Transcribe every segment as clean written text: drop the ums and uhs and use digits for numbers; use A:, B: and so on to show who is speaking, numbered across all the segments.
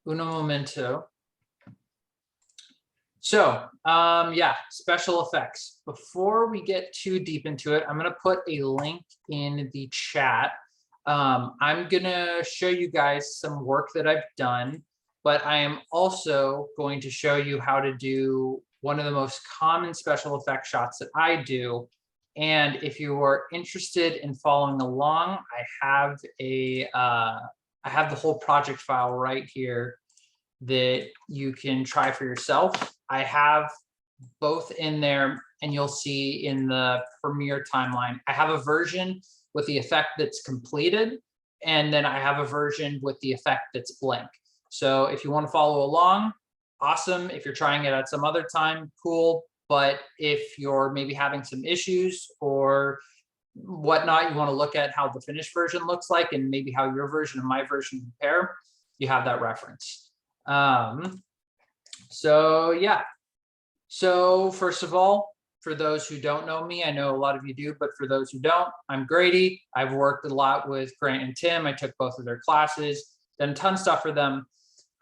A: Uno momento. So, yeah, special effects. Before we get too deep into it, I'm going to put a link in the chat. I'm going to show you guys some work that I've done, but I am also going to show you how to do one of the most common special effect shots that I do. And if you are interested in following along, I have the whole project file right here that you can try for yourself. I have both in there, and you'll see in the Premiere timeline, I have a version with the effect that's completed, and then I have a version with the effect that's blank. So if you want to follow along, awesome. If you're trying it at some other time, cool. But if you're maybe having some issues or whatnot, you want to look at how the finished version looks like and maybe how your version and my version compare, you have that reference. So yeah, so first of all, for those who don't know me, I know a lot of you do, but for those who don't, I'm Grady. I've worked a lot with Grant and Tim. I took both of their classes, done a ton of stuff for them.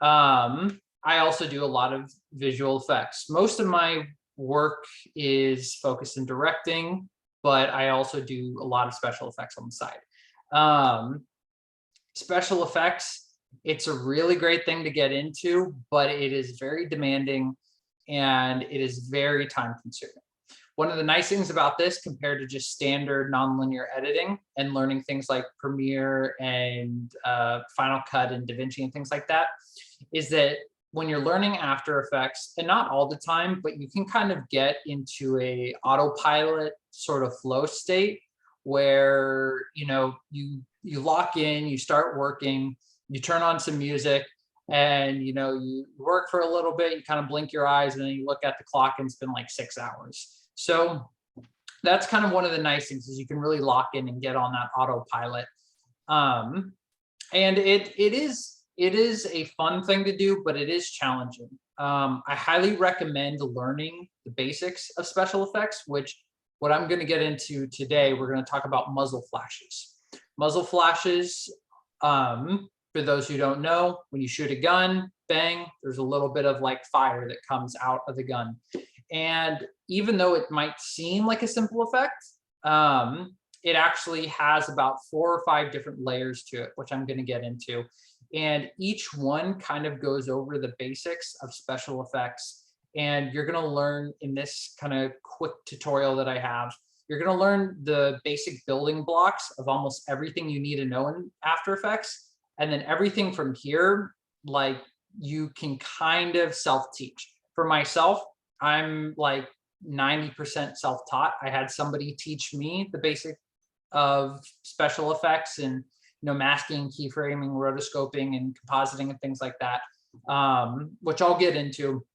A: I also do a lot of visual effects. Most of my work is focused in directing, but I also do a lot of special effects on the side. Special effects, it's a really great thing to get into, but it is very demanding and it is very time consuming. One of the nice things about this compared to just standard nonlinear editing and learning things like Premiere and Final Cut and DaVinci and things like that is that when you're learning After Effects, and not all the time, but you can kind of get into a autopilot sort of flow state where, you know, you lock in, you start working, you turn on some music, and you know, you work for a little bit, you kind of blink your eyes, and then you look at the clock and it's been like 6 hours. So that's kind of one of the nice things, is you can really lock in and get on that autopilot. And it is a fun thing to do, but it is challenging. I highly recommend learning the basics of special effects, which what I'm going to get into today, we're going to talk about muzzle flashes. Muzzle flashes, for those who don't know, when you shoot a gun, bang, there's a little bit of like fire that comes out of the gun. And even though it might seem like a simple effect, it actually has about 4 or 5 different layers to it, which I'm going to get into. And each one kind of goes over the basics of special effects. And you're going to learn in this kind of quick tutorial that I have, you're going to learn the basic building blocks of almost everything you need to know in After Effects. And then everything from here, like, you can kind of self-teach. For myself, I'm like 90% self-taught. I had somebody teach me the basic of special effects and, you know, masking, keyframing, rotoscoping, and compositing and things like that, which I'll get into.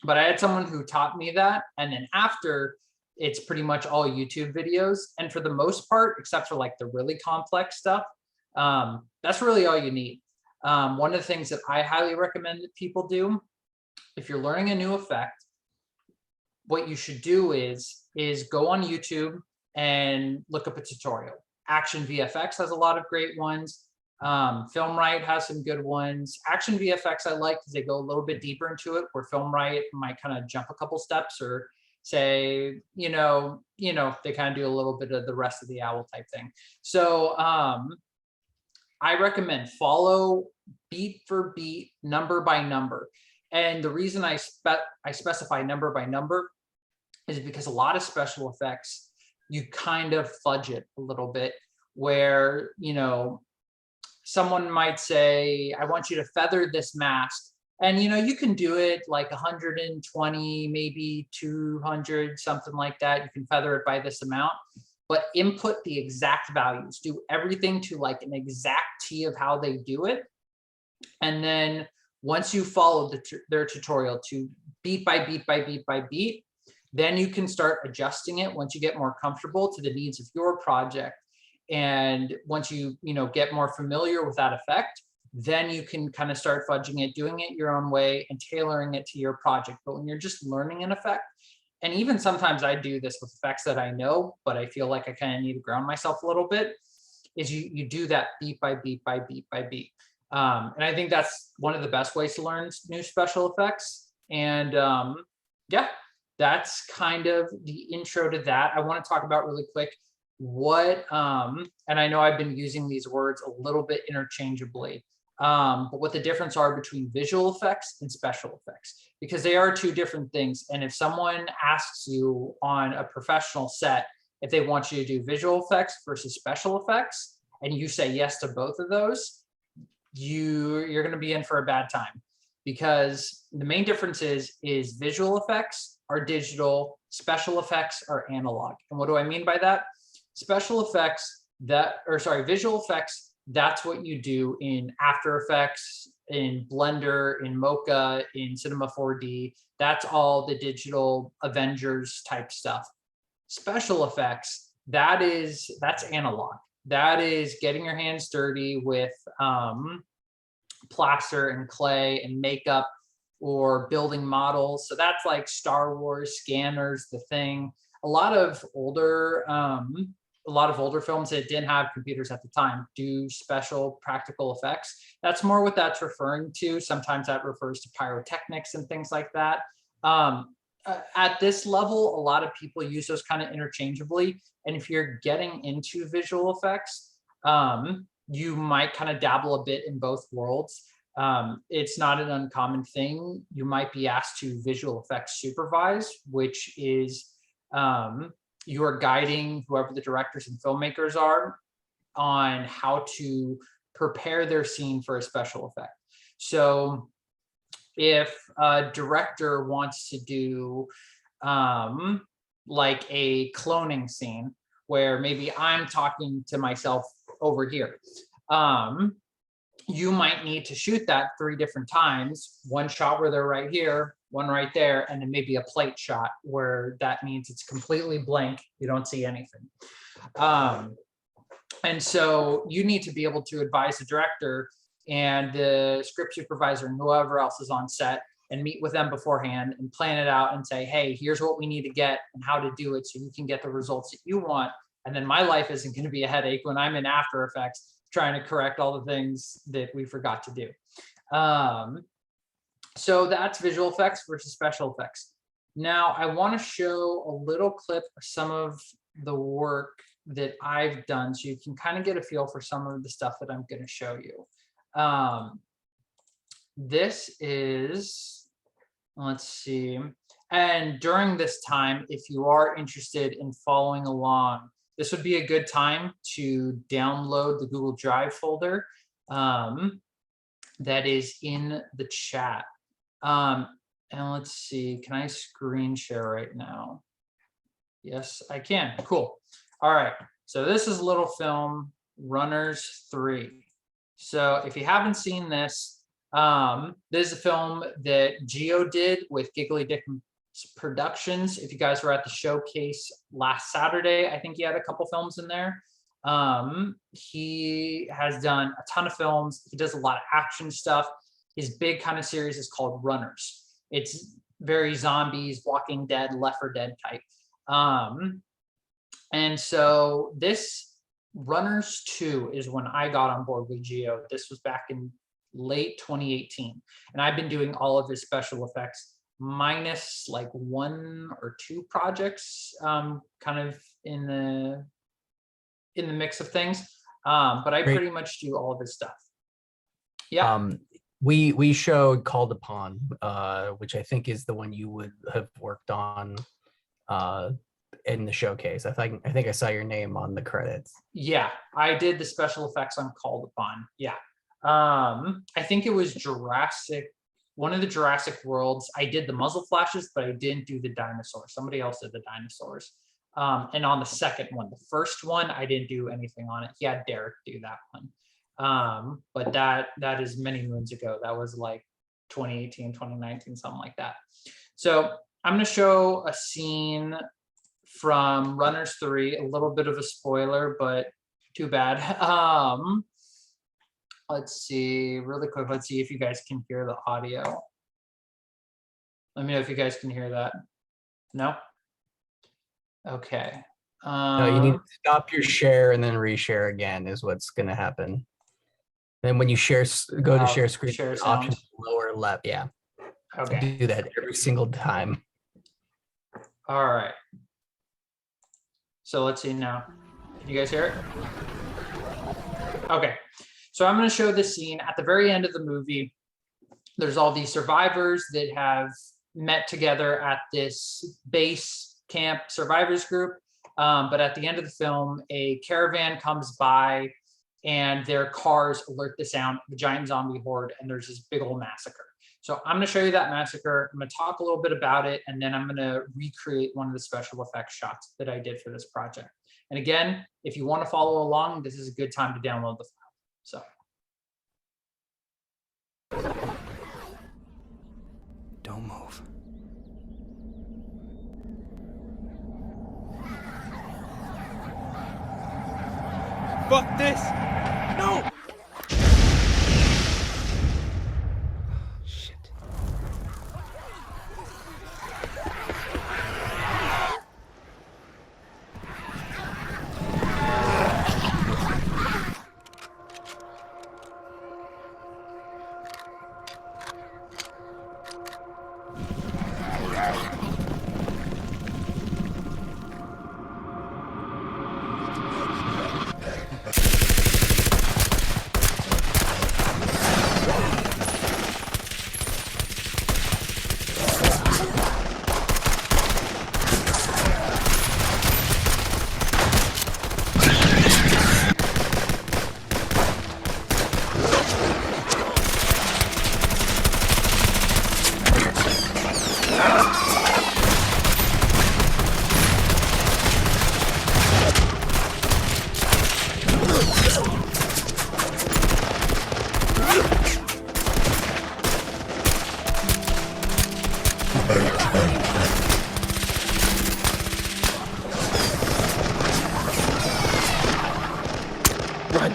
A: But I had someone who taught me that. And then after, it's pretty much all YouTube videos. And for the most part, except for like the really complex stuff, that's really all you need. One of the things that I highly recommend that people do, if you're learning a new effect, what you should do is go on YouTube and look up a tutorial. Action VFX has a lot of great ones. Filmright has some good ones. Action VFX I like because they go a little bit deeper into it, where Filmright might kind of jump a couple steps, or say, you know, they kind of do a little bit of the rest of the owl type thing. So I recommend follow beat for beat, number by number. And the reason I specify number by number is because a lot of special effects, you kind of fudge it a little bit, where, you know, someone might say, I want you to feather this mask. And, you know, you can do it like 120, maybe 200, something like that. You can feather it by this amount, but input the exact values, do everything to like an exact T of how they do it. And then once you follow their tutorial to beat by beat by beat by beat, then you can start adjusting it once you get more comfortable to the needs of your project. And once you get more familiar with that effect, then you can kind of start fudging it, doing it your own way and tailoring it to your project. But when you're just learning an effect, and even sometimes I do this with effects that I know, but I feel like I kind of need to ground myself a little bit, is you do that beat by beat by beat by beat. And I think that's one of the best ways to learn new special effects. And yeah, that's kind of the intro to that. I want to talk about really quick what, and I know I've been using these words a little bit interchangeably, but what the difference are between visual effects and special effects, because they are two different things. And if someone asks you on a professional set if they want you to do visual effects versus special effects, and you say yes to both of those, you're going to be in for a bad time, because the main difference is visual effects are digital, special effects are analog. And what do I mean by that? Special effects visual effects, that's what you do in After Effects, in Blender, in Mocha, in Cinema 4D. That's all the digital Avengers type stuff. Special effects, that's analog. That is getting your hands dirty with plaster and clay and makeup, or building models. So that's like Star Wars, Scanners, The Thing. A lot of older films that didn't have computers at the time do special practical effects. That's more what that's referring to. Sometimes that refers to pyrotechnics and things like that. At this level, a lot of people use those kind of interchangeably. And if you're getting into visual effects, you might kind of dabble a bit in both worlds. It's not an uncommon thing. You might be asked to visual effects supervise, which is you are guiding whoever the directors and filmmakers are on how to prepare their scene for a special effect. So if a director wants to do like a cloning scene where maybe I'm talking to myself over here, you might need to shoot that 3 different times. One shot where they're right here, one right there, and then maybe a plate shot where that means it's completely blank. You don't see anything. And so you need to be able to advise the director and the script supervisor and whoever else is on set, and meet with them beforehand and plan it out and say, hey, here's what we need to get and how to do it so you can get the results that you want. And then my life isn't going to be a headache when I'm in After Effects trying to correct all the things that we forgot to do. So that's visual effects versus special effects. Now I want to show a little clip of some of the work that I've done so you can kind of get a feel for some of the stuff that I'm going to show you. This is, let's see. And during this time, if you are interested in following along, this would be a good time to download the Google Drive folder that is in the chat. And let's see, can I screen share right now? Yes, I can. Cool. All right. So this is a little film, Runners 3. So if you haven't seen this, this is a film that Gio did with Giggly Dick Productions. If you guys were at the showcase last Saturday, I think he had a couple films in there. He has done a ton of films. He does a lot of action stuff. His big kind of series is called Runners. It's very zombies, Walking Dead, Left 4 Dead type. And so this Runners 2 is when I got on board with Gio. This was back in late 2018. And I've been doing all of his special effects minus like 1 or 2 projects kind of in the mix of things. But I pretty much do all of his stuff. Yeah.
B: We showed Called Upon, which I think is the one you would have worked on in the showcase. I think I saw your name on the credits.
A: Yeah, I did the special effects on Called Upon. Yeah. I think it was Jurassic, one of the Jurassic Worlds. I did the muzzle flashes, but I didn't do the dinosaurs. Somebody else did the dinosaurs. And on the second one, the first one, I didn't do anything on it. He had Derek do that one. But that is many moons ago. That was like 2018, 2019, something like that. So I'm going to show a scene from Runners 3, a little bit of a spoiler, but too bad. Let's see really quick. Let's see if you guys can hear the audio. Let me know if you guys can hear that. No? Okay.
B: No, you need to stop your share and then reshare again is what's going to happen. And when you go to share screen,
A: Share
B: the option
A: sound.
B: is lower left. Yeah. I
A: Okay.
B: do that every single time.
A: All right. So let's see now. Can you guys hear it? Okay. So I'm going to show this scene at the very end of the movie. There's all these survivors that have met together at this base camp survivors group. But at the end of the film, a caravan comes by and their cars alert the giant zombie horde, and there's this big old massacre. So I'm going to show you that massacre. I'm going to talk a little bit about it, and then I'm going to recreate one of the special effects shots that I did for this project. And again, if you want to follow along, this is a good time to download the file. So.
C: Don't move. Fuck this! No! Shit. Run!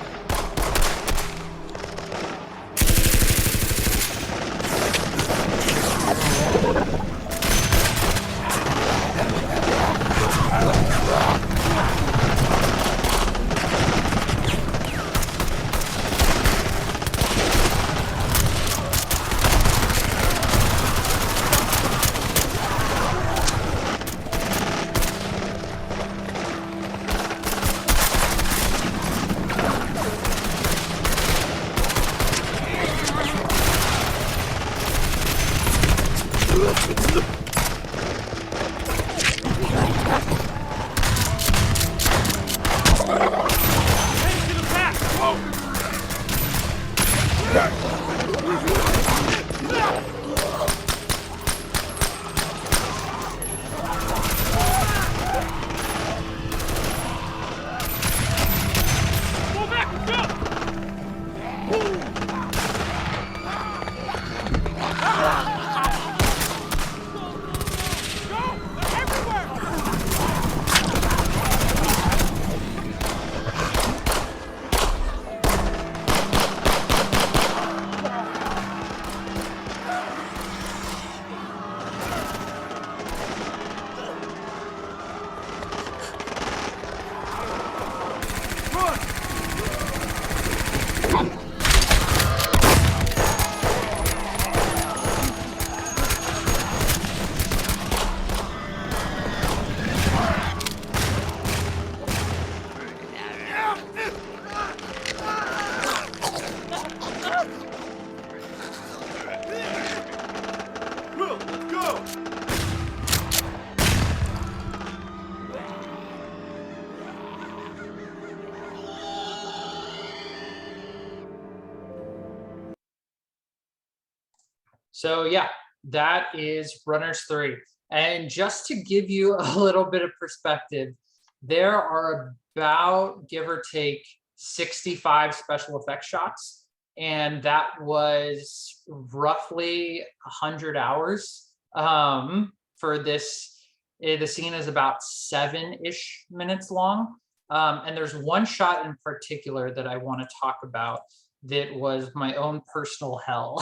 A: So yeah, that is Runners 3. And just to give you a little bit of perspective, there are about, give or take, 65 special effects shots. And that was roughly 100 hours for this. The scene is about 7-ish minutes long. And there's one shot in particular that I want to talk about that was my own personal hell.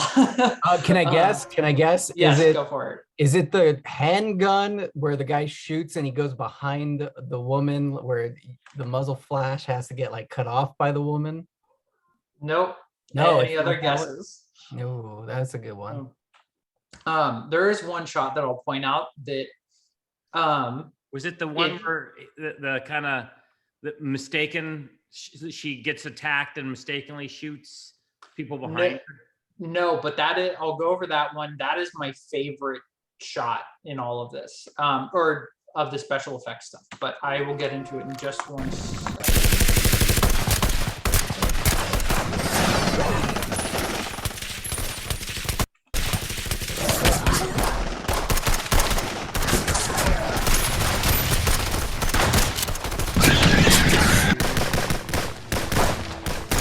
B: Can I guess? Can I guess?
A: Yes, go for it.
B: Is it the handgun where the guy shoots and he goes behind the woman, where the muzzle flash has to get like cut off by the woman?
A: Nope.
B: No,
A: Any other guesses?
B: No, that's a good one.
A: There is one shot that I'll point out that
D: Was it the one
A: It-
D: where the kind of the mistaken? She gets attacked and mistakenly shoots people behind her.
A: no, but I'll go over that one. That is my favorite shot in all of this, or of the special effects stuff. But I will get into it in just one second.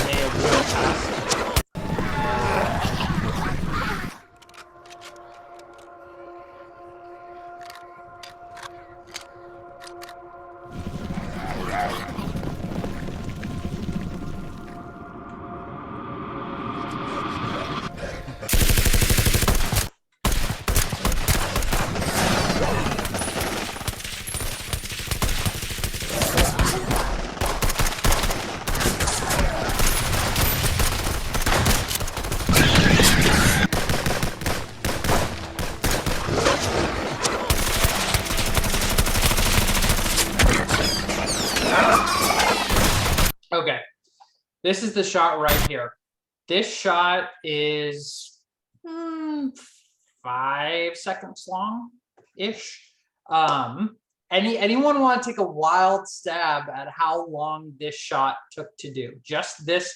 A: They have real fast. Okay, this is the shot right here. This shot is 5 seconds long ish. Anyone want to take a wild stab at how long this shot took to do? Just this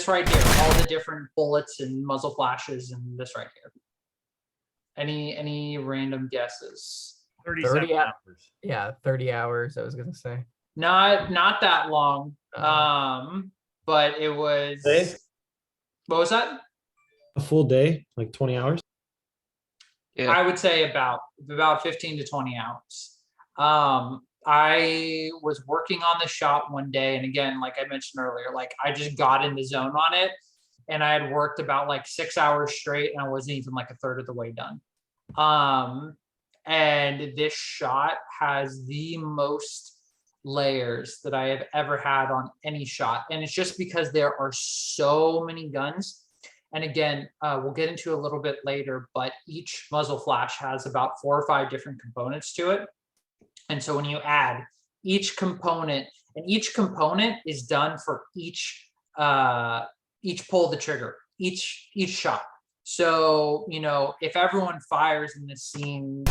A: right here, all the different bullets and muzzle flashes and this right here. Any random guesses?
D: 37
B: 30
D: hours.
B: Yeah, 30 hours, I was gonna say.
A: Not that long. But it was.
E: Day?
A: What was that?
E: A full day, like 20 hours.
C: Yeah.
A: I would say about 15 to 20 hours. I was working on the shot one day, and again, like I mentioned earlier, like I just got in the zone on it, and I had worked about like 6 hours straight, and I wasn't even like a third of the way done. And this shot has the most layers that I have ever had on any shot, and it's just because there are so many guns. And again, we'll get into a little bit later, but each muzzle flash has about 4 or 5 different components to it. And so when you add each component, and each component is done for each pull of the trigger, each shot. So, if everyone fires in this scene,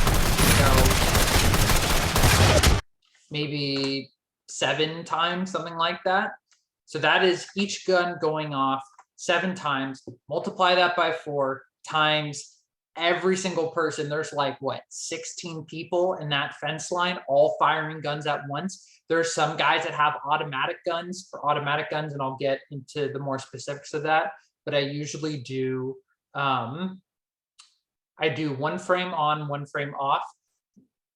A: maybe 7 times, something like that. So that is each gun going off 7 times, multiply that by 4 times every single person. There's like 16 people in that fence line, all firing guns at once. There's some guys that have automatic guns, and I'll get into the more specifics of that. But I usually do, I do 1 frame on, 1 frame off,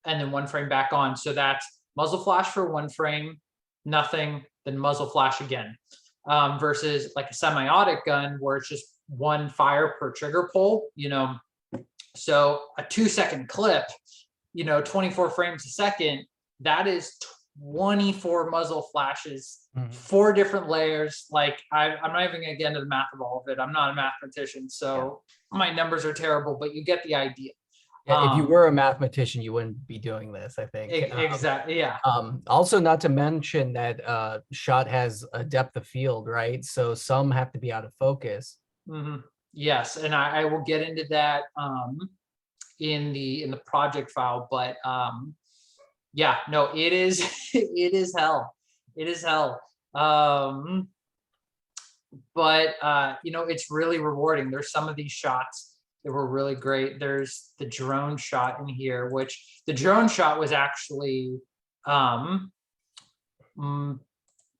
A: and then 1 frame back on. So that's muzzle flash for 1 frame, nothing, then muzzle flash again. Versus like a semi-auto gun where it's just 1 fire per trigger pull, So a 2-second clip, 24 frames a second, that is 24 muzzle flashes, 4 different layers. Like I'm not even gonna get into the math of all of it. I'm not a mathematician, so my numbers are terrible, but you get the idea.
B: Yeah, if you were a mathematician, you wouldn't be doing this, I think.
A: Exactly. Yeah.
B: Also, not to mention that shot has a depth of field, right? So some have to be out of focus.
A: Yes, and I will get into that in the project file, but yeah, no, it is it is hell. It is hell. But it's really rewarding. There's some of these shots that were really great. There's the drone shot in here, which the drone shot was actually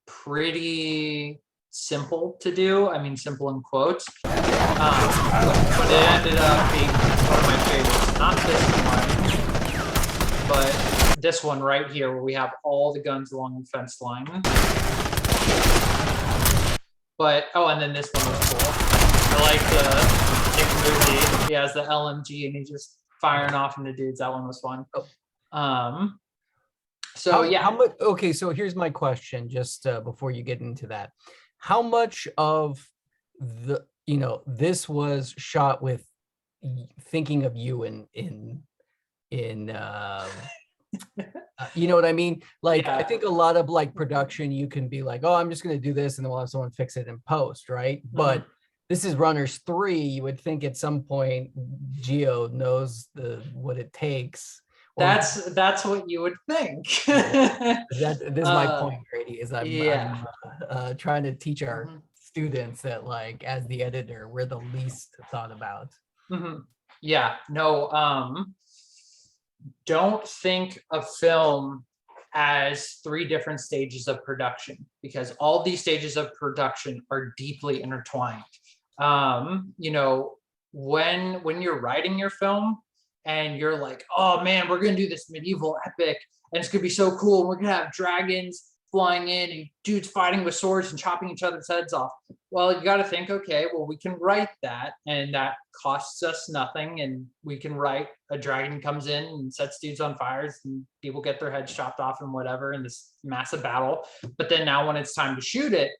A: pretty simple to do. I mean, simple in quotes, but it ended up being one of my favorites. Not this one, but this one right here, where we have all the guns along the fence line. But and then this one was cool. I like the Nick movie. He has the LMG and he's just firing off into dudes. That one was fun. So yeah.
B: How much? Okay, so here's my question, just before you get into that. How much of this was shot with thinking of you you know what I mean? Like, I
A: Yeah.
B: think a lot of like production, you can be like, oh, I'm just going to do this and then we'll have someone fix it in post, right? But this is Runners 3. You would think at some point Geo knows what it takes. Or
A: That's what you would think.
B: this is my point, Grady, is
A: Yeah.
B: I'm trying to teach our
A: Mhm.
B: students that, like, as the editor, we're the least thought about.
A: Yeah, no, don't think of film as 3 different stages of production, because all these stages of production are deeply intertwined. You know, when you're writing your film and you're like, oh man, we're gonna do this medieval epic and it's gonna be so cool, and we're gonna have dragons flying in and dudes fighting with swords and chopping each other's heads off. Well, you got to think, okay, well, we can write that and that costs us nothing. And we can write a dragon comes in and sets dudes on fires and people get their heads chopped off and whatever in this massive battle. But then now when it's time to shoot it,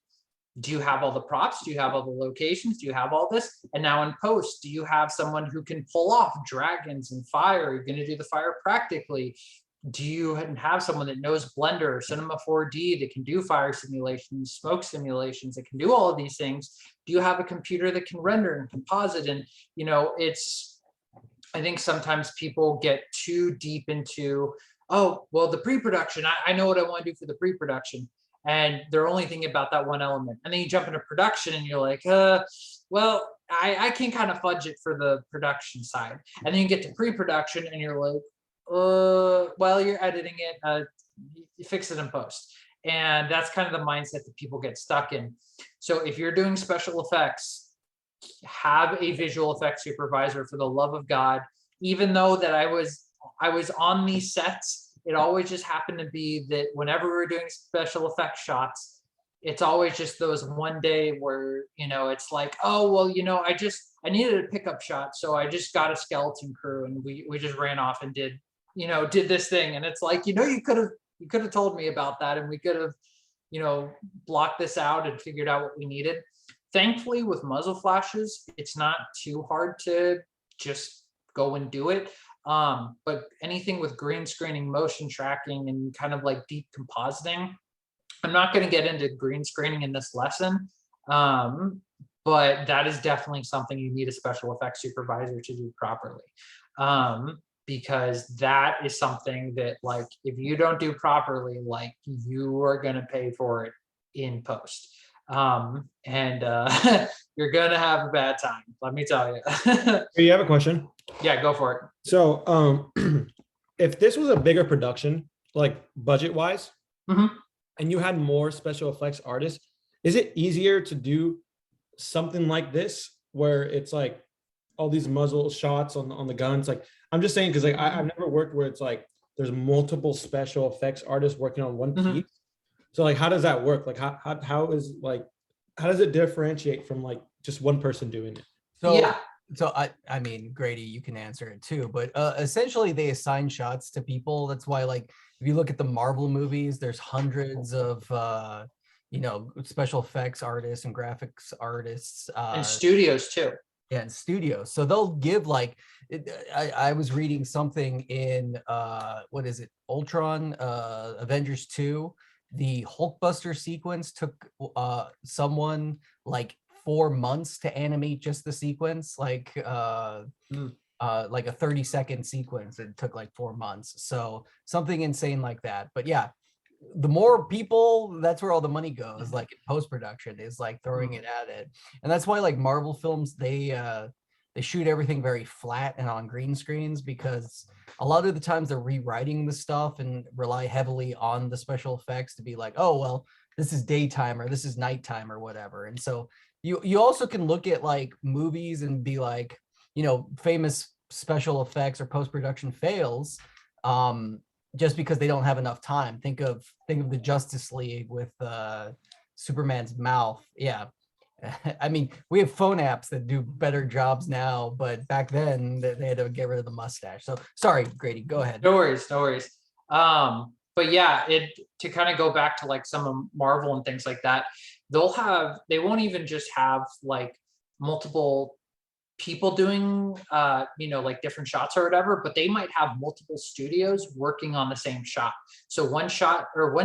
A: do you have all the props? Do you have all the locations? Do you have all this? And now in post, do you have someone who can pull off dragons and fire? You're going to do the fire practically. Do you have someone that knows Blender or Cinema 4D that can do fire simulations, smoke simulations, that can do all of these things? Do you have a computer that can render and composite? And, I think sometimes people get too deep into, oh, well, the pre-production, I know what I want to do for the pre-production. And they're only thinking about that one element. And then you jump into production and you're like, well, I can kind of fudge it for the production side. And then you get to pre-production and you're like, well, you're editing it, you fix it in post. And that's kind of the mindset that people get stuck in. So if you're doing special effects, have a visual effects supervisor, for the love of God. Even though that I was on these sets, it always just happened to be that whenever we were doing special effects shots, it's always just those one day where, it's like, oh, well, I needed a pickup shot. So I just got a skeleton crew and we just ran off and did this thing. And it's like, you could have told me about that and we could have, blocked this out and figured out what we needed. Thankfully, with muzzle flashes, it's not too hard to just go and do it. But anything with green screening, motion tracking, and kind of like deep compositing, I'm not going to get into green screening in this lesson. But that is definitely something you need a special effects supervisor to do properly. Because that is something that, like, if you don't do properly, like, you are going to pay for it in post. And you're going to have a bad time, let me tell you.
E: Hey, you have a question?
A: Yeah, go for it.
E: So, if this was a bigger production, like budget wise, and you had more special effects artists, is it easier to do something like this where it's like all these muzzle shots on the guns? Like, I'm just saying, because like I've never worked where it's like there's multiple special effects artists working on one piece. So like, how does that work? Like, how does it differentiate from like just one person doing it?
B: So I mean, Grady, you can answer it too, but essentially they assign shots to people. That's why, like, if you look at the Marvel movies, there's hundreds of special effects artists and graphics artists.
A: And studios too.
B: Yeah, in studios. So they'll give, like, I was reading something in what is it, Ultron, Avengers 2. The Hulkbuster sequence took someone like 4 months to animate just the sequence, like a 30-second sequence. It took like 4 months. So something insane like that. But yeah, the more people, that's where all the money goes, like in post-production, is like throwing it at it. And that's why, like, Marvel films, they shoot everything very flat and on green screens, because a lot of the times they're rewriting the stuff and rely heavily on the special effects to be like, oh, well, this is daytime or this is nighttime or whatever. And so you also can look at like movies and be like, famous special effects or post-production fails just because they don't have enough time. Think of the Justice League with Superman's mouth. Yeah. I mean, we have phone apps that do better jobs now, but back then they had to get rid of the mustache. So sorry, Grady, go ahead.
A: No worries. But yeah, to kind of go back to like some of Marvel and things like that, they won't even just have like multiple people doing like different shots or whatever, but they might have multiple studios working on the same shot. So one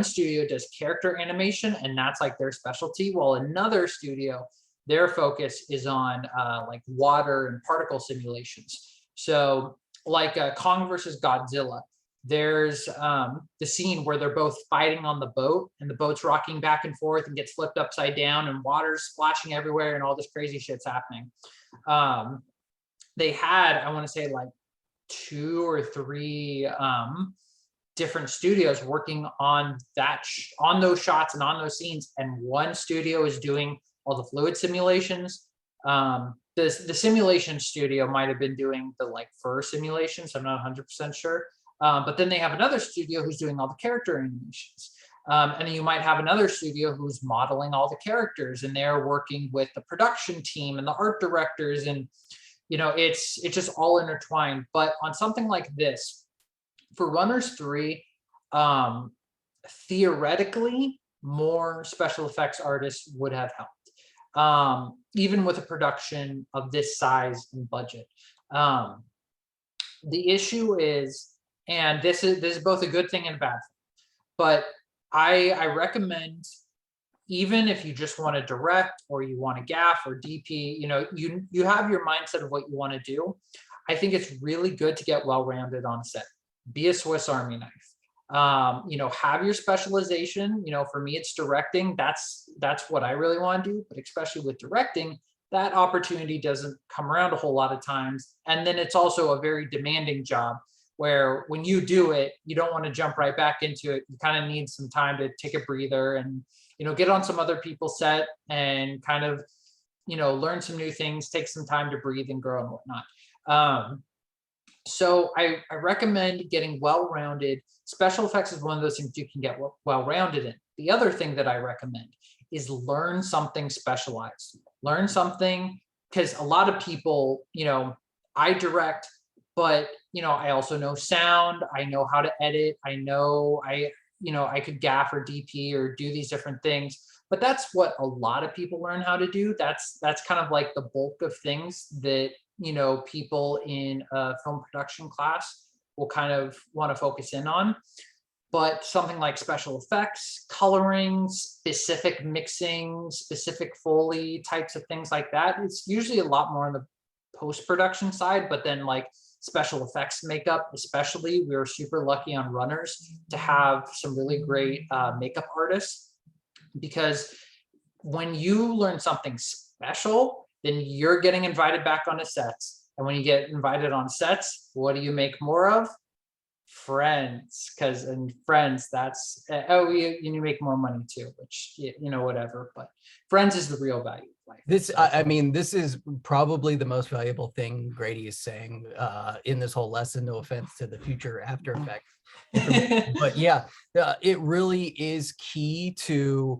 A: studio does character animation and that's like their specialty, while another studio, their focus is on like water and particle simulations. So like Kong versus Godzilla, there's the scene where they're both fighting on the boat and the boat's rocking back and forth and gets flipped upside down and water's splashing everywhere and all this crazy shit's happening. They had, I want to say, like 2 or 3 different studios working on on those shots and on those scenes, and one studio is doing all the fluid simulations. The simulation studio might have been doing the like fur simulations, I'm not 100% sure. But then they have another studio who's doing all the character animations. And then you might have another studio who's modeling all the characters, and they're working with the production team and the art directors, and it's just all intertwined. But on something like this, for Runners 3, theoretically, more special effects artists would have helped, even with a production of this size and budget. The issue is, and this is both a good thing and a bad thing, but I recommend, even if you just want to direct or you want to gaff or DP, you have your mindset of what you want to do. I think it's really good to get well-rounded on set. Be a Swiss Army knife. Have your specialization. For me, it's directing. That's what I really want to do. But especially with directing, that opportunity doesn't come around a whole lot of times. And then it's also a very demanding job, where when you do it, you don't want to jump right back into it. You kind of need some time to take a breather and, get on some other people's set and kind of, learn some new things, take some time to breathe and grow and whatnot. So I recommend getting well-rounded. Special effects is one of those things you can get well-rounded in. The other thing that I recommend is learn something specialized. Learn something, because a lot of people, I direct, but I also know sound. I know how to edit. I know I could gaff or DP or do these different things. But that's what a lot of people learn how to do. That's kind of like the bulk of things that people in a film production class will kind of want to focus in on. But something like special effects, coloring, specific mixing, specific Foley types of things like that, it's usually a lot more on the post-production side. But then like special effects makeup, especially, we were super lucky on Runners to have some really great makeup artists, because when you learn something special, then you're getting invited back onto sets. And when you get invited on sets, what do you make more of? Friends, because in friends, that's you make more money too, which whatever. But friends is the real value of life.
B: This is probably the most valuable thing Grady is saying in this whole lesson. No offense to the future After Effects, but yeah, it really is key to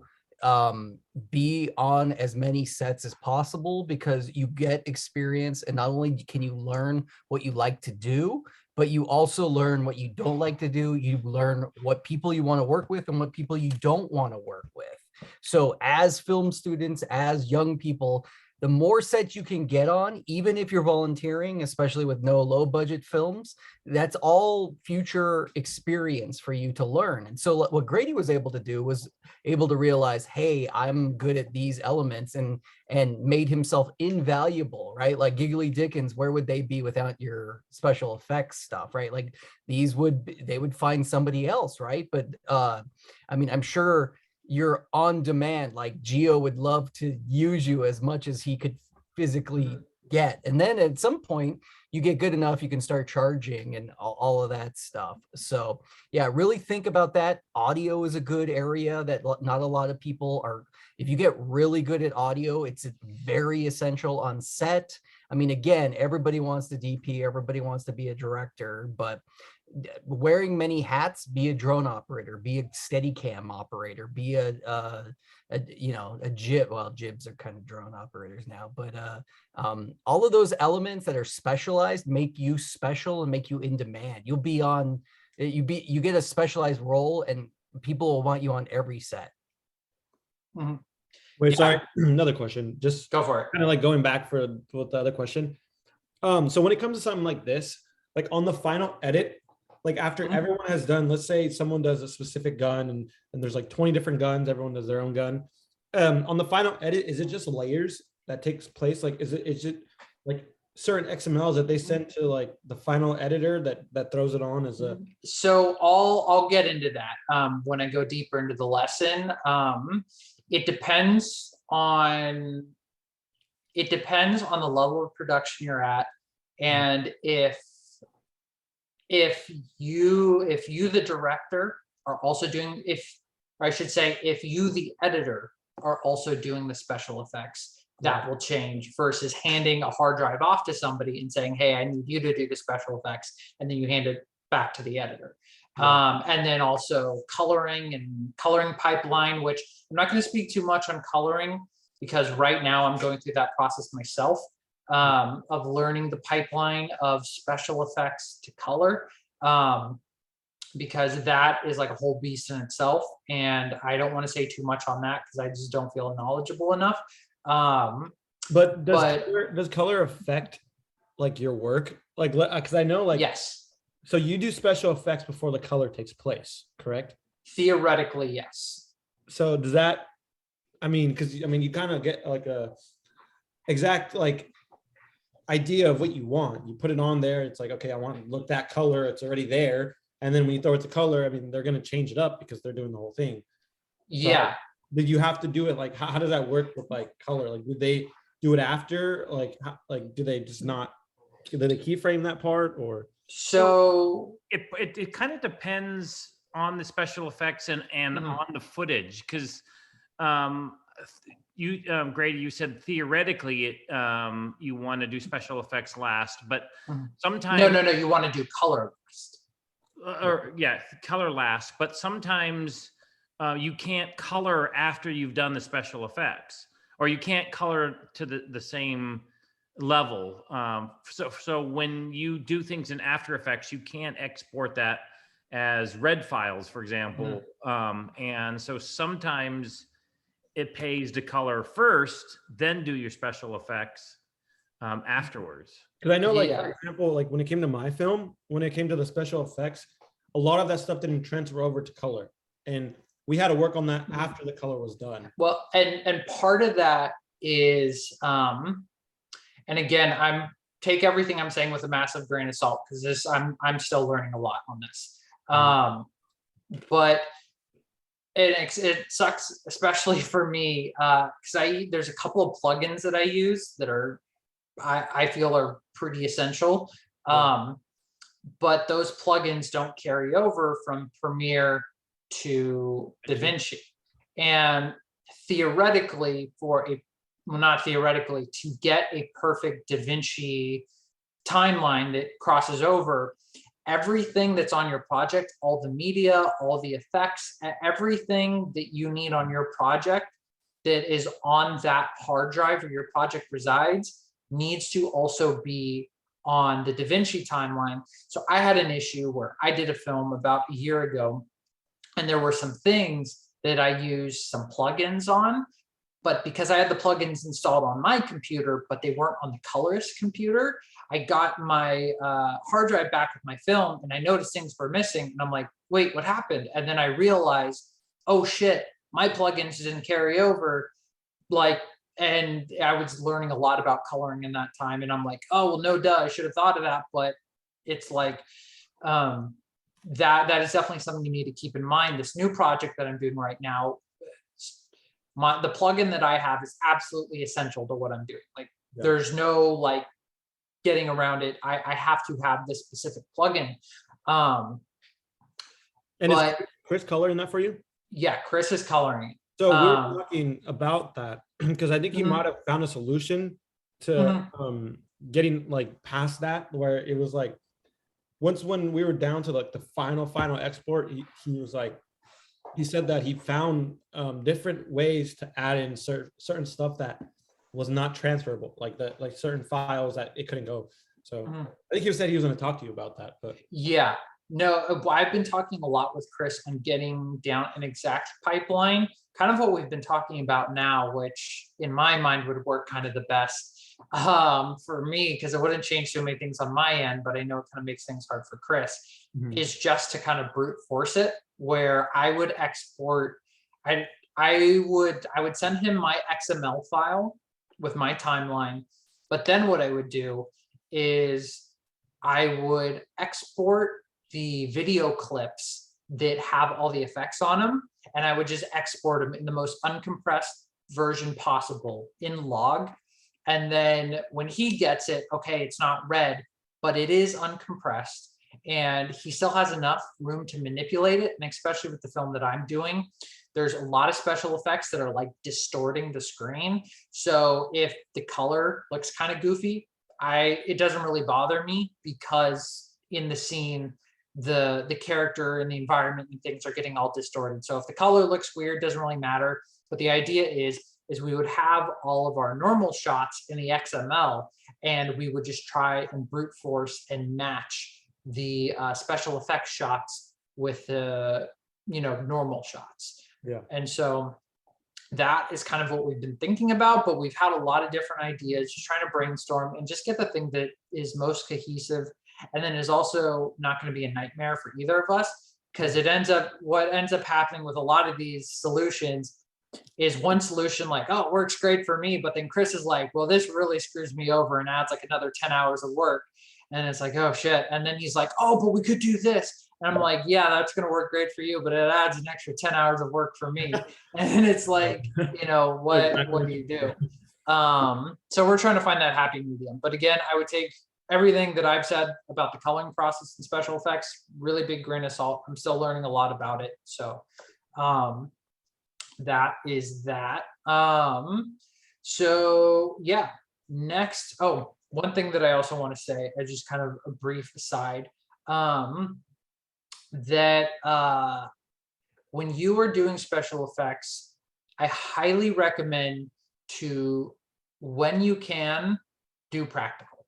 B: be on as many sets as possible, because you get experience, and not only can you learn what you like to do, but you also learn what you don't like to do. You learn what people you want to work with and what people you don't want to work with. So as film students, as young people, the more sets you can get on, even if you're volunteering, especially with no low budget films, that's all future experience for you to learn. And so what Grady was able to do was able to realize, hey, I'm good at these elements, and made himself invaluable, right? Like Giggly Dickens, where would they be without your special effects stuff, right? Like they would find somebody else, right? But I'm sure you're on demand. Like Gio would love to use you as much as he could physically get. And then at some point you get good enough, you can start charging and all of that stuff. So yeah, really think about that. Audio is a good area that not a lot of people are. If you get really good at audio, it's very essential on set. Again, everybody wants to DP, everybody wants to be a director, but wearing many hats, be a drone operator, be a steady cam operator, be a jib. Well, jibs are kind of drone operators now, but all of those elements that are specialized make you special and make you in demand. You'll be on, you get a specialized role, and people will want you on every set.
A: Mm-hmm.
E: Wait,
A: Yeah.
E: sorry, another question. Just
A: Go for it.
E: kind of like going back for with the other question. So when it comes to something like this, like on the final edit, like after
A: Mhm.
E: everyone has done, let's say someone does a specific gun and there's like 20 different guns, everyone does their own gun. On the final edit, is it just layers that takes place? Like, is it like certain XMLs that they send to like the final editor that throws it on as a
A: So I'll get into that when I go deeper into the lesson. It depends on the level of production you're at, and if you the director are also doing, or I should say, if you the editor are also doing the special effects, that will change versus handing a hard drive off to somebody and saying, hey, I need you to do the special effects, and then you hand it back to the editor. And then also coloring pipeline, which I'm not going to speak too much on coloring because right now I'm going through that process myself, of learning the pipeline of special effects to color, because that is like a whole beast in itself. And I don't want to say too much on that because I just don't feel knowledgeable enough.
E: but
A: But-
E: does color affect like your work? Like, because I know like
A: yes,
E: so you do special effects before the color takes place, correct?
A: theoretically, yes.
E: So does that, I mean, because I mean you kind of get like a exact like idea of what you want. You put it on there, it's like, okay, I want to look that color, it's already there. And then when you throw it to color, I mean, they're going to change it up because they're doing the whole thing.
A: Yeah.
E: Did you have to do it like how does that work with like color? Like would they do it after? Like like do they just not, do they keyframe that part or?
A: So
D: It kind of depends on the special effects and
A: Mhm.
D: on the footage, because you Grady, you said theoretically you want to do special effects last, but
A: Mhm.
D: sometimes
A: no, you want to do color first.
D: or yeah, color last, but sometimes you can't color after you've done the special effects, or you can't color to the same level. So when you do things in After Effects, you can't export that as red files, for example. And so sometimes it pays to color first, then do your special effects afterwards.
E: Because I know, like,
A: Yeah.
E: for example, like when it came to my film, when it came to the special effects, a lot of that stuff didn't transfer over to color. And we had to work on that after the color was done.
A: Well, and part of that is, and again, take everything I'm saying with a massive grain of salt because this I'm still learning a lot on this. But it sucks, especially for me, because there's a couple of plugins that I use that are I feel are pretty essential. But those plugins don't carry over from Premiere to DaVinci. And theoretically, not theoretically, to get a perfect DaVinci timeline that crosses over, everything that's on your project, all the media, all the effects, everything that you need on your project that is on that hard drive where your project resides needs to also be on the DaVinci timeline. So I had an issue where I did a film about a year ago, and there were some things that I used some plugins on, but because I had the plugins installed on my computer, but they weren't on the colorist computer, I got my hard drive back with my film and I noticed things were missing. And I'm like, wait, what happened? And then I realized, oh shit, my plugins didn't carry over. Like, and I was learning a lot about coloring in that time. And I'm like, oh, well, no, duh, I should have thought of that. But it's like, that is definitely something you need to keep in mind. This new project that I'm doing right now, the plugin that I have is absolutely essential to what I'm doing. Like, there's no like getting around it. I have to have this specific plugin.
E: And
A: but
E: is Chris coloring that for you?
A: yeah, Chris is coloring it.
E: So we were talking about that because I think he
A: Mhm.
E: might have found a solution to getting like past that, where it was like once when we were down to like the final export, he was like, he said that he found different ways to add in certain stuff that was not transferable, like certain files that it couldn't go. So I think he said he was going to talk to you about that. But
A: yeah, no, I've been talking a lot with Chris on getting down an exact pipeline kind of what we've been talking about now, which in my mind would work kind of the best for me, because it wouldn't change too many things on my end, but I know it kind of makes things hard for Chris, is just to kind of brute force it, where I would export, I would send him my XML file with my timeline, but then what I would do is I would export the video clips that have all the effects on them, and I would just export them in the most uncompressed version possible in log. And then when he gets it, okay, it's not red, but it is uncompressed, and he still has enough room to manipulate it. And especially with the film that I'm doing, there's a lot of special effects that are like distorting the screen. So if the color looks kind of goofy, it doesn't really bother me, because in the scene, the character and the environment and things are getting all distorted. So if the color looks weird, doesn't really matter. But the idea is we would have all of our normal shots in the XML, and we would just try and brute force and match the special effects shots with the normal shots.
E: Yeah.
A: And so that is kind of what we've been thinking about, but we've had a lot of different ideas, just trying to brainstorm and just get the thing that is most cohesive, and then is also not going to be a nightmare for either of us, because what ends up happening with a lot of these solutions is one solution like, oh, it works great for me, but then Chris is like, well, this really screws me over and adds like another 10 hours of work. And it's like, oh shit. And then he's like, oh, but we could do this. And I'm like, yeah, that's going to work great for you, but it adds an extra 10 hours of work for me. And it's like, what do you do? So we're trying to find that happy medium. But again, I would take everything that I've said about the coloring process and special effects, really big grain of salt. I'm still learning a lot about it. So that is that. So yeah, next. Oh, one thing that I also want to say, just kind of a brief aside, that when you are doing special effects, I highly recommend to, when you can, do practical.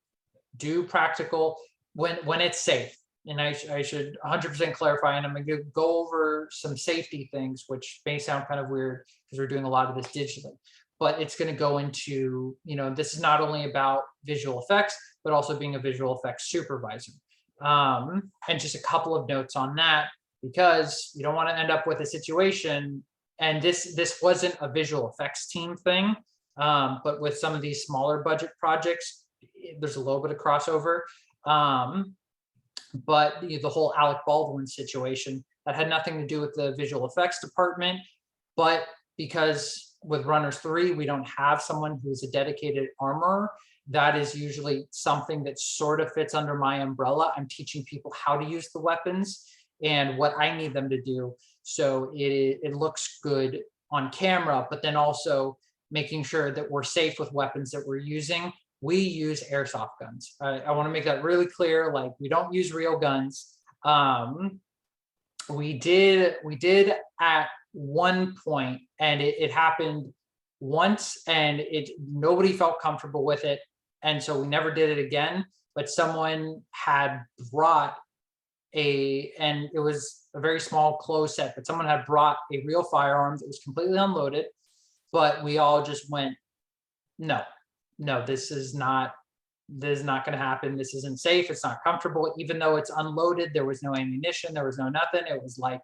A: Do practical when it's safe. And I should 100% clarify, and I'm going to go over some safety things, which may sound kind of weird because we're doing a lot of this digitally, but it's going to go into, this is not only about visual effects, but also being a visual effects supervisor. And just a couple of notes on that, because you don't want to end up with a situation, and this wasn't a visual effects team thing, but with some of these smaller budget projects, there's a little bit of crossover. But the whole Alec Baldwin situation, that had nothing to do with the visual effects department, but because with Runners 3, we don't have someone who's a dedicated armorer, that is usually something that sort of fits under my umbrella. I'm teaching people how to use the weapons and what I need them to do, so it looks good on camera, but then also making sure that we're safe with weapons that we're using. We use airsoft guns. I want to make that really clear. Like, we don't use real guns. We did at one point, and it happened once, and nobody felt comfortable with it, and so we never did it again. But someone had brought and it was a very small closed set, but someone had brought a real firearm that was completely unloaded, but we all just went, no, this is not going to happen. This isn't safe. It's not comfortable. Even though it's unloaded, there was no ammunition. There was no nothing. It was like,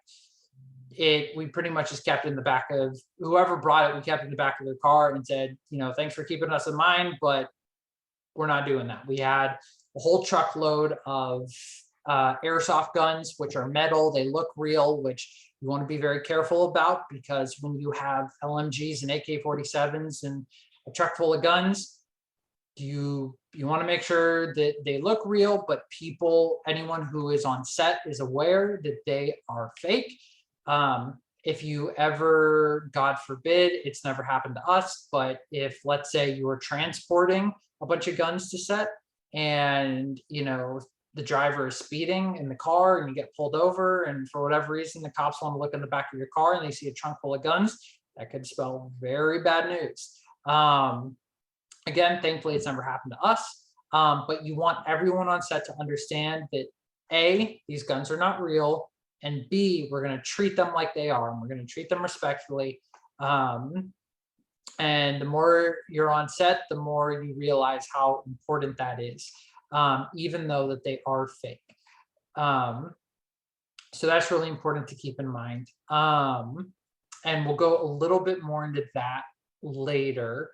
A: we pretty much just kept it in the back of, whoever brought it, we kept it in the back of their car and said, thanks for keeping us in mind, but we're not doing that. We had a whole truckload of airsoft guns, which are metal. They look real, which you want to be very careful about, because when you have LMGs and AK-47s and a truck full of guns, you want to make sure that they look real, but anyone who is on set is aware that they are fake. If you ever, God forbid, it's never happened to us, but if, let's say, you were transporting a bunch of guns to set, and the driver is speeding in the car, and you get pulled over, and for whatever reason the cops want to look in the back of your car and they see a trunk full of guns, that could spell very bad news. Again, thankfully it's never happened to us, but you want everyone on set to understand that A, these guns are not real, and B, we're going to treat them like they are, and we're going to treat them respectfully. And the more you're on set, the more you realize how important that is, even though that they are fake. So that's really important to keep in mind. And we'll go a little bit more into that later.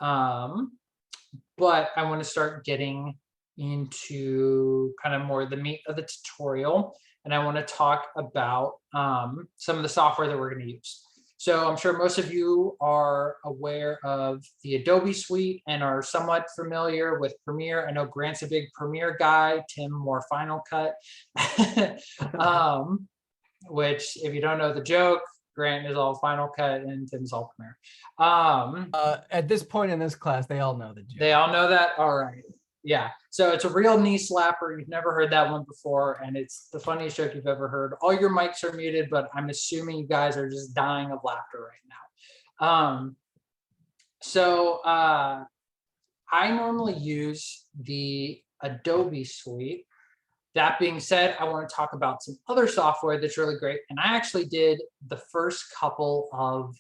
A: But I want to start getting into kind of more the meat of the tutorial. And I want to talk about some of the software that we're going to use. So I'm sure most of you are aware of the Adobe suite and are somewhat familiar with Premiere. I know Grant's a big Premiere guy, Tim more Final Cut, which if you don't know the joke, Grant is all Final Cut and Tim's all Premiere.
B: At this point in this class, they all know the joke.
A: They all know that? All right. Yeah. So it's a real knee slapper. You've never heard that one before. And it's the funniest joke you've ever heard. All your mics are muted, but I'm assuming you guys are just dying of laughter right now. I normally use the Adobe suite. That being said, I want to talk about some other software that's really great. And I actually did the first couple of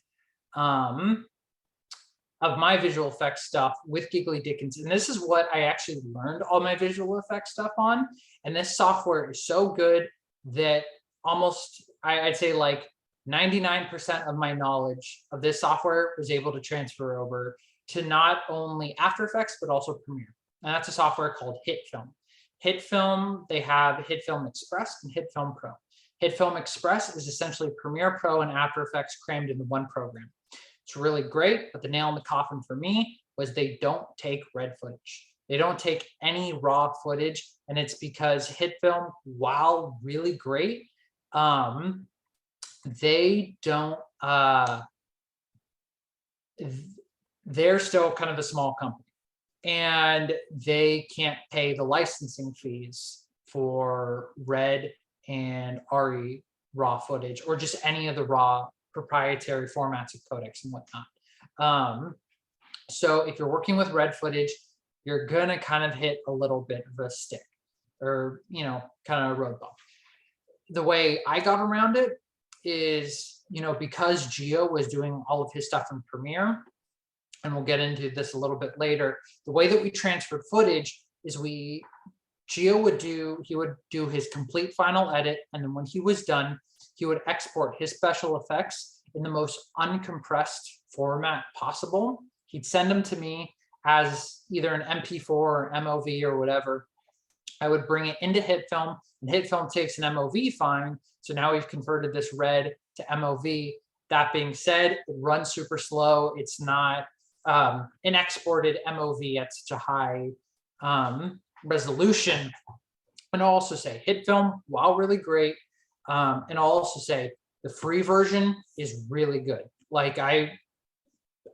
A: my visual effects stuff with Giggly Dickens. And this is what I actually learned all my visual effects stuff on. And this software is so good that almost, I'd say like 99% of my knowledge of this software was able to transfer over to not only After Effects, but also Premiere. And that's a software called HitFilm. HitFilm, they have HitFilm Express and HitFilm Pro. HitFilm Express is essentially Premiere Pro and After Effects crammed into one program. It's really great, but the nail in the coffin for me was they don't take red footage. They don't take any raw footage, and it's because HitFilm, while really great, they don't, they're still kind of a small company, and they can't pay the licensing fees for red and RE raw footage, or just any of the raw proprietary formats of codecs and whatnot. So if you're working with red footage, you're gonna kind of hit a little bit of a stick, or kind of a road bump. The way I got around it is, because Gio was doing all of his stuff in Premiere, and we'll get into this a little bit later, the way that we transferred footage is Gio would do his complete final edit, and then when he was done, he would export his special effects in the most uncompressed format possible. He'd send them to me as either an MP4 or MOV or whatever. I would bring it into HitFilm, and HitFilm takes an MOV file. So now we've converted this red to MOV. That being said, it runs super slow. It's not an exported MOV at such a high resolution. And I'll also say HitFilm, while really great, and I'll also say the free version is really good. Like I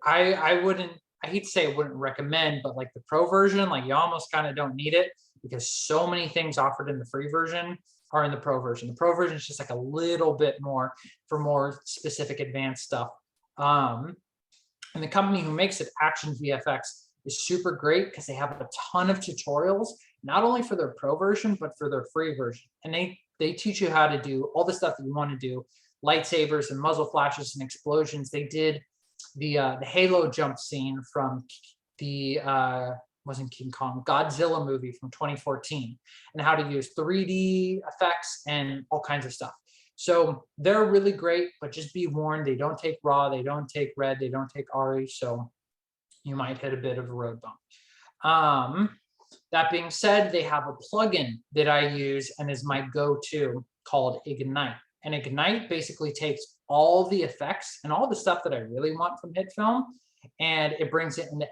A: hate to say I wouldn't recommend, but like the pro version, like you almost kind of don't need it, because so many things offered in the free version are in the pro version. The pro version is just like a little bit more for more specific advanced stuff. And the company who makes it, Action VFX, is super great because they have a ton of tutorials, not only for their pro version, but for their free version. And they teach you how to do all the stuff that you want to do, lightsabers and muzzle flashes and explosions. They did the Halo jump scene from the wasn't King Kong, Godzilla movie from 2014, and how to use 3D effects and all kinds of stuff. So they're really great, but just be warned, they don't take raw, they don't take red, they don't take RE, so you might hit a bit of a road bump. That being said, they have a plugin that I use and is my go-to called Ignite. And Ignite basically takes all the effects and all the stuff that I really want from HitFilm, and it brings it into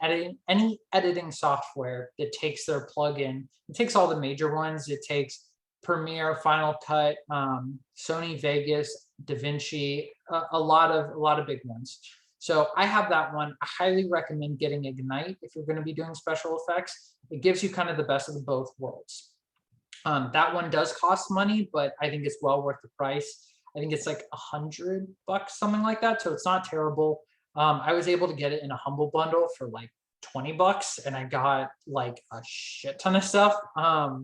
A: any editing software that takes their plugin. It takes all the major ones. It takes Premiere, Final Cut, Sony Vegas, DaVinci, a lot of big ones. So I have that one. I highly recommend getting Ignite if you're going to be doing special effects. It gives you kind of the best of both worlds. That one does cost money, but I think it's well worth the price. I think it's like $100, something like that. So it's not terrible. I was able to get it in a humble bundle for like $20, and I got like a shit ton of stuff. Yeah.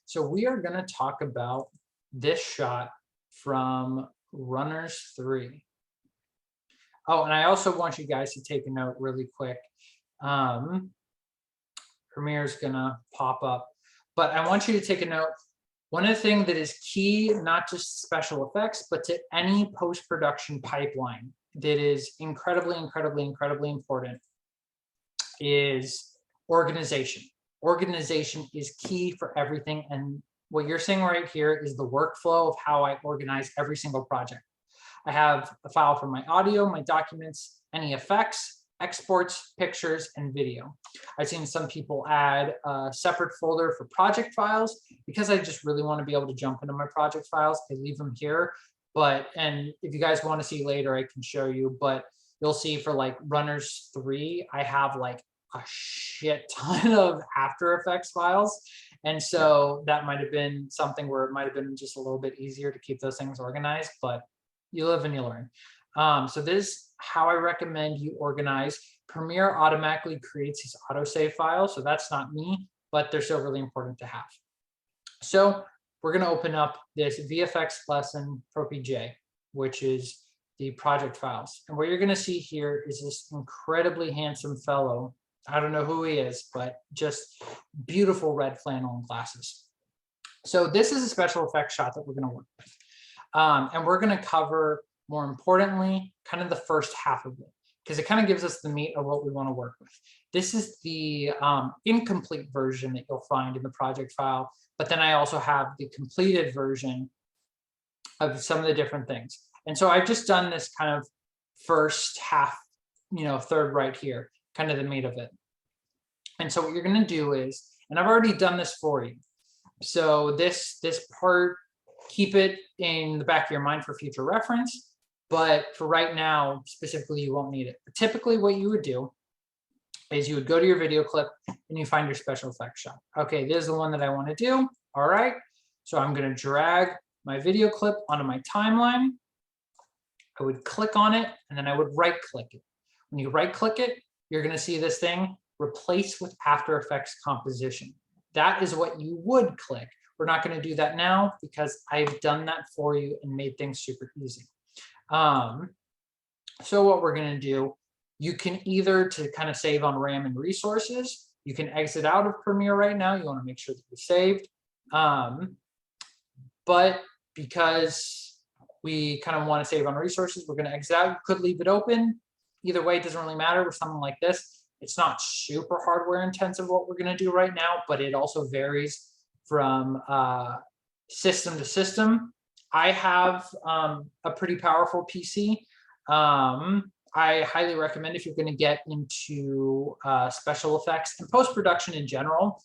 A: So we are going to talk about this shot from runners 3. Oh, and I also want you guys to take a note really quick. Premiere's gonna pop up, but I want you to take a note. One of the things that is key, not just special effects, but to any post-production pipeline that is incredibly, incredibly, incredibly important is organization. Organization is key for everything. And what you're seeing right here is the workflow of how I organize every single project. I have a file for my audio, my documents, any effects, exports, pictures, and video. I've seen some people add a separate folder for project files because I just really want to be able to jump into my project files. I leave them here, and if you guys want to see later, I can show you, but you'll see for like runners 3, I have like a shit ton of After Effects files. And so that might have been something where it might have been just a little bit easier to keep those things organized, but you live and you learn. So this is how I recommend you organize. Premiere automatically creates these autosave files. So that's not me, but they're still really important to have. So we're going to open up this VFX lesson ProPJ, which is the project files. And what you're going to see here is this incredibly handsome fellow. I don't know who he is, but just beautiful red flannel and glasses. So this is a special effects shot that we're going to work with. And we're going to cover, more importantly, kind of the first half of it, because it kind of gives us the meat of what we want to work with. This is the incomplete version that you'll find in the project file, but then I also have the completed version of some of the different things. And so I've just done this kind of first half, third right here, kind of the meat of it. And so what you're going to do is, and I've already done this for you. So this part, keep it in the back of your mind for future reference, but for right now, specifically, you won't need it. But typically what you would do is you would go to your video clip and you find your special effects shot. Okay, this is the one that I want to do. All right, so I'm going to drag my video clip onto my timeline. I would click on it and then I would right click it. When you right click it, you're going to see this thing replace with After Effects composition. That is what you would click. We're not going to do that now because I've done that for you and made things super easy. So what we're going to do, you can either, to kind of save on RAM and resources, you can exit out of Premiere right now. You want to make sure that you're saved. But because we kind of want to save on resources, we're going to exit out. You could leave it open. Either way, it doesn't really matter with something like this. It's not super hardware intensive what we're going to do right now, but it also varies from system to system. I have a pretty powerful PC. I highly recommend, if you're going to get into special effects and post-production in general,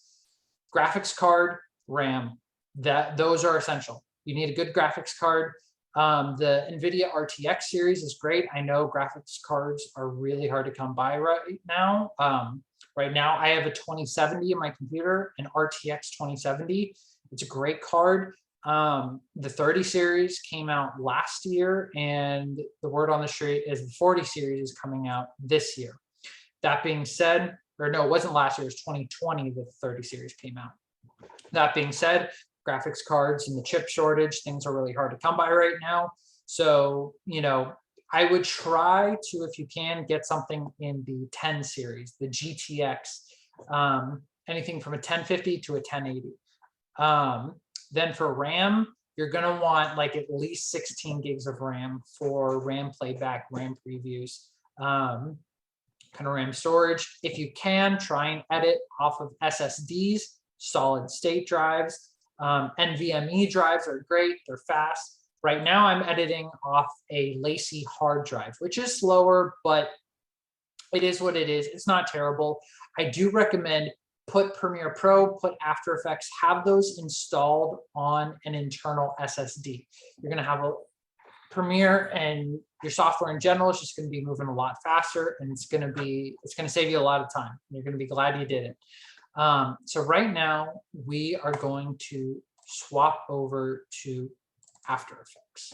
A: graphics card, RAM, those are essential. You need a good graphics card. The NVIDIA RTX series is great. I know graphics cards are really hard to come by right now. Right now, I have a 2070 in my computer, an RTX 2070. It's a great card. The 30 series came out last year, and the word on the street is the 40 series is coming out this year. That being said, or no, it wasn't last year, it was 2020 that the 30 series came out. That being said, graphics cards and the chip shortage, things are really hard to come by right now. So, I would try to, if you can, get something in the 10 series, the GTX, anything from a 1050 to a 1080. Then for RAM, you're going to want like at least 16 gigs of RAM for RAM playback, RAM previews, kind of RAM storage. If you can, try and edit off of SSDs, solid state drives. NVMe drives are great. They're fast. Right now, I'm editing off a Lacy hard drive, which is slower, but it is what it is. It's not terrible. I do recommend put Premiere Pro, put After Effects, have those installed on an internal SSD. You're going to have a Premiere, and your software in general is just going to be moving a lot faster, and it's going to save you a lot of time. You're going to be glad you did it. So right now we are going to swap over to After Effects.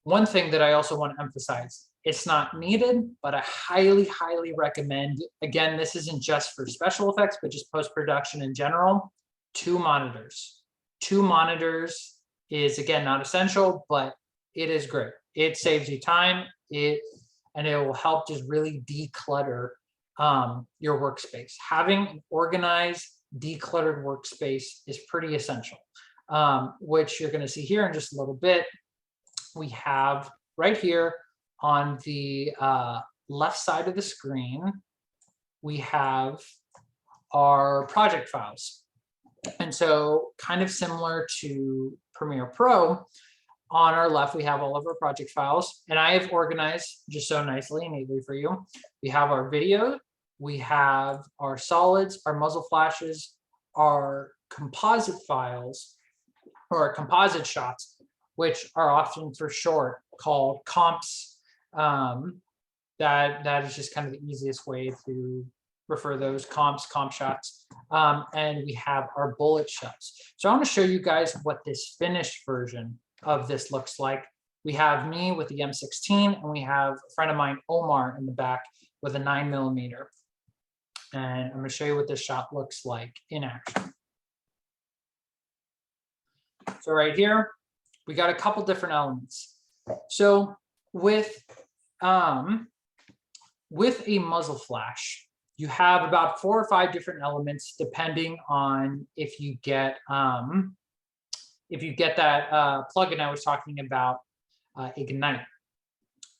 A: One thing that I also want to emphasize, It's not needed, but I highly, highly recommend, again, this isn't just for special effects, but just post-production in general, 2 monitors. 2 monitors is, again, not essential, but it is great. It saves you time, and it will help just really declutter your workspace. Having an organized, decluttered workspace is pretty essential, which you're going to see here in just a little bit. We have right here on the left side of the screen, we have our project files. And so kind of similar to Premiere Pro, on our left, we have all of our project files, and I have organized just so nicely and neatly for you. We have our video, we have our solids, our muzzle flashes, our composite files, or our composite shots, which are often for short called comps. That is just kind of the easiest way to refer those comp shots. And we have our bullet shots. So I want to show you guys what this finished version of this looks like. We have me with the M16, and we have a friend of mine, Omar, in the back with a 9mm. And I'm going to show you what this shot looks like in action. So right here, we got a couple different elements. So with a muzzle flash, you have about 4 or 5 different elements depending on if you get that plugin I was talking about, Ignite.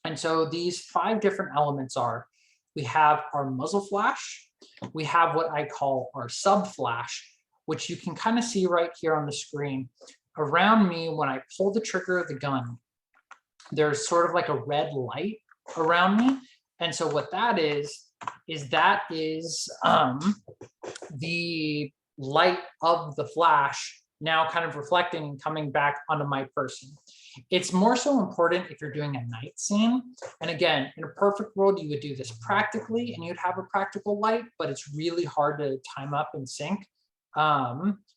A: And so these 5 different elements are, we have our muzzle flash, we have what I call our sub flash, which you can kind of see right here on the screen. Around me, when I pull the trigger of the gun, there's sort of like a red light around me. And so what that is the light of the flash now kind of reflecting and coming back onto my person. It's more so important if you're doing a night scene. And again, in a perfect world, you would do this practically and you'd have a practical light, but it's really hard to time up and sync.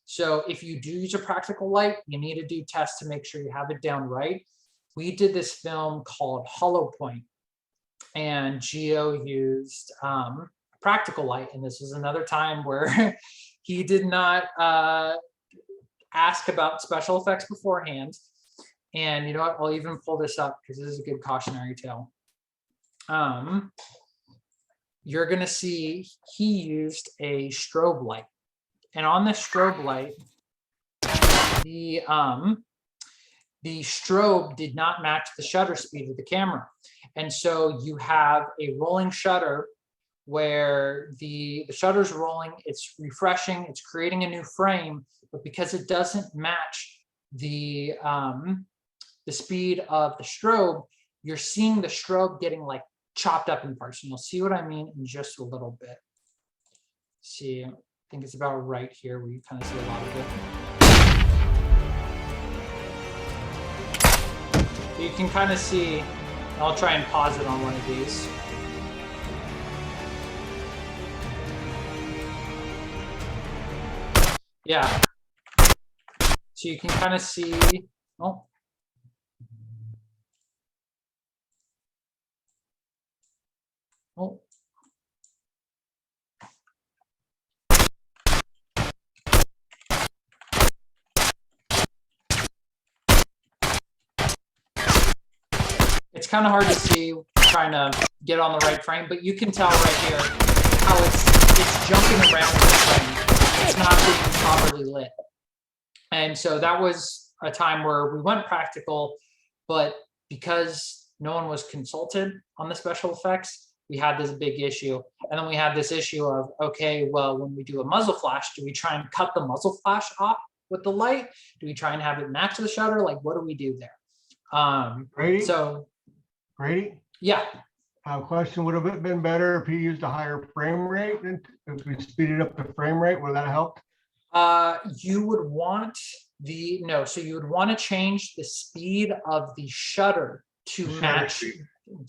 A: So if you do use a practical light, you need to do tests to make sure you have it down right. We did this film called Hollow Point, and Gio used a practical light. And this was another time where he did not ask about special effects beforehand. And you know what, I'll even pull this up because this is a good cautionary tale. You're gonna see he used a strobe light. And on this strobe light, the strobe did not match the shutter speed of the camera. And so you have a rolling shutter where the shutter's rolling, it's refreshing, it's creating a new frame, but because it doesn't match the speed of the strobe, you're seeing the strobe getting like chopped up in parts. And you'll see what I mean in just a little bit. See, I think it's about right here where you kind of see a lot of it. You can kind of see, I'll try and pause it on one of these. Yeah. So you can kind of see, oh. Oh. It's kind of hard to see trying to get on the right frame, but you can tell right here how it's jumping around the frame. It's not being properly lit. And so that was a time where we went practical, but because no one was consulted on the special effects, we had this big issue. And then we had this issue of, okay, well, when we do a muzzle flash, do we try and cut the muzzle flash off with the light? Do we try and have it match the shutter? Like, what do we do there?
F: Grady?
A: So,
F: Grady?
A: yeah.
F: Question, would have been better if he used a higher frame rate and if we speeded up the frame rate, would that help?
A: You would want so you would want to change the speed of the shutter to match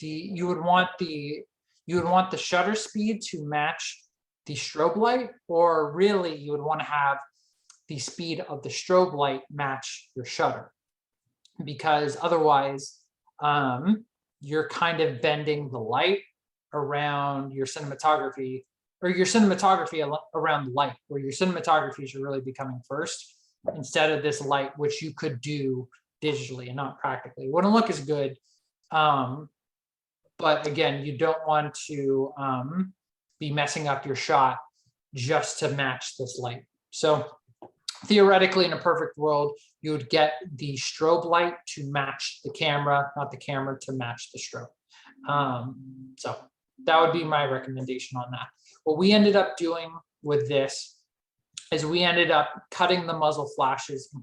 A: you would want the shutter speed to match the strobe light, or really you would want to have the speed of the strobe light match your shutter, because otherwise you're kind of bending the light around your cinematography, or your cinematography around the light, where your cinematography should really be coming first instead of this light, which you could do digitally and not practically. It wouldn't look as good. But again, you don't want to be messing up your shot just to match this light. So theoretically, in a perfect world, you would get the strobe light to match the camera, not the camera to match the strobe. So that would be my recommendation on that. What we ended up doing with this is we ended up cutting the muzzle flashes and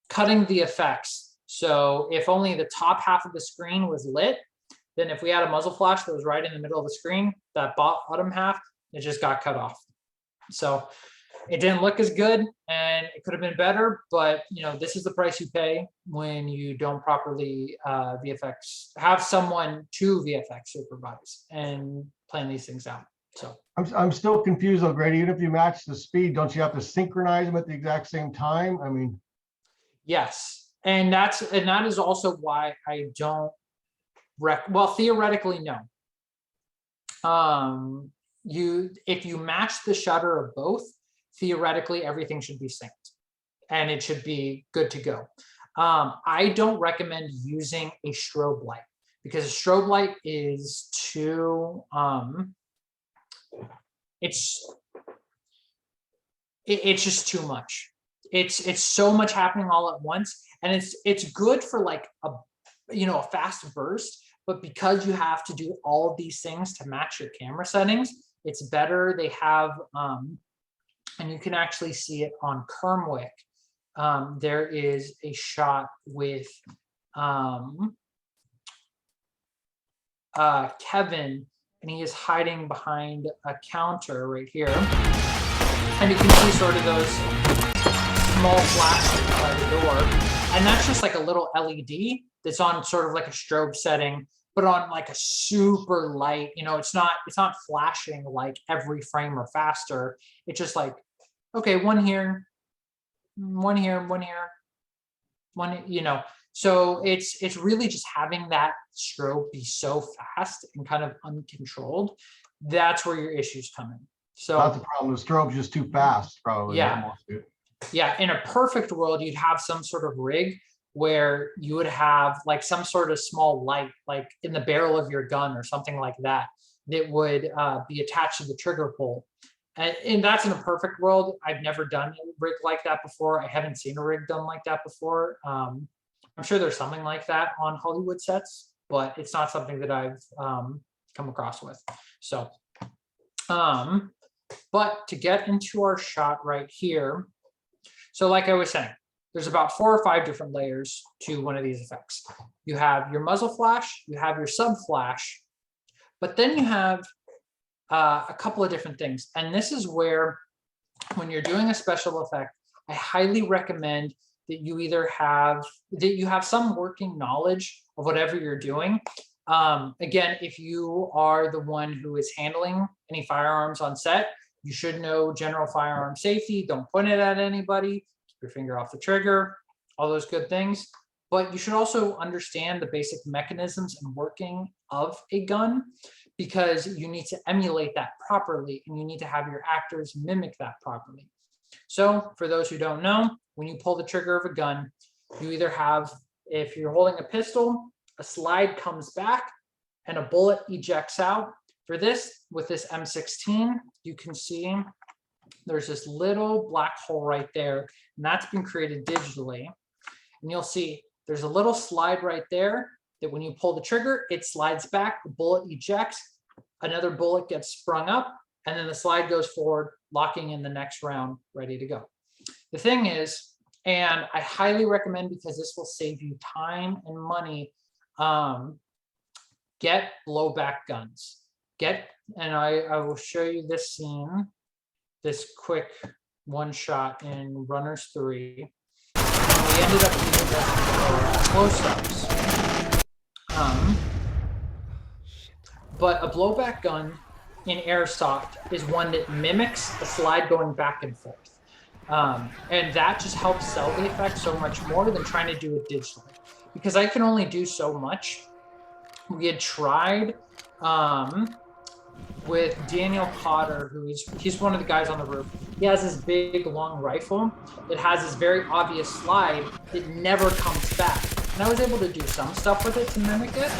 A: cutting the effects. So if only the top half of the screen was lit, then if we had a muzzle flash that was right in the middle of the screen, that bottom half, it just got cut off. So it didn't look as good and it could have been better, but this is the price you pay when you don't properly have someone to VFX supervise and plan these things out. So
F: I'm still confused though, Grady. Even if you match the speed, don't you have to synchronize them at the exact same time? I mean,
A: yes, and that is also why I don't well, theoretically, no. If you match the shutter of both, theoretically everything should be synced and it should be good to go. I don't recommend using a strobe light because a strobe light is too it's just too much. It's so much happening all at once, and it's good for like a fast burst, but because you have to do all of these things to match your camera settings, it's better they have and you can actually see it on Kermwick. There is a shot with Kevin, and he is hiding behind a counter right here. And you can see sort of those small flashes by the door. And that's just like a little LED that's on sort of like a strobe setting, but on like a super light, it's not flashing like every frame or faster. It's just like, okay, one here, one here, one here, one, so it's really just having that strobe be so fast and kind of uncontrolled. That's where your issues come in. So
F: that's the problem. The strobe's just too fast, probably.
A: Yeah. Yeah. In a perfect world, you'd have some sort of rig where you would have like some sort of small light, like in the barrel of your gun or something like that, that would be attached to the trigger pull. And that's in a perfect world. I've never done a rig like that before. I haven't seen a rig done like that before. I'm sure there's something like that on Hollywood sets, but it's not something that I've come across with. So, but to get into our shot right here, so like I was saying, there's about 4 or 5 different layers to one of these effects. You have your muzzle flash, you have your sub flash, but then you have a couple of different things. And this is where, when you're doing a special effect, I highly recommend that you have some working knowledge of whatever you're doing. Again, if you are the one who is handling any firearms on set, you should know general firearm safety. Don't point it at anybody. Keep your finger off the trigger, all those good things. But you should also understand the basic mechanisms and working of a gun, because you need to emulate that properly and you need to have your actors mimic that properly. So for those who don't know, when you pull the trigger of a gun, you either have, if you're holding a pistol, a slide comes back and a bullet ejects out. For this, with this M16, you can see there's this little black hole right there, and that's been created digitally. And you'll see there's a little slide right there that when you pull the trigger, it slides back, the bullet ejects, another bullet gets sprung up, and then the slide goes forward, locking in the next round, ready to go. The thing is, and I highly recommend, because this will save you time and money, get blowback guns. And I will show you this scene, this quick one shot in Runners 3. And we ended up using this for close-ups. But a blowback gun in airsoft is one that mimics a slide going back and forth. And that just helps sell the effect so much more than trying to do it digitally. Because I can only do so much we had tried with Daniel Potter, he's one of the guys on the roof. He has this big long rifle that has this very obvious slide that never comes back. And I was able to do some stuff with it to mimic it.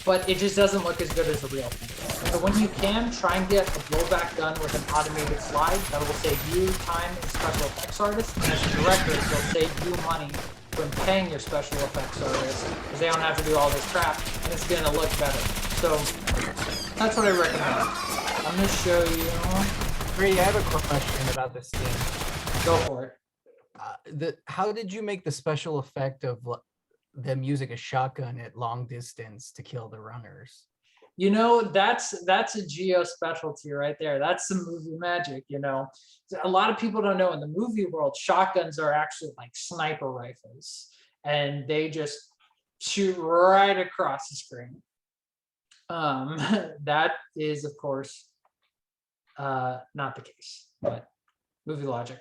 A: But it just doesn't look as good as the real thing. So when you can, try and get a blowback gun with an automated slide. That will save you time as special effects artist. And as a director, it'll save you money when paying your special effects artists, because they don't have to do all this crap, and it's gonna look better. So that's what I recommend. I'm gonna show you.
B: Grady, I have a question about this scene.
A: Go for it.
B: How did you make the special effect of them using a shotgun at long distance to kill the runners?
A: You know, that's a Geo specialty right there. That's some movie magic, you know. A lot of people don't know, in the movie world, shotguns are actually like sniper rifles, and they just shoot right across the screen. That is, of course, not the case, but movie logic.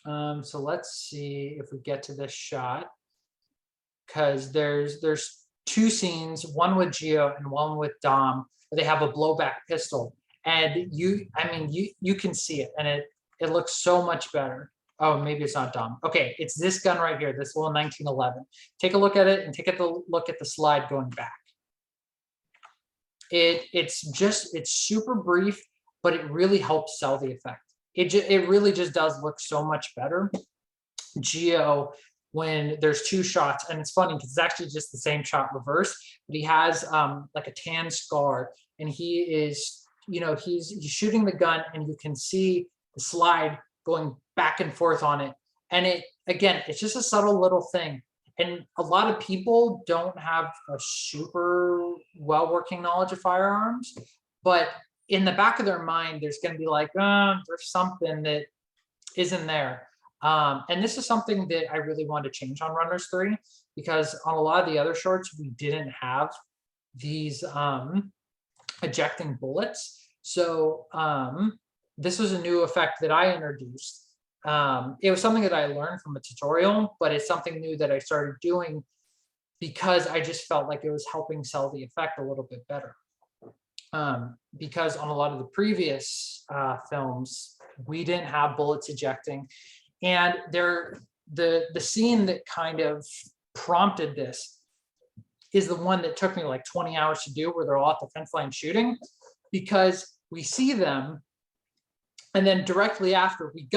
A: So let's see if we get to this shot, because there's two scenes, one with Geo and one with Dom, where they have a blowback pistol, and you can see it, and it looks so much better. Oh, maybe it's not Dom. Okay, it's this gun right here, this little 1911. Take a look at it, and take a look at the slide going back. It's super brief, but it really helps sell the effect. It really just does look so much better. Geo, when there's two shots, and it's funny because it's actually just the same shot reversed, but he has like a tan scar, and he is, he's shooting the gun, and you can see the slide going back and forth on it. And it's just a subtle little thing. And a lot of people don't have a super well working knowledge of firearms, but in the back of their mind, there's going to be like, there's something that isn't there. And this is something that I really wanted to change on Runners 3, because on a lot of the other shorts, we didn't have these ejecting bullets. So this was a new effect that I introduced. It was something that I learned from a tutorial, but it's something new that I started doing because I just felt like it was helping sell the effect a little bit better. Because on a lot of the previous films, we didn't have bullets ejecting. And the scene that kind of prompted this is the one that took me like 20 hours to do, where they're all at the fence line shooting, because we see them, and then directly after we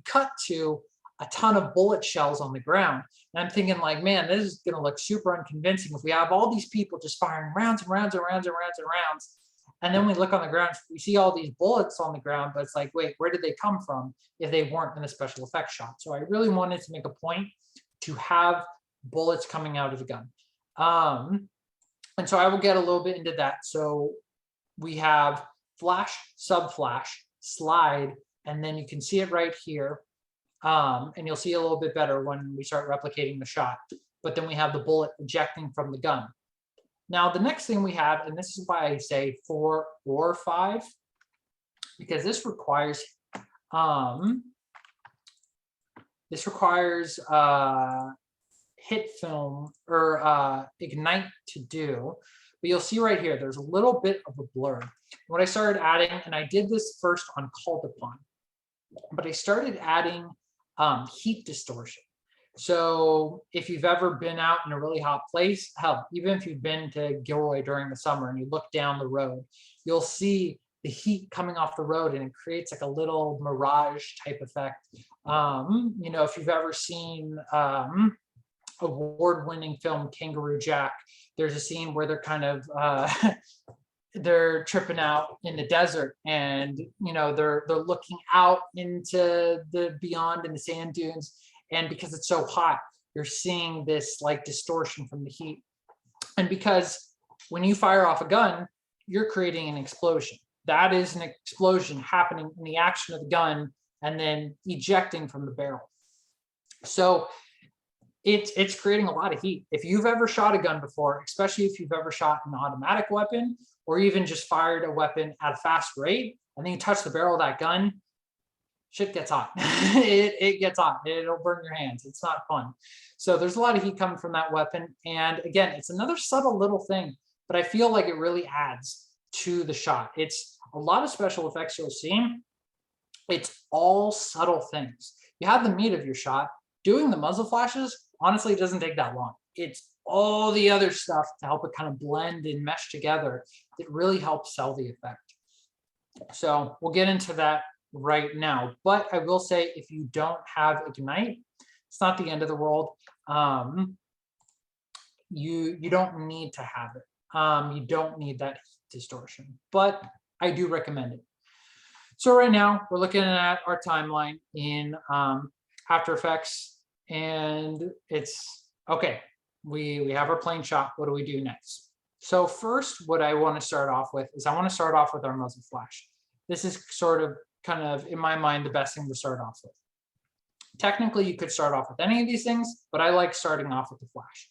A: cut to a ton of bullet shells on the ground. And I'm thinking like, man, this is gonna look super unconvincing if we have all these people just firing rounds and rounds and rounds and rounds and rounds. And then we look on the ground, we see all these bullets on the ground, but it's like, wait, where did they come from if they weren't in a special effects shot? So I really wanted to make a point to have bullets coming out of the gun. And so I will get a little bit into that. So we have flash, sub-flash, slide, and then you can see it right here. And you'll see a little bit better when we start replicating the shot. But then we have the bullet ejecting from the gun. Now, the next thing we have, and this is why I say 4 or 5, because this requires hit film or ignite to do. But you'll see right here, there's a little bit of a blur. What I started adding, and I did this first on Called Upon, but I started adding heat distortion. So if you've ever been out in a really hot place, hell, even if you've been to Gilroy during the summer and you look down the road, you'll see the heat coming off the road, and it creates like a little mirage type effect. If you've ever seen award-winning film Kangaroo Jack, there's a scene where they're kind of they're tripping out in the desert, and they're looking out into the beyond in the sand dunes, and because it's so hot, you're seeing this like distortion from the heat. And because when you fire off a gun, you're creating an explosion. That is an explosion happening in the action of the gun and then ejecting from the barrel. So it's creating a lot of heat. If you've ever shot a gun before, especially if you've ever shot an automatic weapon, or even just fired a weapon at a fast rate, and then you touch the barrel of that gun, shit gets hot. It gets hot. It'll burn your hands. It's not fun. So there's a lot of heat coming from that weapon. And again, it's another subtle little thing, but I feel like it really adds to the shot. It's a lot of special effects you'll see. It's all subtle things. You have the meat of your shot. Doing the muzzle flashes, honestly, it doesn't take that long. It's all the other stuff to help it kind of blend and mesh together that really helps sell the effect. So we'll get into that right now. But I will say, if you don't have Ignite, it's not the end of the world. You don't need to have it. You don't need that distortion, but I do recommend it. So right now we're looking at our timeline in After Effects, and it's okay. We have our plane shot. What do we do next? So first, what I want to start off with is I want to start off with our muzzle flash. This is sort of kind of, in my mind, the best thing to start off with. Technically, you could start off with any of these things, but I like starting off with the flash.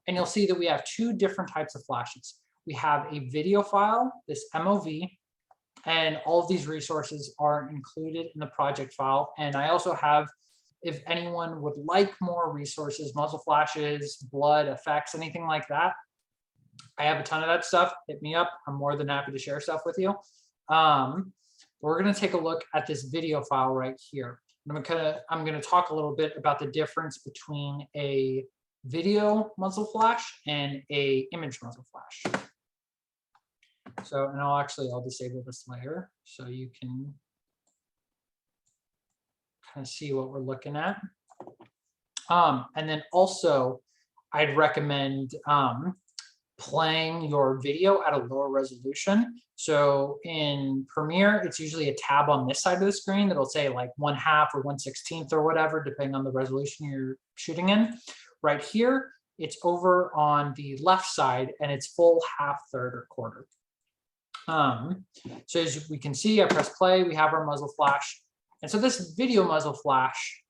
A: And you'll see that we have two different types of flashes. We have a video file, this MOV, and all of these resources are included in the project file. And I also have, if anyone would like more resources, muzzle flashes, blood, effects, anything like that, I have a ton of that stuff. Hit me up. I'm more than happy to share stuff with you. We're going to take a look at this video file right here. I'm going to talk a little bit about the difference between a video muzzle flash and a image muzzle flash. So, and I'll disable this layer so you can kind of see what we're looking at. And then also, I'd recommend playing your video at a lower resolution. So in Premiere, it's usually a tab on this side of the screen that'll say like 1/2 or 1/16 or whatever, depending on the resolution you're shooting in. Right here, it's over on the left side and it's full, half, third, or quarter. So as we can see, I press play, we have our muzzle flash. And so this video muzzle flash,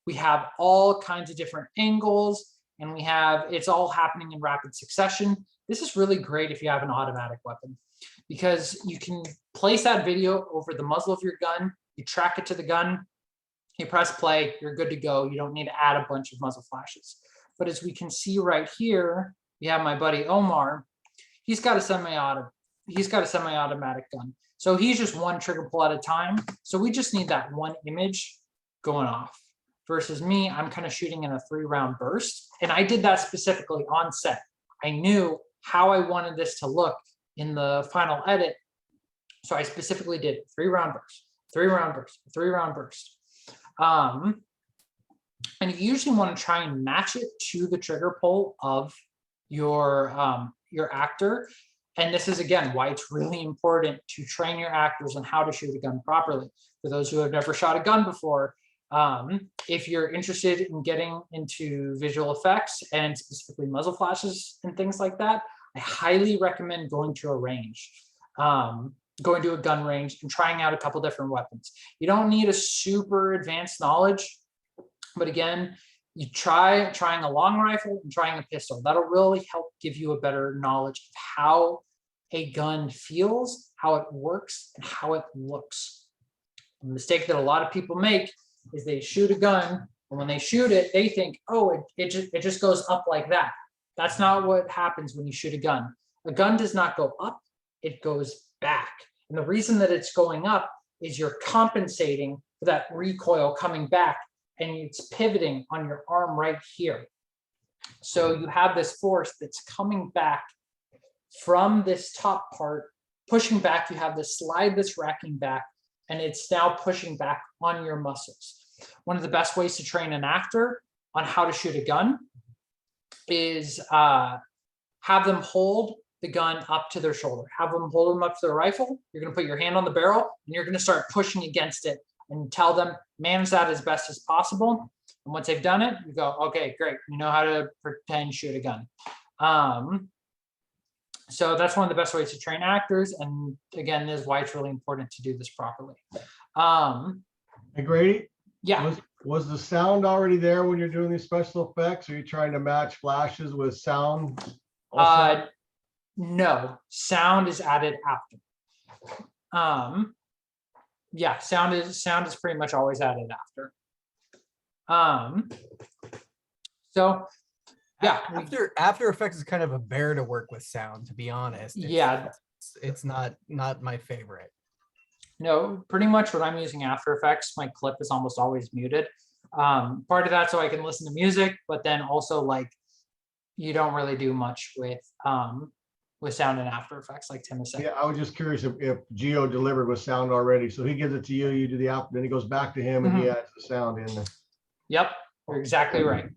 A: we have all kinds of different angles, and it's all happening in rapid succession. This is really great if you have an automatic weapon, because you can place that video over the muzzle of your gun, you track it to the gun, you press play, you're good to go. You don't need to add a bunch of muzzle flashes. But as we can see right here, we have my buddy Omar. He's got a semi-automatic gun. So he's just one trigger pull at a time. So we just need that one image going off. Versus me, I'm kind of shooting in a 3-round burst. And I did that specifically on set. I knew how I wanted this to look in the final edit. So I specifically did 3-round burst, 3-round burst, 3-round burst. And you usually want to try and match it to the trigger pull of your actor. And this is, again, why it's really important to train your actors on how to shoot a gun properly. For those who have never shot a gun before, if you're interested in getting into visual effects and specifically muzzle flashes and things like that, I highly recommend going to a range, going to a gun range and trying out a couple different weapons. You don't need a super advanced knowledge, but again, you trying a long rifle and trying a pistol. That'll really help give you a better knowledge of how a gun feels, how it works, and how it looks. The mistake that a lot of people make is they shoot a gun, and when they shoot it, they think, oh, it just goes up like that. That's not what happens when you shoot a gun. A gun does not go up, it goes back. And the reason that it's going up is you're compensating for that recoil coming back, and it's pivoting on your arm right here. So you have this force that's coming back from this top part, pushing back. You have this slide that's racking back, and it's now pushing back on your muscles. One of the best ways to train an actor on how to shoot a gun is have them hold the gun up to their shoulder. Have them hold them up to their rifle. You're going to put your hand on the barrel, and you're going to start pushing against it and tell them, manage that as best as possible. And once they've done it, you go, okay, great. You know how to pretend shoot a gun. So that's one of the best ways to train actors. And again, this is why it's really important to do this properly.
F: Hey, Grady?
A: Yeah.
F: Was the sound already there when you're doing these special effects? Are you trying to match flashes with sound?
A: No, sound is added after. Yeah, sound is pretty much always added after. So yeah,
B: After Effects is kind of a bear to work with sound, to be honest.
A: Yeah.
B: It's not my favorite.
A: No, pretty much what I'm using After Effects, my clip is almost always muted. Part of that so I can listen to music, but then also like you don't really do much with sound in After Effects, like Tim was saying.
F: Yeah, I was just curious if Geo delivered with sound already. So he gives it to you, you do the output, then it goes back to him and he adds the sound in there.
A: Yep, you're exactly right.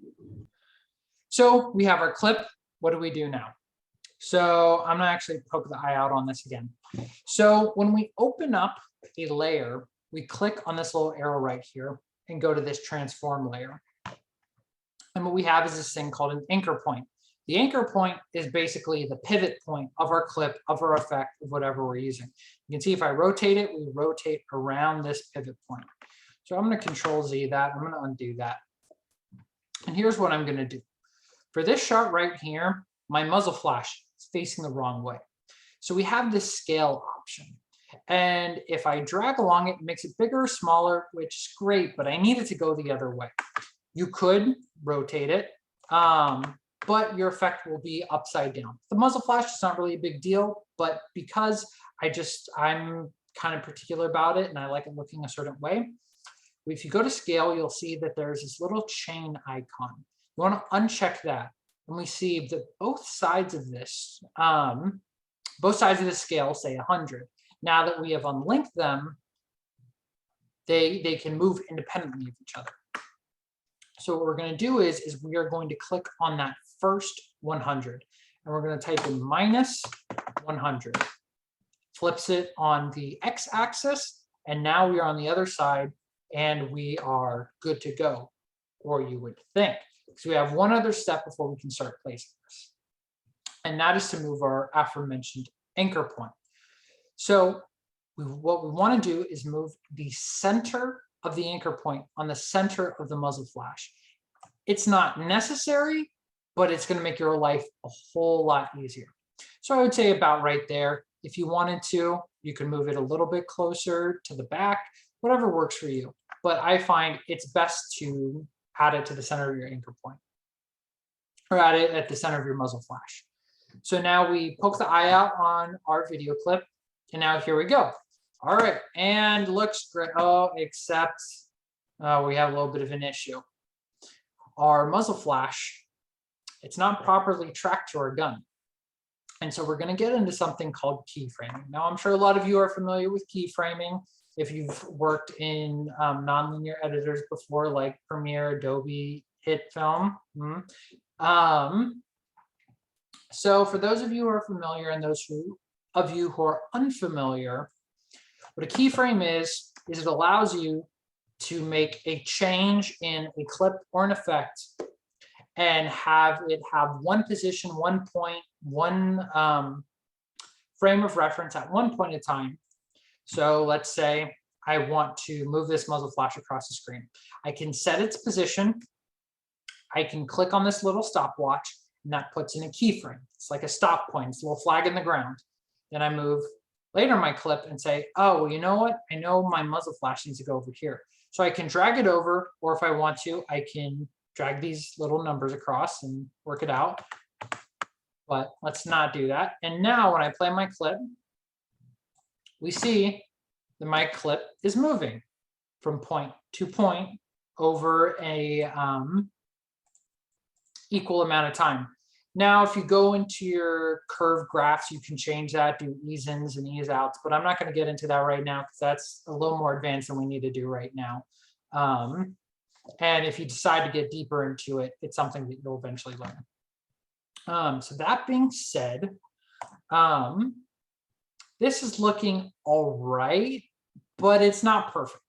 A: So we have our clip. What do we do now? So I'm gonna actually poke the eye out on this again. So when we open up a layer, we click on this little arrow right here and go to this transform layer. And what we have is this thing called an anchor point. The anchor point is basically the pivot point of our clip, of our effect, of whatever we're using. You can see if I rotate it, we rotate around this pivot point. So I'm going to Control Z that. I'm going to undo that. And here's what I'm going to do. For this shot right here, my muzzle flash is facing the wrong way. So we have this scale option. And if I drag along it, it makes it bigger or smaller, which is great, but I need it to go the other way. You could rotate it, but your effect will be upside down. The muzzle flash is not really a big deal, but because I'm kind of particular about it and I like it looking a certain way, if you go to scale, you'll see that there's this little chain icon. You want to uncheck that. And we see that both sides of this scale say 100. Now that we have unlinked them, they can move independently of each other. So what we're going to do is we are going to click on that first 100 and we're going to type in minus 100. Flips it on the x-axis and now we are on the other side and we are good to go, or you would think. So we have one other step before we can start placing this. And that is to move our aforementioned anchor point. So what we want to do is move the center of the anchor point on the center of the muzzle flash. It's not necessary, but it's going to make your life a whole lot easier. So I would say about right there. If you wanted to, you can move it a little bit closer to the back, whatever works for you. But I find it's best to add it to the center of your anchor point, or add it at the center of your muzzle flash. So now we poke the eye out on our video clip, and now here we go. All right, and looks great. Oh, except we have a little bit of an issue. Our muzzle flash, it's not properly tracked to our gun. And so we're going to get into something called keyframing. Now, I'm sure a lot of you are familiar with keyframing if you've worked in nonlinear editors before, like Premiere, Adobe, HitFilm. So for those of you who are familiar and those of you who are unfamiliar, what a keyframe is it allows you to make a change in a clip or an effect and have it have one position, 1 point, one frame of reference at one point in time. So let's say I want to move this muzzle flash across the screen. I can set its position. I can click on this little stopwatch and that puts in a keyframe. It's like a stop point, it's a little flag in the ground. Then I move later in my clip and say, oh, well, you know what? I know my muzzle flash needs to go over here. So I can drag it over, or if I want to, I can drag these little numbers across and work it out. But let's not do that. And now when I play my clip, we see that my clip is moving from point to point over a equal amount of time. Now, if you go into your curve graphs, you can change that, do ease-ins and ease-outs, but I'm not going to get into that right now because that's a little more advanced than we need to do right now. And if you decide to get deeper into it, it's something that you'll eventually learn. So that being said, this is looking all right, but it's not perfect.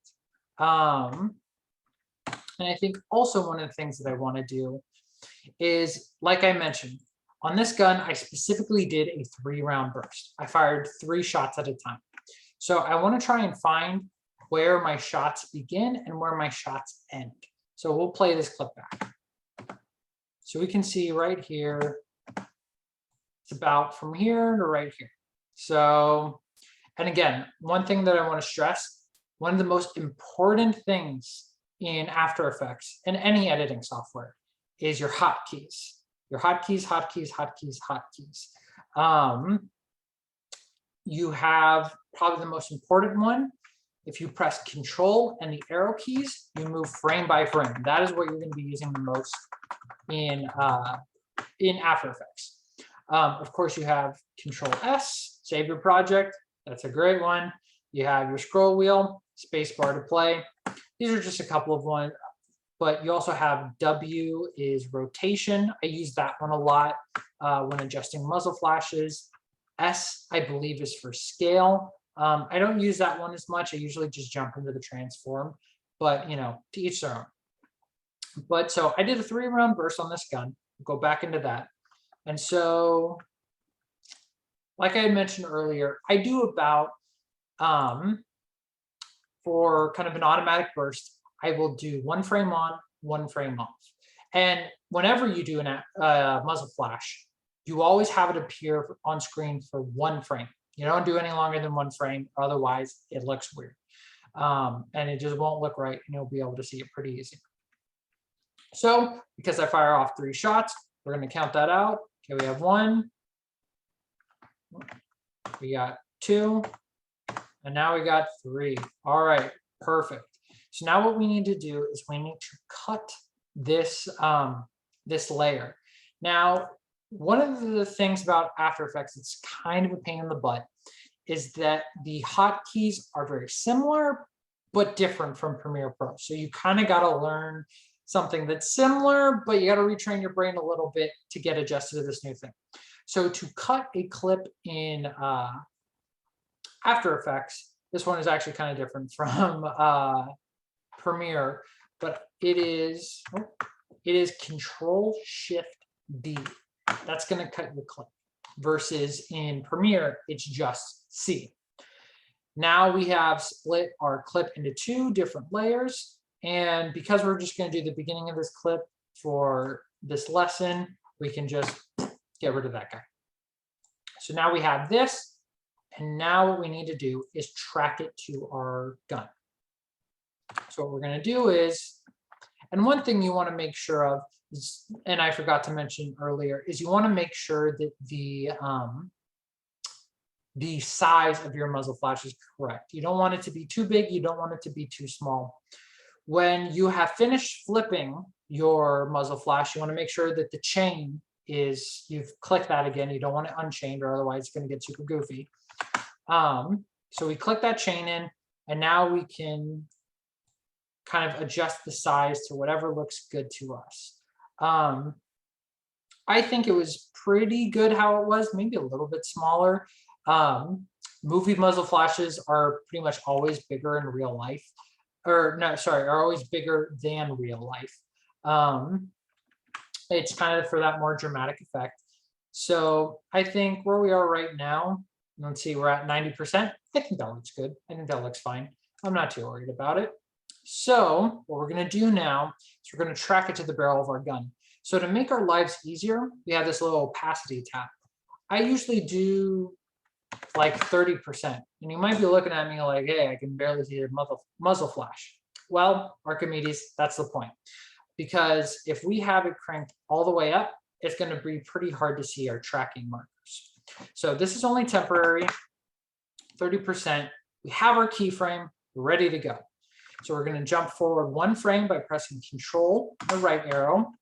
A: And I think also one of the things that I want to do is, like I mentioned, on this gun, I specifically did a 3-round burst. I fired 3 shots at a time. So I want to try and find where my shots begin and where my shots end. So we'll play this clip back. So we can see right here, it's about from here to right here. So, and again, one thing that I want to stress, one of the most important things in After Effects and any editing software is your hotkeys. Your hotkeys, hotkeys, hotkeys, hotkeys. You have probably the most important one. If you press Control and the arrow keys, you move frame by frame. That is what you're going to be using the most in After Effects. Of course, you have Control S, save your project. That's a great one. You have your scroll wheel, space bar to play. These are just a couple of ones, but you also have W is rotation. I use that one a lot when adjusting muzzle flashes. S, I believe, is for scale. I don't use that one as much. I usually just jump into the transform, but you know, to each their own. But so I did a 3-round burst on this gun. Go back into that. And so, like I had mentioned earlier, I do about, for kind of an automatic burst, I will do 1 frame on, 1 frame off. And whenever you do a muzzle flash, you always have it appear on screen for 1 frame. You don't do any longer than 1 frame, otherwise it looks weird. And it just won't look right, and you'll be able to see it pretty easy. So, because I fire off 3 shots, we're going to count that out. Okay, we have 1, we got 2, and now we got 3. All right, perfect. So now what we need to do is we need to cut this, this layer. Now, one of the things about After Effects, it's kind of a pain in the butt, is that the hotkeys are very similar, but different from Premiere Pro. So you kind of got to learn something that's similar, but you got to retrain your brain a little bit to get adjusted to this new thing. So to cut a clip in After Effects, this one is actually kind of different from Premiere, but it is Control-Shift-D. That's going to cut your clip, versus in Premiere, it's just C. Now we have split our clip into 2 different layers. And because we're just going to do the beginning of this clip for this lesson, we can just get rid of that guy. So now we have this. And now what we need to do is track it to our gun. So what we're going to do is, and one thing you want to make sure of, is, and I forgot to mention earlier, is you want to make sure that the size of your muzzle flash is correct. You don't want it to be too big. You don't want it to be too small. When you have finished flipping your muzzle flash, you want to make sure that the chain is, you've clicked that again. You don't want it unchained, or otherwise it's going to get super goofy. So we click that chain in, and now we can kind of adjust the size to whatever looks good to us. I think it was pretty good how it was, maybe a little bit smaller. Movie muzzle flashes are pretty much always bigger in real life, or no, sorry, are always bigger than real life. It's kind of for that more dramatic effect. So I think where we are right now, let's see, we're at 90%. I think that looks good. I think that looks fine. I'm not too worried about it. So what we're going to do now is we're going to track it to the barrel of our gun. So to make our lives easier, we have this little opacity tab. I usually do like 30%. And you might be looking at me like, hey, I can barely see your muzzle flash. Well, Archimedes, that's the point. Because if we have it cranked all the way up, it's going to be pretty hard to see our tracking markers. So this is only temporary, 30%. We have our keyframe ready to go. So we're going to jump forward 1 frame by pressing Control, the right arrow.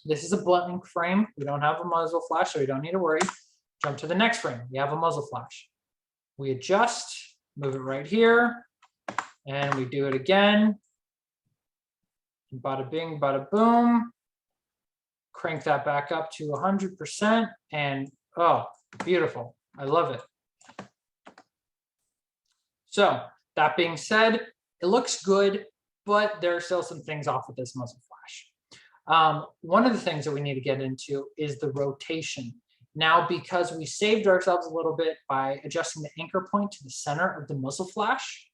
A: This is a blank frame. We don't have a muzzle flash, so we don't need to worry. Jump to the next frame. We have a muzzle flash. We adjust, move it right here, and we do it again. Bada bing, bada boom. Crank that back up to 100%, and oh, beautiful. I love it. So that being said, it looks good, but there are still some things off with this muzzle flash. One of the things that we need to get into is the rotation. Now, because we saved ourselves a little bit by adjusting the anchor point to the center of the muzzle flash,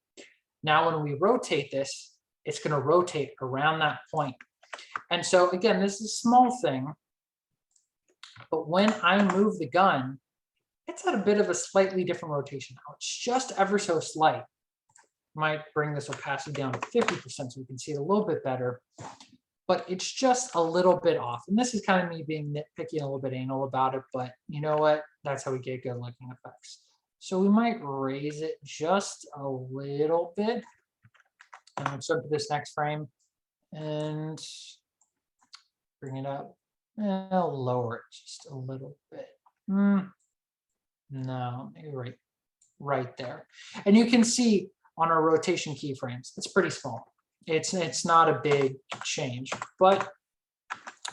A: now when we rotate this, it's going to rotate around that point. And so again, this is a small thing, but when I move the gun, it's at a bit of a slightly different rotation now. It's just ever so slight. Might bring this opacity down to 50% so we can see it a little bit better. But it's just a little bit off. And this is kind of me being nitpicky and a little bit anal about it, but you know what? That's how we get good looking effects. So we might raise it just a little bit. And let's jump to this next frame and bring it up. And I'll lower it just a little bit. No, maybe right there. And you can see on our rotation keyframes, it's pretty small. It's not a big change, but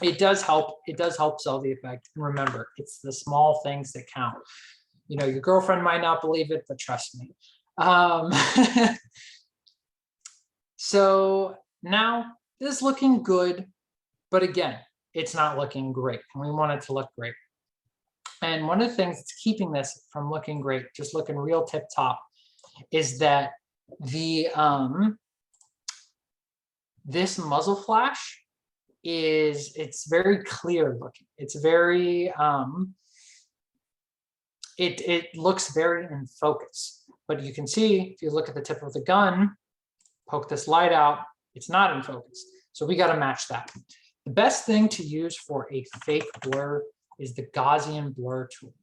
A: it does help. It does help sell the effect. And remember, it's the small things that count. You know, your girlfriend might not believe it, but trust me. So now this is looking good, but again, it's not looking great. And we want it to look great. And one of the things that's keeping this from looking great, just looking real tip top, is that the this muzzle flash it's very clear looking. It's very it looks very in focus. But you can see if you look at the tip of the gun, poke this light out, it's not in focus. So we got to match that. The best thing to use for a fake blur is the Gaussian blur tool.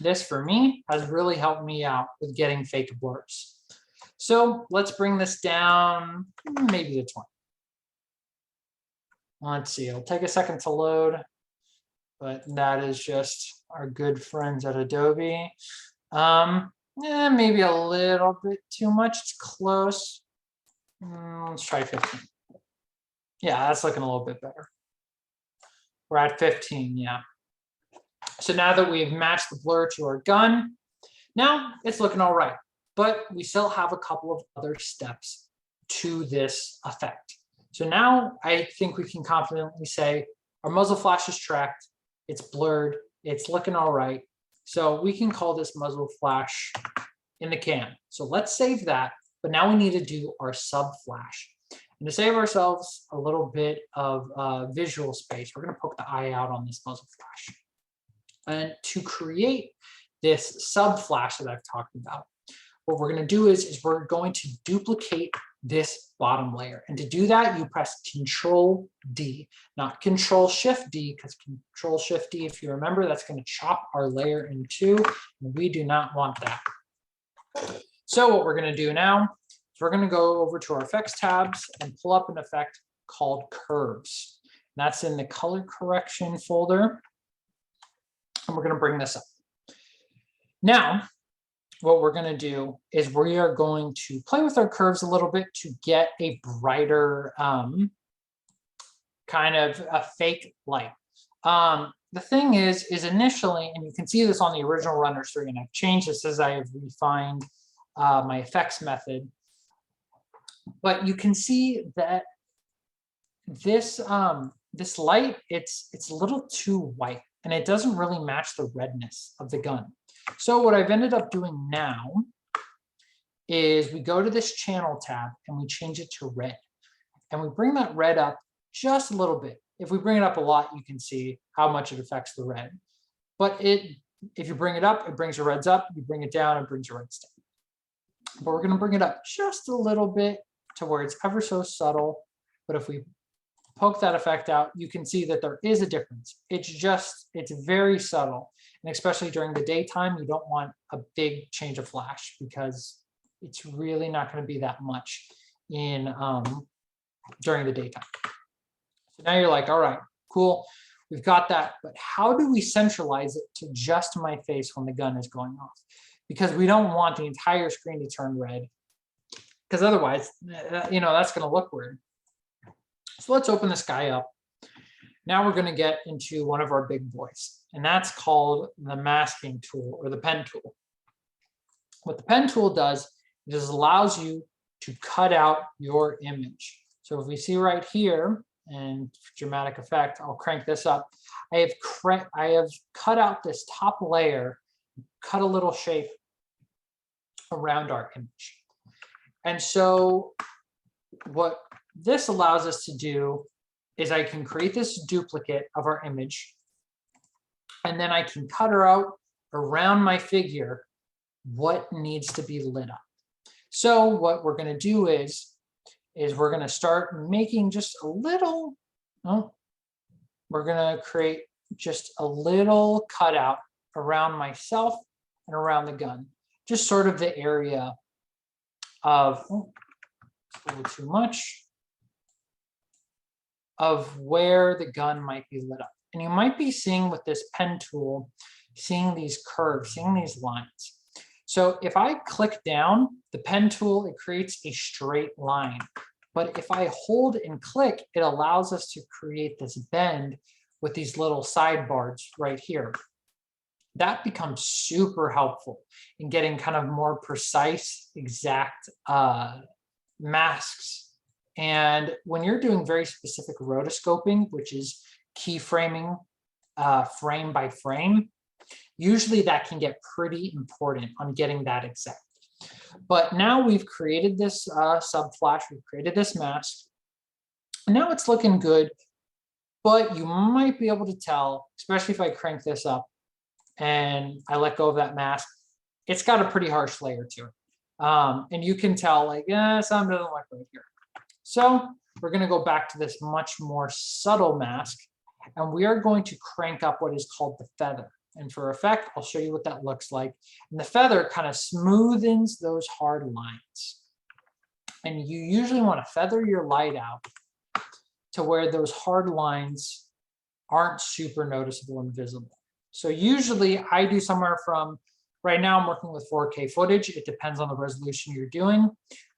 A: This for me has really helped me out with getting fake blurs. So let's bring this down maybe to 20. Let's see, it'll take a second to load, but that is just our good friends at Adobe. Maybe a little bit too much, it's close. Let's try 15. Yeah, that's looking a little bit better. We're at 15, yeah. So now that we've matched the blur to our gun, now it's looking all right, but we still have a couple of other steps to this effect. So now I think we can confidently say our muzzle flash is tracked, it's blurred, it's looking all right. So we can call this muzzle flash in the can. So let's save that, but now we need to do our sub flash. And to save ourselves a little bit of visual space, we're going to poke the eye out on this muzzle flash. And to create this sub flash that I've talked about, what we're going to do is we're going to duplicate this bottom layer. And to do that, you press Control D, not Control Shift D, because Control Shift D, if you remember, that's going to chop our layer in two. And we do not want that. So what we're going to do now is we're going to go over to our effects tabs and pull up an effect called curves. And that's in the color correction folder. And we're going to bring this up. Now, what we're going to do is we are going to play with our curves a little bit to get a brighter kind of a fake light. The thing is initially, and you can see this on the original Runner 3, and I've changed this as I have refined my effects method. But you can see that this this light, it's a little too white, and it doesn't really match the redness of the gun. So what I've ended up doing now is we go to this channel tab and we change it to red. And we bring that red up just a little bit. If we bring it up a lot, you can see how much it affects the red. But if you bring it up, it brings your reds up. You bring it down, it brings your reds down. But we're going to bring it up just a little bit to where it's ever so subtle. But if we poke that effect out, you can see that there is a difference. It's very subtle. And especially during the daytime, you don't want a big change of flash because it's really not going to be that much in during the daytime. So now you're like, all right, cool, we've got that. But how do we centralize it to just my face when the gun is going off? Because we don't want the entire screen to turn red, because otherwise, you know, that's going to look weird. So let's open this guy up. Now we're going to get into one of our big boys, and that's called the masking tool or the pen tool. What the pen tool does is allows you to cut out your image. So if we see right here, and dramatic effect, I'll crank this up. I have cut out this top layer, cut a little shape around our image. And so what this allows us to do is I can create this duplicate of our image, and then I can cut her out around my figure what needs to be lit up. So what we're gonna do is we're gonna start making just a little, oh, we're gonna create just a little cutout around myself and around the gun. Just sort of the area of, oh, a little too much, of where the gun might be lit up. And you might be seeing with this pen tool, seeing these curves, seeing these lines. So if I click down the pen tool, it creates a straight line. But if I hold and click, it allows us to create this bend with these little sidebars right here. That becomes super helpful in getting kind of more precise, exact masks. And when you're doing very specific rotoscoping, which is keyframing frame by frame, usually that can get pretty important on getting that exact. But now we've created this sub flash, we've created this mask. And now it's looking good, but you might be able to tell, especially if I crank this up and I let go of that mask, it's got a pretty harsh layer to it. And you can tell like, yeah, something doesn't look right here. So we're gonna go back to this much more subtle mask, and we are going to crank up what is called the feather. And for effect, I'll show you what that looks like. And the feather kind of smoothens those hard lines. And you usually want to feather your light out to where those hard lines aren't super noticeable and visible. So usually I do somewhere from, right now I'm working with 4K footage. It depends on the resolution you're doing.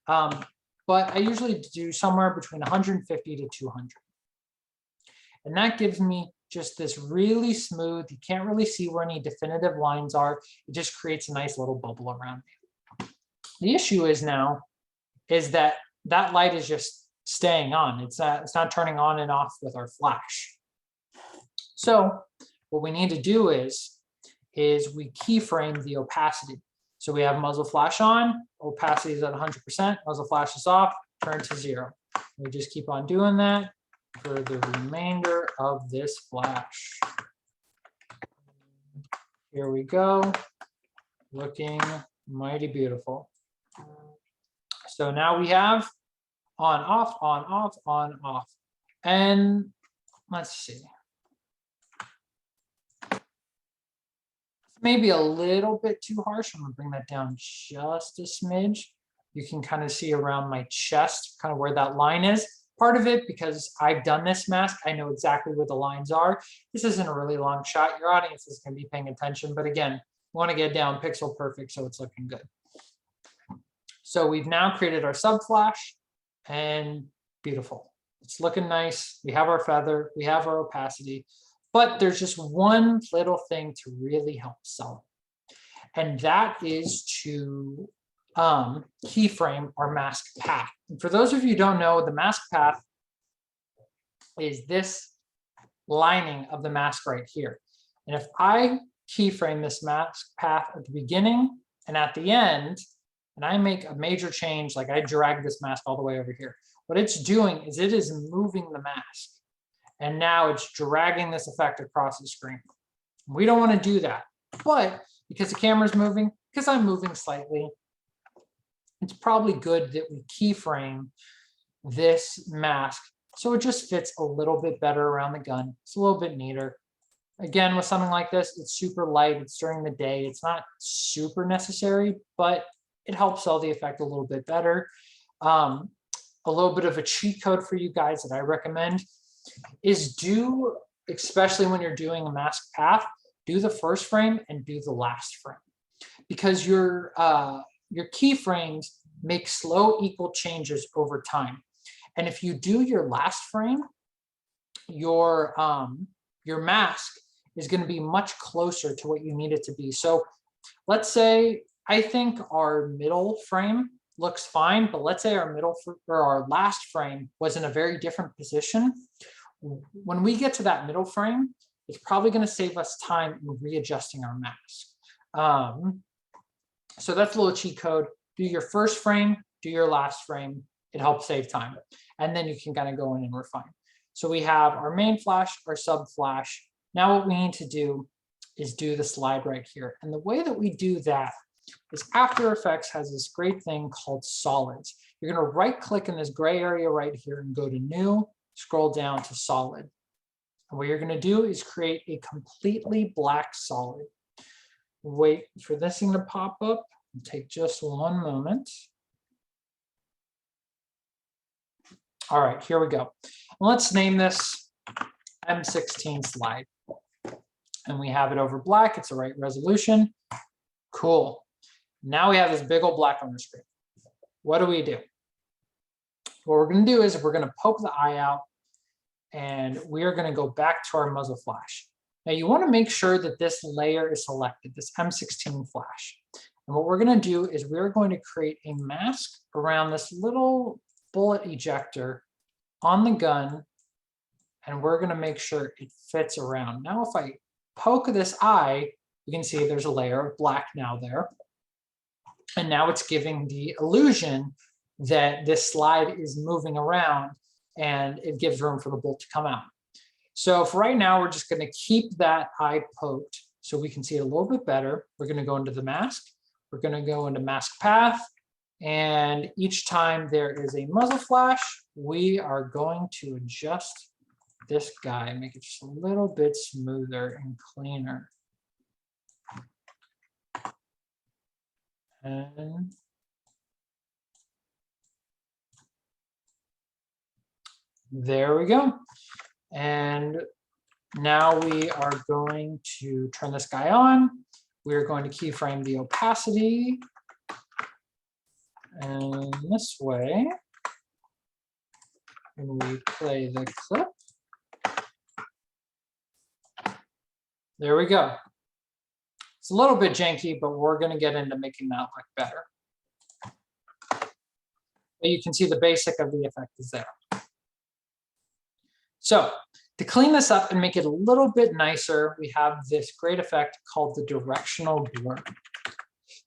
A: But I usually do somewhere between 150 to 200. And that gives me just this really smooth, you can't really see where any definitive lines are. It just creates a nice little bubble around me. The issue is now, is that that light is just staying on. It's not turning on and off with our flash. So what we need to do is we keyframe the opacity. So we have muzzle flash on, opacity is at 100%, muzzle flash is off, turn to 0. We just keep on doing that for the remainder of this flash. Here we go, looking mighty beautiful. So now we have on, off, on, off, on, off. And let's see. Maybe a little bit too harsh. I'm gonna bring that down just a smidge. You can kind of see around my chest, kind of where that line is. Part of it, because I've done this mask, I know exactly where the lines are. This isn't a really long shot. Your audience is gonna be paying attention, but again, want to get down pixel perfect so it's looking good. So we've now created our sub flash and beautiful. It's looking nice. We have our feather, we have our opacity, but there's just one little thing to really help sell. And that is to keyframe our mask path. And for those of you who don't know, the mask path is this lining of the mask right here. And if I keyframe this mask path at the beginning and at the end, and I make a major change, like I drag this mask all the way over here, what it's doing is it is moving the mask. And now it's dragging this effect across the screen. We don't want to do that. But because the camera's moving, because I'm moving slightly, it's probably good that we keyframe this mask so it just fits a little bit better around the gun. It's a little bit neater. Again, with something like this, it's super light. It's during the day. It's not super necessary, but it helps sell the effect a little bit better. A little bit of a cheat code for you guys that I recommend is do, especially when you're doing a mask path, do the first frame and do the last frame, because your keyframes make slow equal changes over time. And if you do your last frame, your mask is going to be much closer to what you need it to be. So let's say I think our middle frame looks fine, but let's say our our last frame was in a very different position. When we get to that middle frame, it's probably going to save us time in readjusting our mask. So that's a little cheat code. Do your first frame, do your last frame. It helps save time. And then you can kind of go in and refine. So we have our main flash, our sub flash. Now what we need to do is do the slide right here. And the way that we do that is After Effects has this great thing called solids. You're going to right click in this gray area right here and go to new, scroll down to solid. And what you're going to do is create a completely black solid. Wait for this thing to pop up. Take just one moment. All right, here we go. Let's name this M16 slide. And we have it over black. It's the right resolution. Cool. Now we have this big old black on the screen. What do? What we're going to do is we're going to poke the eye out, and we are going to go back to our muzzle flash. Now you want to make sure that this layer is selected, this M16 flash. And what we're going to do is we're going to create a mask around this little bullet ejector on the gun, and we're going to make sure it fits around. Now if I poke this eye, you can see there's a layer of black now there. And now it's giving the illusion that this slide is moving around, and it gives room for the bolt to come out. So for right now, we're just going to keep that eye poked so we can see it a little bit better. We're going to go into the mask. We're going to go into mask path. And each time there is a muzzle flash, we are going to adjust this guy, make it just a little bit smoother and cleaner. And there we go. And now we are going to turn this guy on. We're going to keyframe the opacity. And this way, when we play the clip, there we go. It's a little bit janky, but we're going to get into making that look better. But you can see the basic of the effect is there. So to clean this up and make it a little bit nicer, we have this great effect called the directional blur.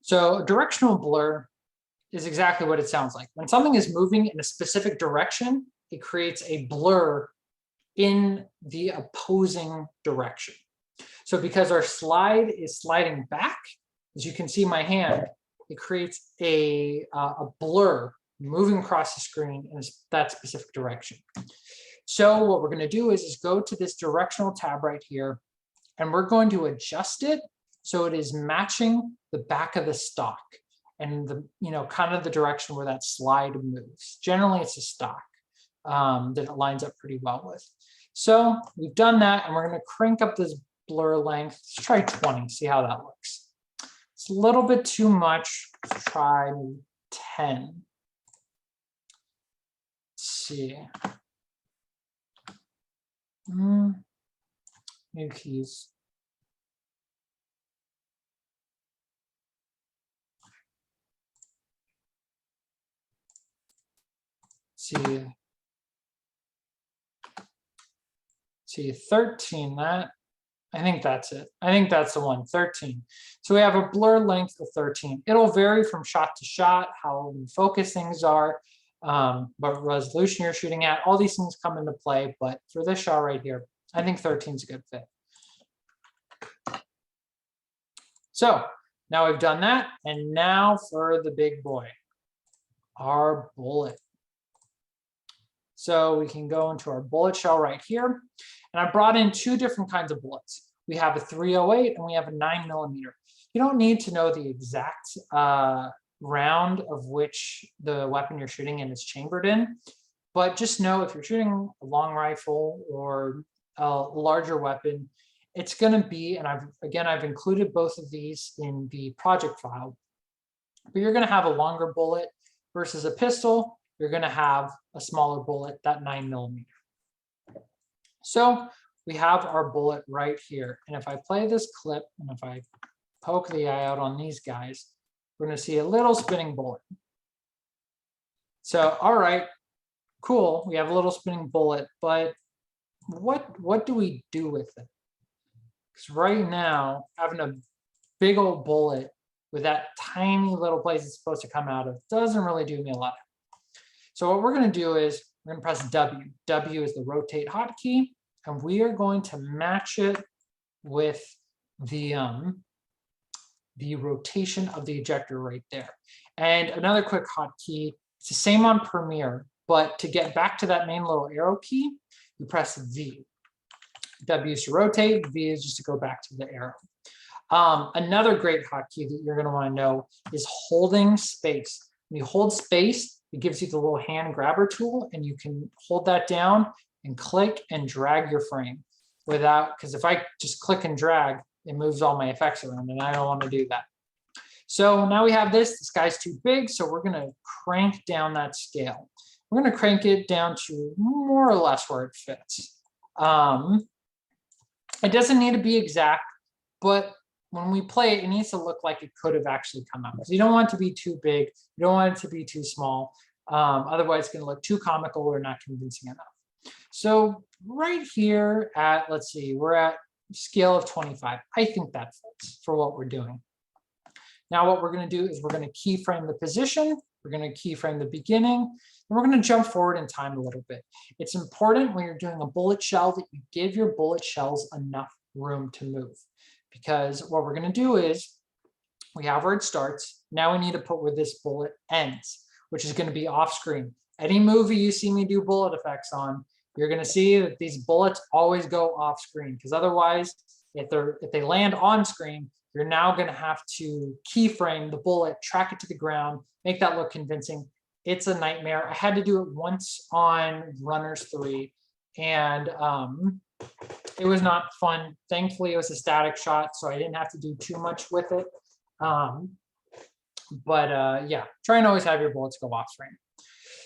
A: So directional blur is exactly what it sounds like. When something is moving in a specific direction, it creates a blur in the opposing direction. So because our slide is sliding back, as you can see my hand, it creates a blur moving across the screen in that specific direction. So what we're going to do is go to this directional tab right here, and we're going to adjust it so it is matching the back of the stock and the, kind of the direction where that slide moves. Generally, it's a stock that it lines up pretty well with. So we've done that, and we're going to crank up this blur length. Let's try 20, see how that looks. It's a little bit too much. Let's try 10. Let's see. New keys. See 13, that I think that's it. I think that's the one, 13. So we have a blur length of 13. It'll vary from shot to shot, how focused things are, what resolution you're shooting at. All these things come into play, but for this shot right here, I think 13 is a good fit. So now we've done that, and now for the big boy, our bullet. So we can go into our bullet shell right here. And I brought in two different kinds of bullets. We have a 308 and we have a 9mm. You don't need to know the exact round of which the weapon you're shooting in is chambered in, but just know if you're shooting a long rifle or a larger weapon, it's going to be, and I've included both of these in the project file, but you're going to have a longer bullet versus a pistol. You're going to have a smaller bullet, that 9mm. So we have our bullet right here. And if I play this clip and if I poke the eye out on these guys, we're going to see a little spinning bullet. So, all right, cool. We have a little spinning bullet, but what do we do with it? Because right now, having a big old bullet with that tiny little place it's supposed to come out of doesn't really do me a lot. So what we're going to do is we're going to press W. W is the rotate hotkey, and we are going to match it with the the rotation of the ejector right there. And another quick hotkey, it's the same on Premiere, but to get back to that main little arrow key, you press V. W is to rotate, V is just to go back to the arrow. Another great hotkey that you're going to want to know is holding space. When you hold space, it gives you the little hand grabber tool, and you can hold that down and click and drag your frame without, because if I just click and drag, it moves all my effects around, and I don't want to do that. So now we have this. This guy's too big, so we're going to crank down that scale. We're going to crank it down to more or less where it fits. It doesn't need to be exact, but when we play it, it needs to look like it could have actually come out. So you don't want it to be too big. You don't want it to be too small. Otherwise, it's going to look too comical or not convincing enough. So right here at, let's see, we're at scale of 25. I think that fits for what we're doing. Now what we're going to do is we're going to keyframe the position. We're going to keyframe the beginning. And we're going to jump forward in time a little bit. It's important when you're doing a bullet shell that you give your bullet shells enough room to move. Because what we're going to do is we have where it starts. Now we need to put where this bullet ends, which is going to be off screen. Any movie you see me do bullet effects on, you're going to see that these bullets always go off screen, because otherwise, if they land on screen, you're now going to have to keyframe the bullet, track it to the ground, make that look convincing. It's a nightmare. I had to do it once on Runners 3, and it was not fun. Thankfully, it was a static shot, so I didn't have to do too much with it. Yeah, try and always have your bullets go off screen.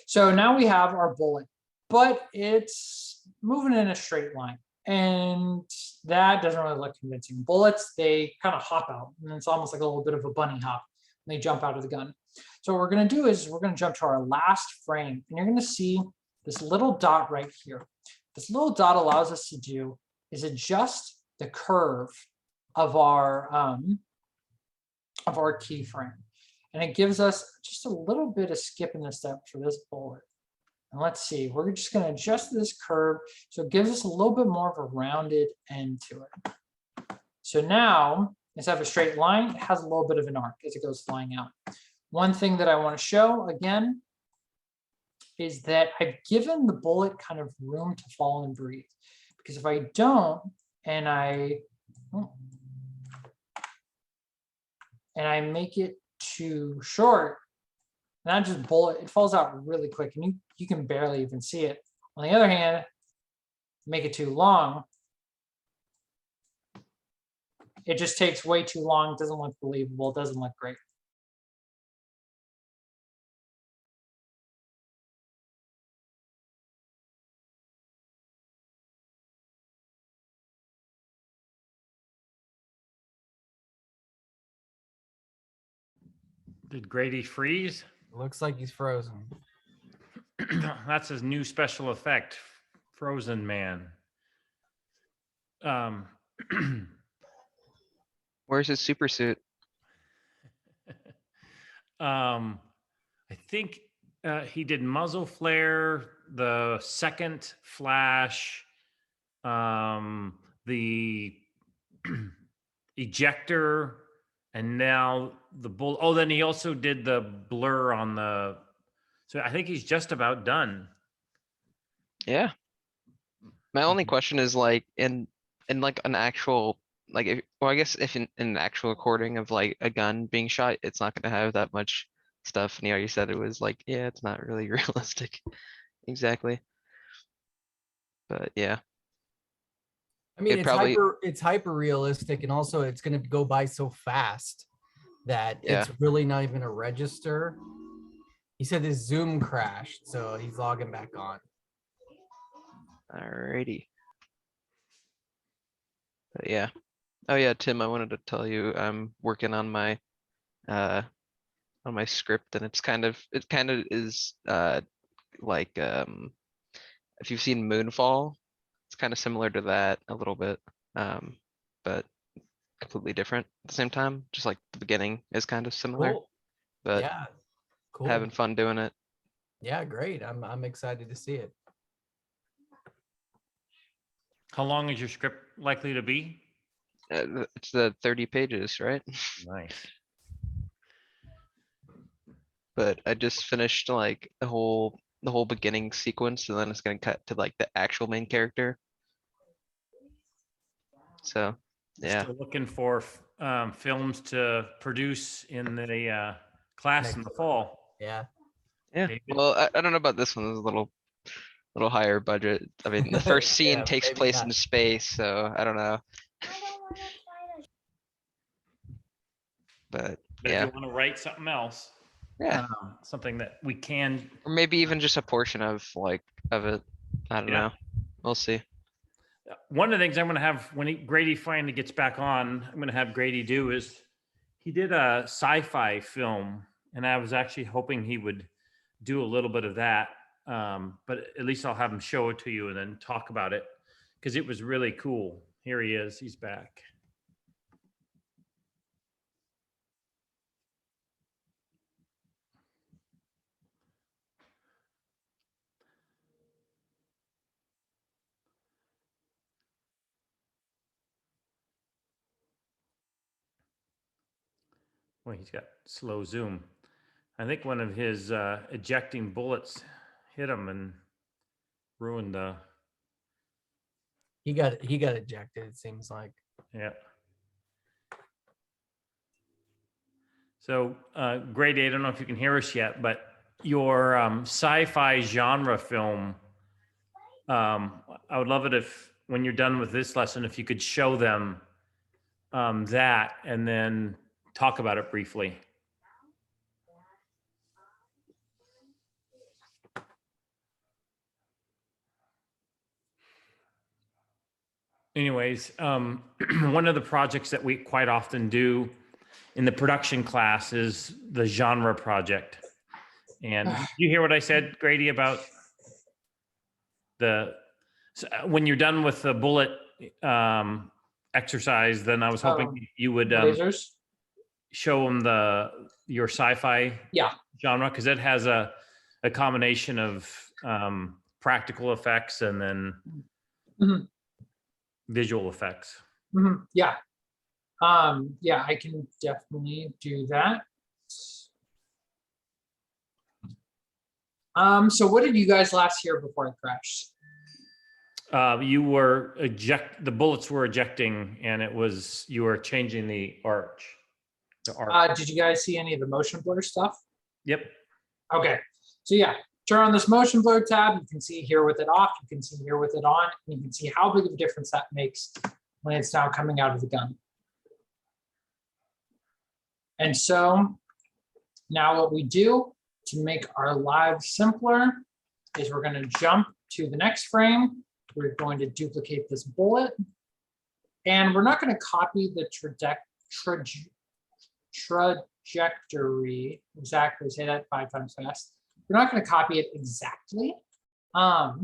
A: So now we have our bullet, but it's moving in a straight line, and that doesn't really look convincing. Bullets, they kind of hop out, and it's almost like a little bit of a bunny hop when they jump out of the gun. So what we're going to do is we're going to jump to our last frame, and you're going to see this little dot right here. This little dot allows us to do is adjust the curve of our keyframe. And it gives us just a little bit of skip in the step for this bullet. And let's see, we're just going to adjust this curve so it gives us a little bit more of a rounded end to it. So now, instead of a straight line, it has a little bit of an arc as it goes flying out. One thing that I want to show again is that I've given the bullet kind of room to fall and breathe. Because if I don't, and I make it too short, not just bullet, it falls out really quick, and you can barely even see it. On the other hand, make it too long, it just takes way too long, doesn't look believable, doesn't look great.
D: Did Grady freeze?
B: Looks like he's frozen.
D: That's his new special effect, Frozen Man.
C: Where's his super suit?
D: I think he did muzzle flare, the second flash, the ejector, and now the bull. Oh, then he also did the blur on the. So I think he's just about done.
C: Yeah. My only question is like in like an actual like if, well I guess if in an actual recording of like a gun being shot, it's not going to have that much stuff. And you already said it was like, yeah, it's not really realistic. Exactly. But yeah.
B: I mean,
C: It probably
B: it's hyper realistic, and also it's going to go by so fast that
C: Yeah.
B: it's really not even a register. He said his Zoom crashed, so he's logging back on.
C: Alrighty. But yeah. Oh yeah, Tim, I wanted to tell you I'm working on my script, and it kind of is like if you've seen Moonfall, it's kind of similar to that a little bit. But completely different at the same time. Just like the beginning is kind of similar,
B: Cool.
C: but
B: Yeah. Cool.
C: having fun doing it.
B: Yeah, great. I'm excited to see it.
D: How long is your script likely to be?
C: It's the 30 pages, right?
D: Nice.
C: But I just finished like the whole beginning sequence, and then it's gonna cut to like the actual main character. So, yeah.
D: Still looking for films to produce in the class in the fall.
B: Yeah.
C: Yeah,
D: David?
C: well, I don't know about this one. It's a little higher budget. I mean, the first scene
B: Yeah,
C: takes
B: maybe
C: place
B: not.
C: in space, so I don't know. But
D: But if
C: yeah,
D: you want to write something else,
C: yeah,
D: something that we can,
C: or maybe even just a portion of it. I don't
D: Yeah.
C: know. We'll see.
D: one of the things I'm going to have when Grady finally gets back on, I'm going to have Grady do is he did a sci-fi film, and I was actually hoping he would do a little bit of that. But at least I'll have him show it to you and then talk about it because it was really cool. Here he is. He's back. Well, he's got slow zoom. I think one of his ejecting bullets hit him and ruined the.
B: He got ejected, it seems like.
D: Yeah. So, Grady, I don't know if you can hear us yet, but your sci-fi genre film, I would love it if, when you're done with this lesson, if you could show them that and then talk about it briefly. Anyways, one of the projects that we quite often do in the production class is the genre project. And did you hear what I said, Grady, about when you're done with the bullet exercise, then I was hoping you would
A: Lasers.
D: show them your sci-fi
A: Yeah.
D: genre, because it has a combination of practical effects and then
A: Mhm.
D: visual effects.
A: Yeah. Yeah, I can definitely do that. So what did you guys last hear before I crashed?
D: You were the bullets were ejecting, and you were changing the arch.
A: Did you guys see any of the motion blur stuff?
D: Yep.
A: Okay, so yeah, turn on this motion blur tab. You can see here with it off, you can see here with it on, and you can see how big of a difference that makes when it's now coming out of the gun. And so now what we do to make our lives simpler is we're going to jump to the next frame. We're going to duplicate this bullet, and we're not going to copy the trajectory exactly. Say that 5 times fast. We're not going to copy it exactly, but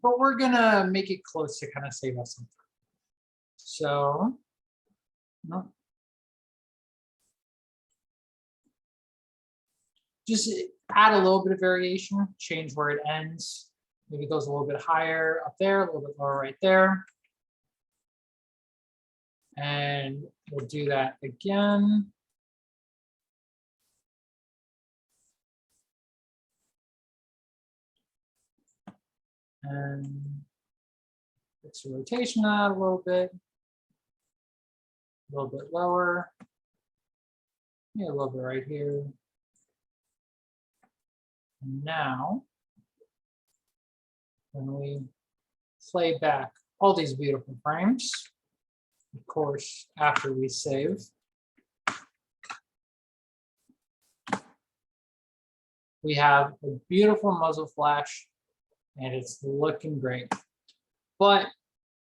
A: we're going to make it close to kind of save us some time. So, no. Just add a little bit of variation, change where it ends. Maybe it goes a little bit higher up there, a little bit lower right there. And we'll do that again. And fix the rotation out a little bit lower. Yeah, a little bit right here. And now, when we play back all these beautiful frames, of course, after we save, we have a beautiful muzzle flash, and it's looking great. But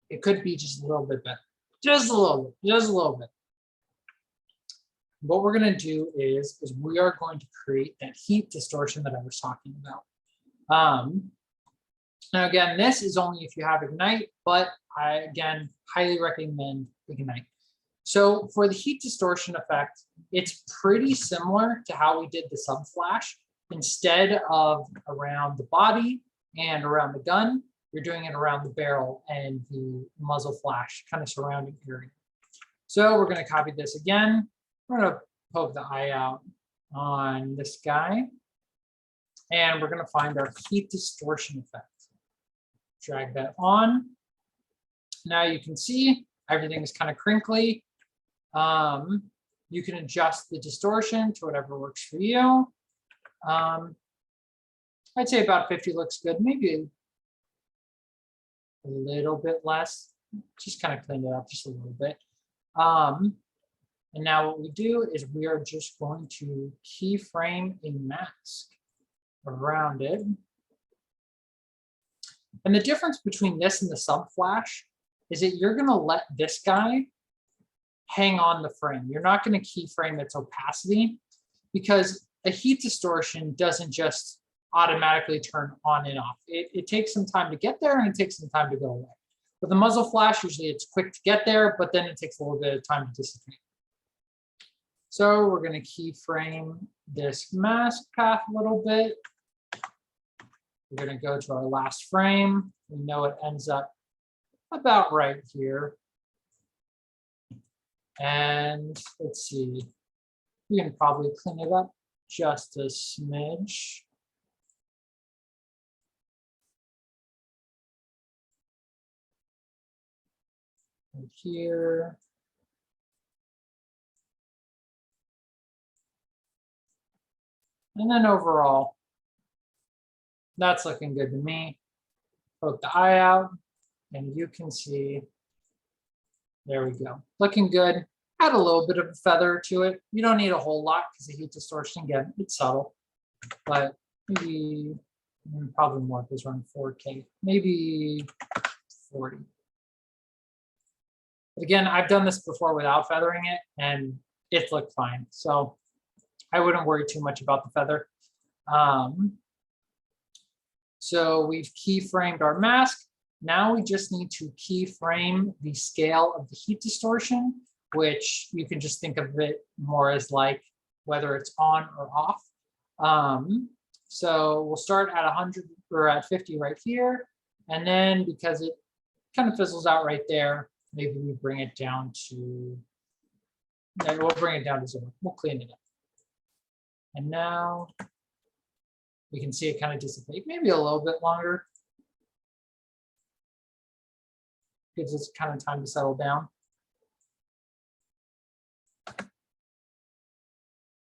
A: it could be just a little bit better. Just a little bit, just a little bit. What we're going to do is we are going to create that heat distortion that I was talking about. Now, again, this is only if you have Ignite, but I, again, highly recommend Ignite. So for the heat distortion effect, it's pretty similar to how we did the sub flash. Instead of around the body and around the gun, you're doing it around the barrel and the muzzle flash kind of surrounding area. So we're going to copy this again. We're going to poke the eye out on this guy. And we're going to find our heat distortion effect. Drag that on. Now you can see everything is kind of crinkly. You can adjust the distortion to whatever works for you. I'd say about 50 looks good, maybe a little bit less. Just kind of clean it up just a little bit. And now what we do is we are just going to keyframe a mask around it. And the difference between this and the sub flash is that you're going to let this guy hang on the frame. You're not going to keyframe its opacity, because a heat distortion doesn't just automatically turn on and off. It takes some time to get there, and it takes some time to go away. With the muzzle flash, usually it's quick to get there, but then it takes a little bit of time to dissipate. So we're going to keyframe this mask path a little bit. We're going to go to our last frame. We know it ends up about right here. And let's see, we can probably clean it up just a smidge. Right here. And then overall, that's looking good to me. Poke the eye out, and you can see, there we go. Looking good. Add a little bit of a feather to it. You don't need a whole lot because the heat distortion, again, it's subtle, but maybe probably more because we're on 4K, maybe 40. But again, I've done this before without feathering it, and it looked fine. So I wouldn't worry too much about the feather. So we've keyframed our mask. Now we just need to keyframe the scale of the heat distortion, which you can just think of it more as like whether it's on or off. So we'll start at 100 or at 50 right here. And then because it kind of fizzles out right there, maybe we bring it down to, we'll bring it down to 0. We'll clean it up. And now we can see it kind of dissipate, maybe a little bit longer. Gives us kind of time to settle down.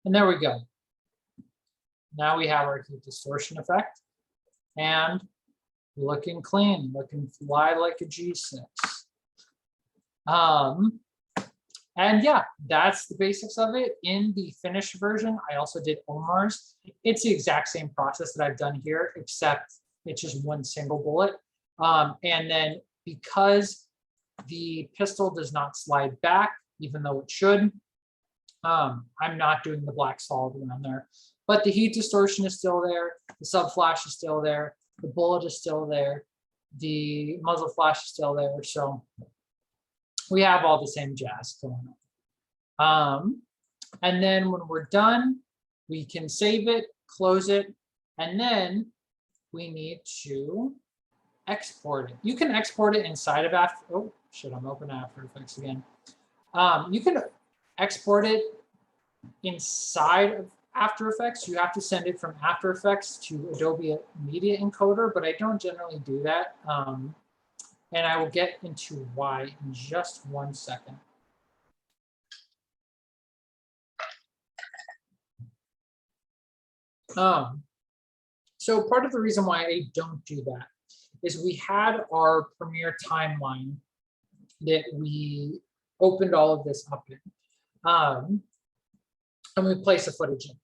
A: And there we go. Now we have our heat distortion effect, and looking clean, looking fly like a G6. And yeah, that's the basics of it. In the finished version, I also did Omar's. It's the exact same process that I've done here, except it's just one single bullet. And then because the pistol does not slide back, even though it should, I'm not doing the black solid around there. But the heat distortion is still there. The sub flash is still there. The bullet is still there. The muzzle flash is still there. So we have all the same jazz going on. And then when we're done, we can save it, close it, and then we need to export it. You can export it inside of After. Oh shit! I'm opening After Effects again. You can export it inside of After Effects. You have to send it from After Effects to Adobe Media Encoder, but I don't generally do that. And I will get into why in just 1 second. So part of the reason why I don't do that is we had our Premiere timeline that we opened all of this up in. And we place the footage in.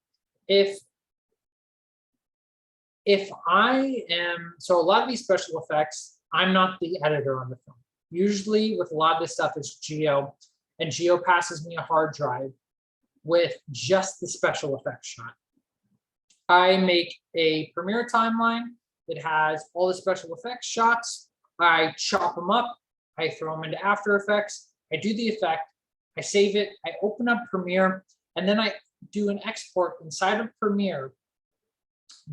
A: If I am, so a lot of these special effects, I'm not the editor on the film. Usually with a lot of this stuff, it's Geo, and Geo passes me a hard drive with just the special effects shot. I make a Premiere timeline that has all the special effects shots. I chop them up, I throw them into After Effects, I do the effect, I save it, I open up Premiere, and then I do an export inside of Premiere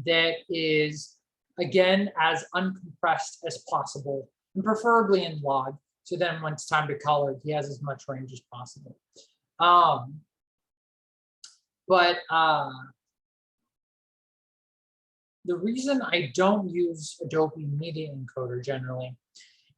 A: that is, again, as uncompressed as possible, and preferably in log, So then when it's time to color, he has as much range as possible. The reason I don't use Adobe Media Encoder generally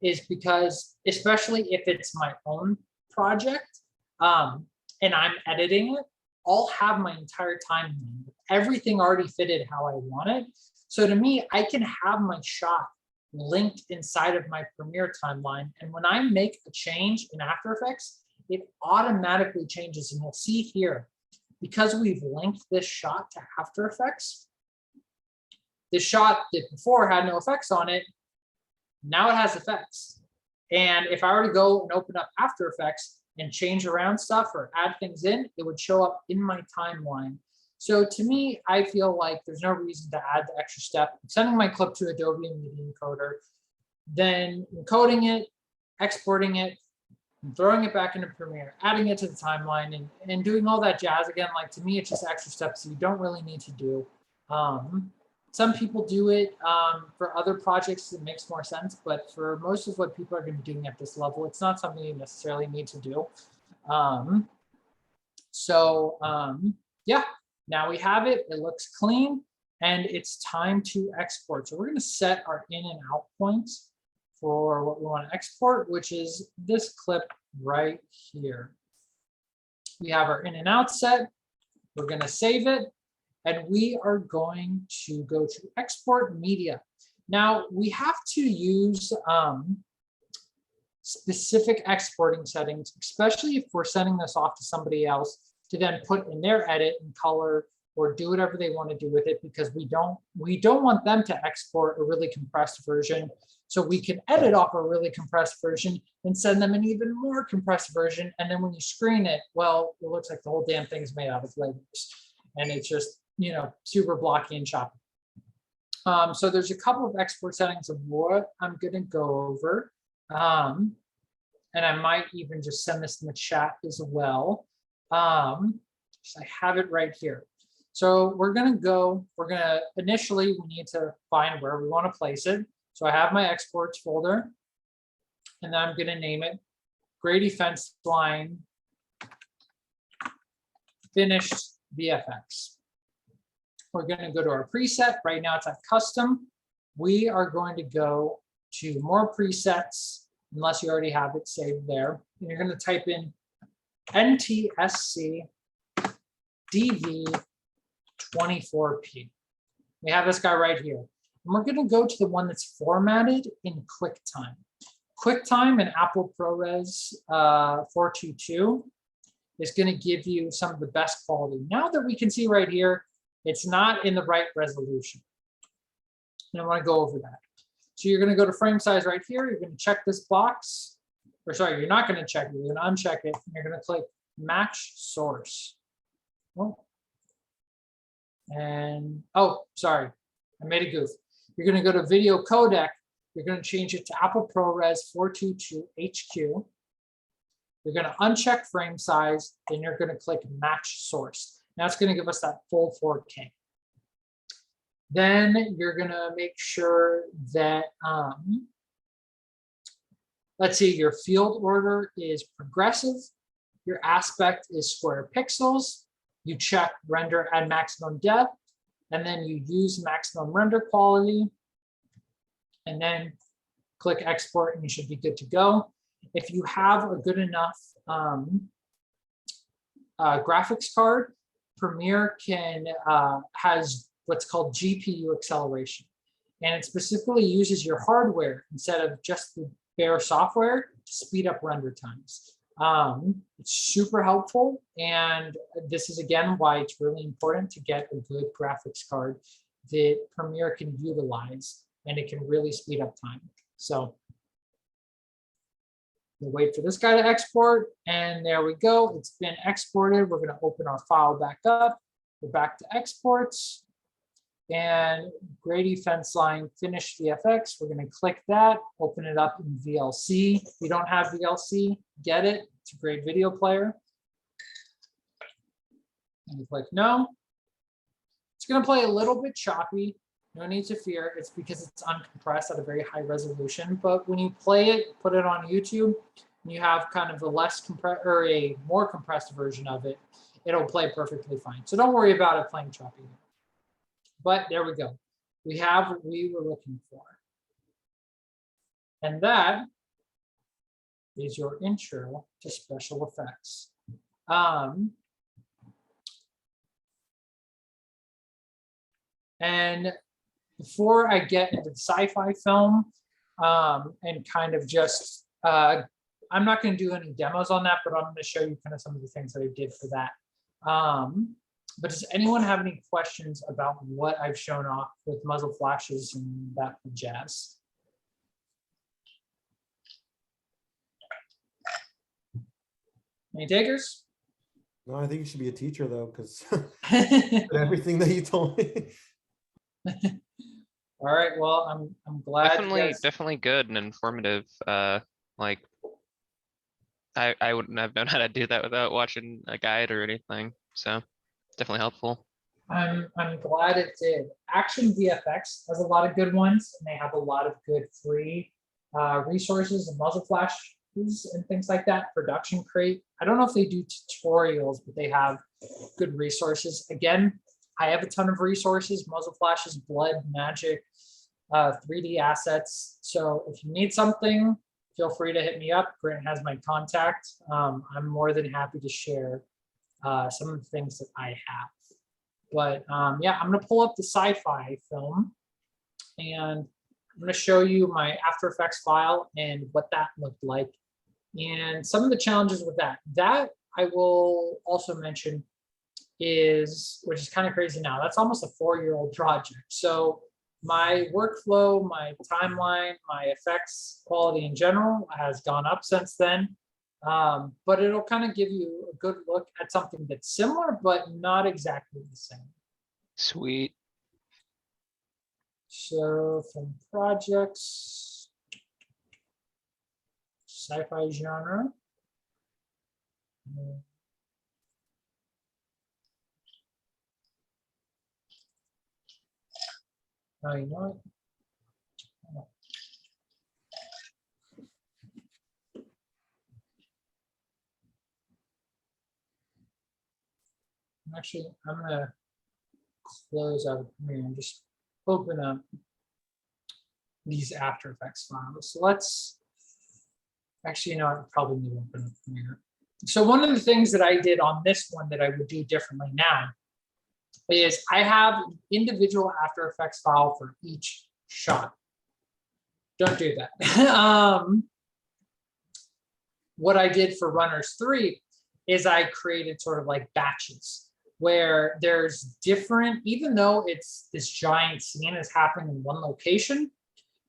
A: is because, especially if it's my own project, and I'm editing it, I'll have my entire timeline, everything already fitted how I want it. So to me, I can have my shot linked inside of my Premiere timeline. And when I make a change in After Effects, it automatically changes. And you'll see here, because we've linked this shot to After Effects, the shot that before had no effects on it, now it has effects. And if I were to go and open up After Effects and change around stuff or add things in, it would show up in my timeline. So to me, I feel like there's no reason to add the extra step. I'm sending my clip to Adobe Media Encoder, then encoding it, exporting it, and throwing it back into Premiere, adding it to the timeline, and doing all that jazz again. Like, to me, it's just extra steps that you don't really need to do. Some people do it for other projects. It makes more sense, but for most of what people are going to be doing at this level, it's not something you necessarily need to do. Yeah, now we have it. It looks clean, and it's time to export. So we're going to set our in and out points for what we want to export, which is this clip right here. We have our in and out set. We're going to save it. And we are going to go to export media. Now we have to use specific exporting settings, especially if we're sending this off to somebody else to then put in their edit and color or do whatever they want to do with it, because we don't want them to export a really compressed version. So we can edit off a really compressed version and send them an even more compressed version. And then when you screen it, well, it looks like the whole damn thing is made out of Legos. And it's just, super blocky and choppy. So there's a couple of export settings of what I'm going to go over. And I might even just send this in the chat as well. I have it right here. So initially we need to find where we want to place it. So I have my exports folder, and then I'm going to name it Grady Fence Line Finished VFX. We're going to go to our preset. Right now it's at custom. We are going to go to more presets, unless you already have it saved there. And you're going to type in NTSC DV 24P. We have this guy right here. And we're going to go to the one that's formatted in QuickTime. QuickTime and Apple ProRes 422 is going to give you some of the best quality. Now that we can see right here, it's not in the right resolution. And I want to go over that. So you're going to go to frame size right here. You're going to check this box. Or sorry, you're not going to check it. You're going to uncheck it. And you're going to click match source. And, oh, sorry, I made a goof. You're going to go to video codec. You're going to change it to Apple ProRes 422 HQ. You're going to uncheck frame size. Then you're going to click match source. Now it's going to give us that full 4K. Then you're going to make sure that, let's see, your field order is progressive. Your aspect is square pixels. You check render at maximum depth, and then you use maximum render quality, and then click export, and you should be good to go. If you have a good enough graphics card, Premiere has what's called GPU acceleration, and it specifically uses your hardware instead of just the bare software to speed up render times. It's super helpful, and this is again why it's really important to get a good graphics card that Premiere can utilize, and it can really speed up time. So we'll wait for this guy to export, and there we go. It's been exported. We're going to open our file back up. We're back to exports, and Grady Fence Line Finished VFX. We're going to click that, open it up in VLC. If you don't have VLC, get it. It's a great video player. And you click no. It's going to play a little bit choppy. No need to fear. It's because it's uncompressed at a very high resolution. But when you play it, put it on YouTube, and you have kind of a less compressed or a more compressed version of it, it'll play perfectly fine. So don't worry about it playing choppy. But there we go. We have what we were looking for. And that is your intro to special effects. And before I get into the sci-fi film and kind of just, I'm not going to do any demos on that, but I'm going to show you kind of some of the things that I did for that. But does anyone have any questions about what I've shown off with muzzle flashes and that jazz? Any takers?
E: No, I think you should be a teacher though, because everything that you told me.
A: All right, well, I'm glad.
C: Definitely good and informative. Like I wouldn't have known how to do that without watching a guide or anything. So definitely helpful.
A: I'm glad it did. Action VFX has a lot of good ones, and they have a lot of good free resources and muzzle flashes and things like that. Production Crate. I don't know if they do tutorials, but they have good resources. Again, I have a ton of resources: muzzle flashes, blood, magic, 3D assets. So if you need something, feel free to hit me up. Grant has my contact. I'm more than happy to share some of the things that I have. But yeah, I'm going to pull up the sci-fi film, and I'm going to show you my After Effects file and what that looked like, and some of the challenges with that. That I will also mention is, which is kind of crazy now, that's almost a 4-year-old project. So my workflow, my timeline, my effects quality in general has gone up since then. But it'll kind of give you a good look at something that's similar, but not exactly the same.
C: Sweet.
A: So from projects, sci-fi genre. Oh, you know what? Actually, I'm gonna close out of Premiere and just open up these After Effects files. So let's actually, you know, I probably need to open up Premiere. So one of the things that I did on this one that I would do differently now is I have an individual After Effects file for each shot. Don't do that. What I did for Runners 3 is I created sort of like batches where there's different, even though it's this giant scene is happening in one location,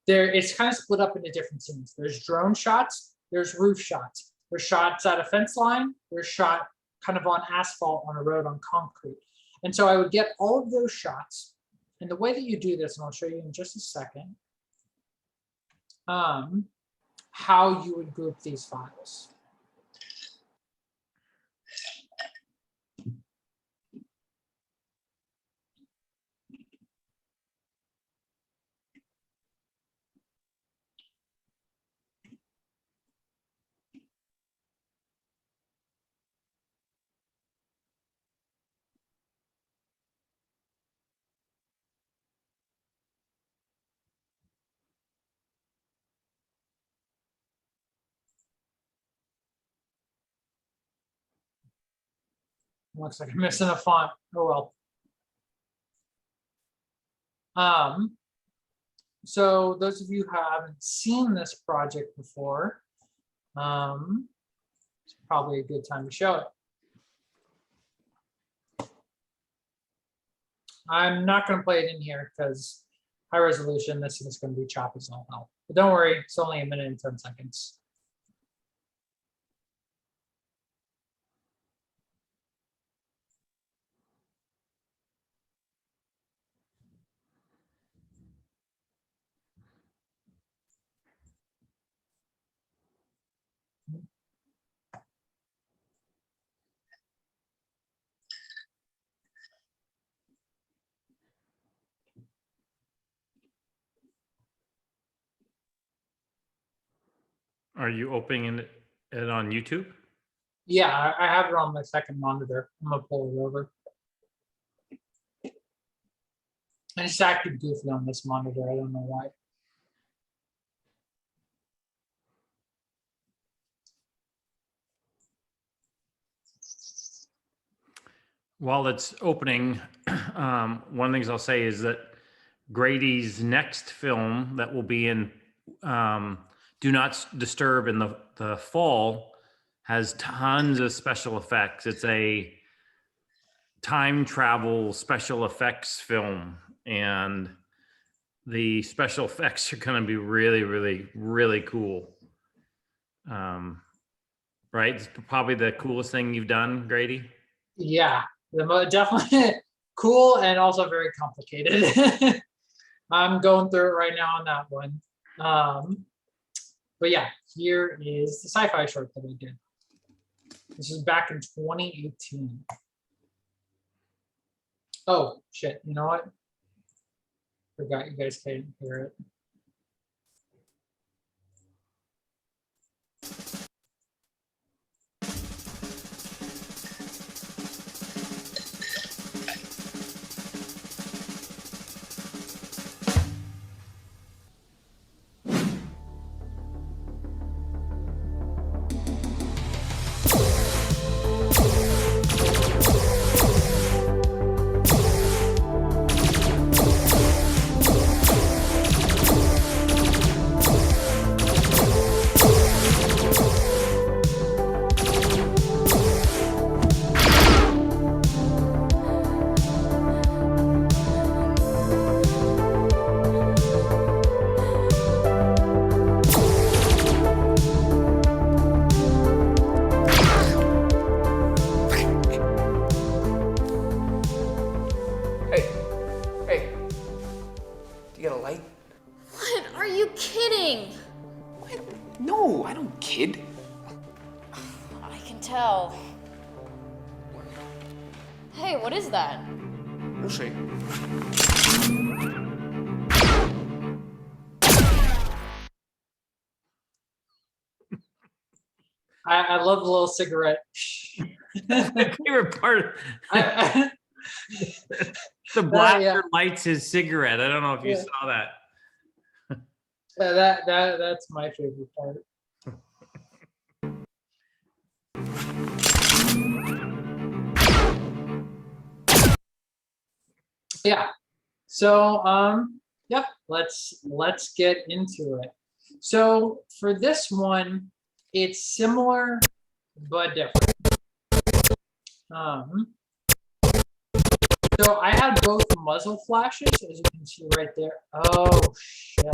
A: it's kind of split up into different scenes. There's drone shots, there's roof shots, there's shots at a fence line, there's shot kind of on asphalt on a road on concrete. And so I would get all of those shots. And the way that you do this, and I'll show you in just a second, how you would group these files. Looks like I'm missing a font. Oh well. So those of you who haven't seen this project before, it's probably a good time to show it. I'm not going to play it in here because high resolution, this is going to be choppy as all hell. But don't worry, it's only 1 minute and 10 seconds.
D: Are you opening it on YouTube?
A: Yeah, I have it on my second monitor. I'm gonna pull it over. And it's acting goofy on this monitor. I don't know why.
D: While it's opening, one of the things I'll say is that Grady's next film that will be in Do Not Disturb in the fall has tons of special effects. It's a time travel special effects film, and the special effects are going to be really, really, really cool. Right? It's probably the coolest thing you've done, Grady.
A: Yeah, definitely cool and also very complicated. I'm going through it right now on that one. But yeah, here is the sci-fi short that I did. This is back in 2018. Oh shit, you know what? Forgot you guys can't hear it.
G: No, I don't kid.
H: I can tell. Hey, what is that?
G: We'll see.
A: I love the little cigarette.
D: My favorite part.
A: I,
D: The blaster
A: yeah.
D: lights his cigarette. I don't know if you
A: Yeah.
D: saw that.
A: that's my favorite part. Yeah. So yeah, let's get into it. So for this one, it's similar but different. So I had both muzzle flashes, as you can see right there. Oh shit.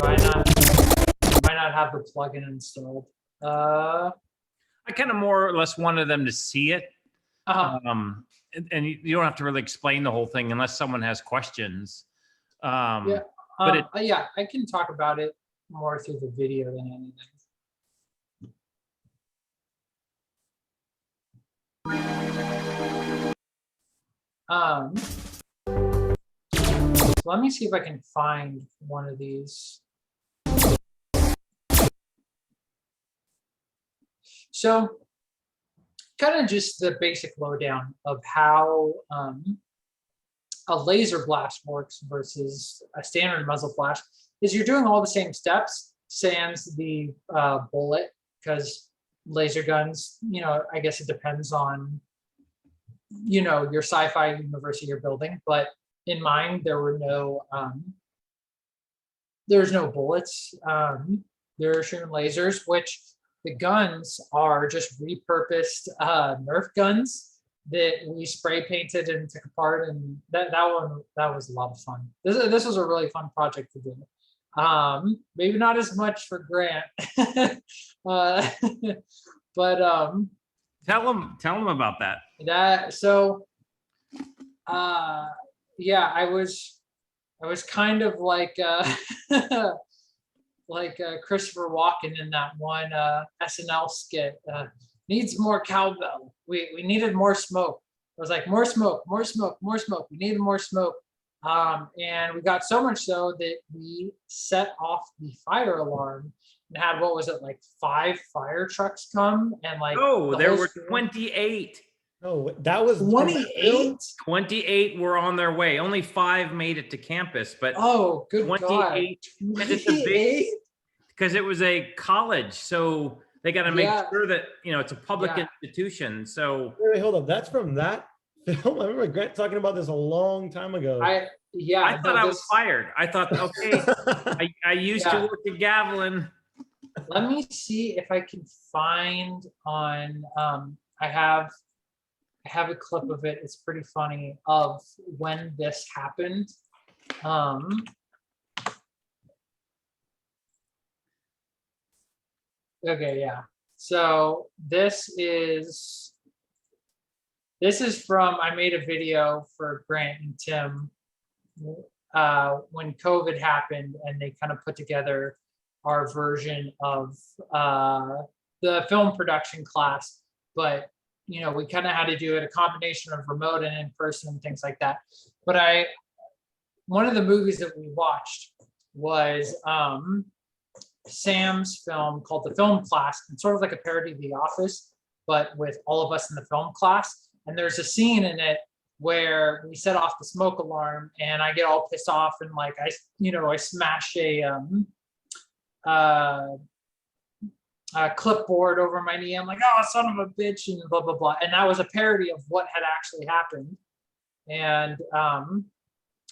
A: Might not have the plugin installed.
D: I kind of more or less wanted them to see it. And you don't have to really explain the whole thing unless someone has questions.
A: Yeah.
D: But
A: yeah, I can talk about it more through the video than anything. So let me see if I can find one of these. So kind of just the basic lowdown of how a laser blast works versus a standard muzzle flash is you're doing all the same steps, sans the bullet, because laser guns, you know, I guess it depends on, you know, your sci-fi universe you're building, but in mine there were no there's no bullets. They're shooting lasers, which the guns are just repurposed Nerf guns that we spray painted and took apart, and that was a lot of fun. This was a really fun project to do. Maybe not as much for Grant, but
D: tell them about that.
A: Yeah, I was kind of like like Christopher Walken in that one SNL skit. Needs more cowbell. We needed more smoke. I was like, more smoke, more smoke, more smoke. We needed more smoke. And we got so much so that we set off the fire alarm and had, what was it, like 5 fire trucks come and like.
D: Oh,
A: the
D: there
A: whole
D: were
A: school-
D: 28.
E: No, that was from that
A: 28?
E: film?
D: 28 were on their way. Only 5 made it to campus, but
A: Oh, good God.
D: 28. And it's a big,
A: 28?
D: because it was a college, so they got to make
A: Yeah.
D: sure that, it's a public
A: Yeah.
D: institution. So
E: Wait, hold up. That's from that film. I remember Grant talking about this a long time ago.
D: I thought
A: no,
D: I was
A: this-
D: fired. I thought, okay, I used to
A: Yeah.
D: work at Gavilan.
A: Let me see if I can find on, I have a clip of it. It's pretty funny of when this happened. Okay, yeah. So this is from, I made a video for Grant and Tim when COVID happened, and they kind of put together our version of the film production class. But we kind of had to do it a combination of remote and in person and things like that. But one of the movies that we watched was Sam's film called The Film Class. It's sort of like a parody of The Office, but with all of us in the film class. And there's a scene in it where we set off the smoke alarm, and I get all pissed off, and like I smash a clipboard over my knee. I'm like, oh, son of a bitch, and blah blah blah. And that was a parody of what had actually happened. And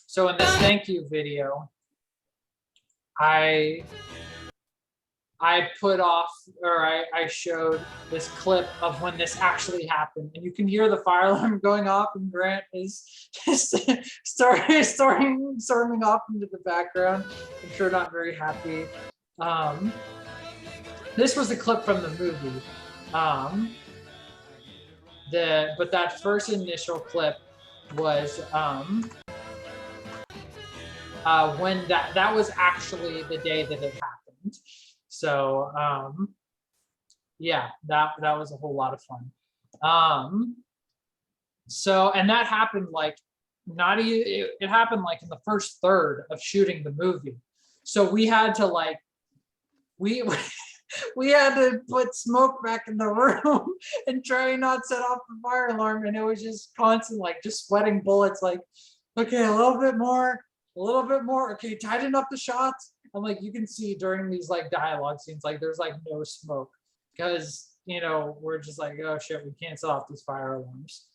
A: so in this thank you video, I put off, or I showed this clip of when this actually happened, and you can hear the fire alarm going off, and Grant is just storming off into the background. I'm sure not very happy. This was a clip from the movie. But that first initial clip was when that was actually the day that it happened. So yeah, that was a whole lot of fun. So, and that happened like it happened like in the first third of shooting the movie. So we had to like we had to put smoke back in the room and try and not set off the fire alarm, and it was just constant, like just sweating bullets, like, okay, a little bit more, okay, tighten up the shots. And like you can see during these like dialogue scenes, like there's like no smoke, because we're just like, oh shit, we can't set off these fire alarms.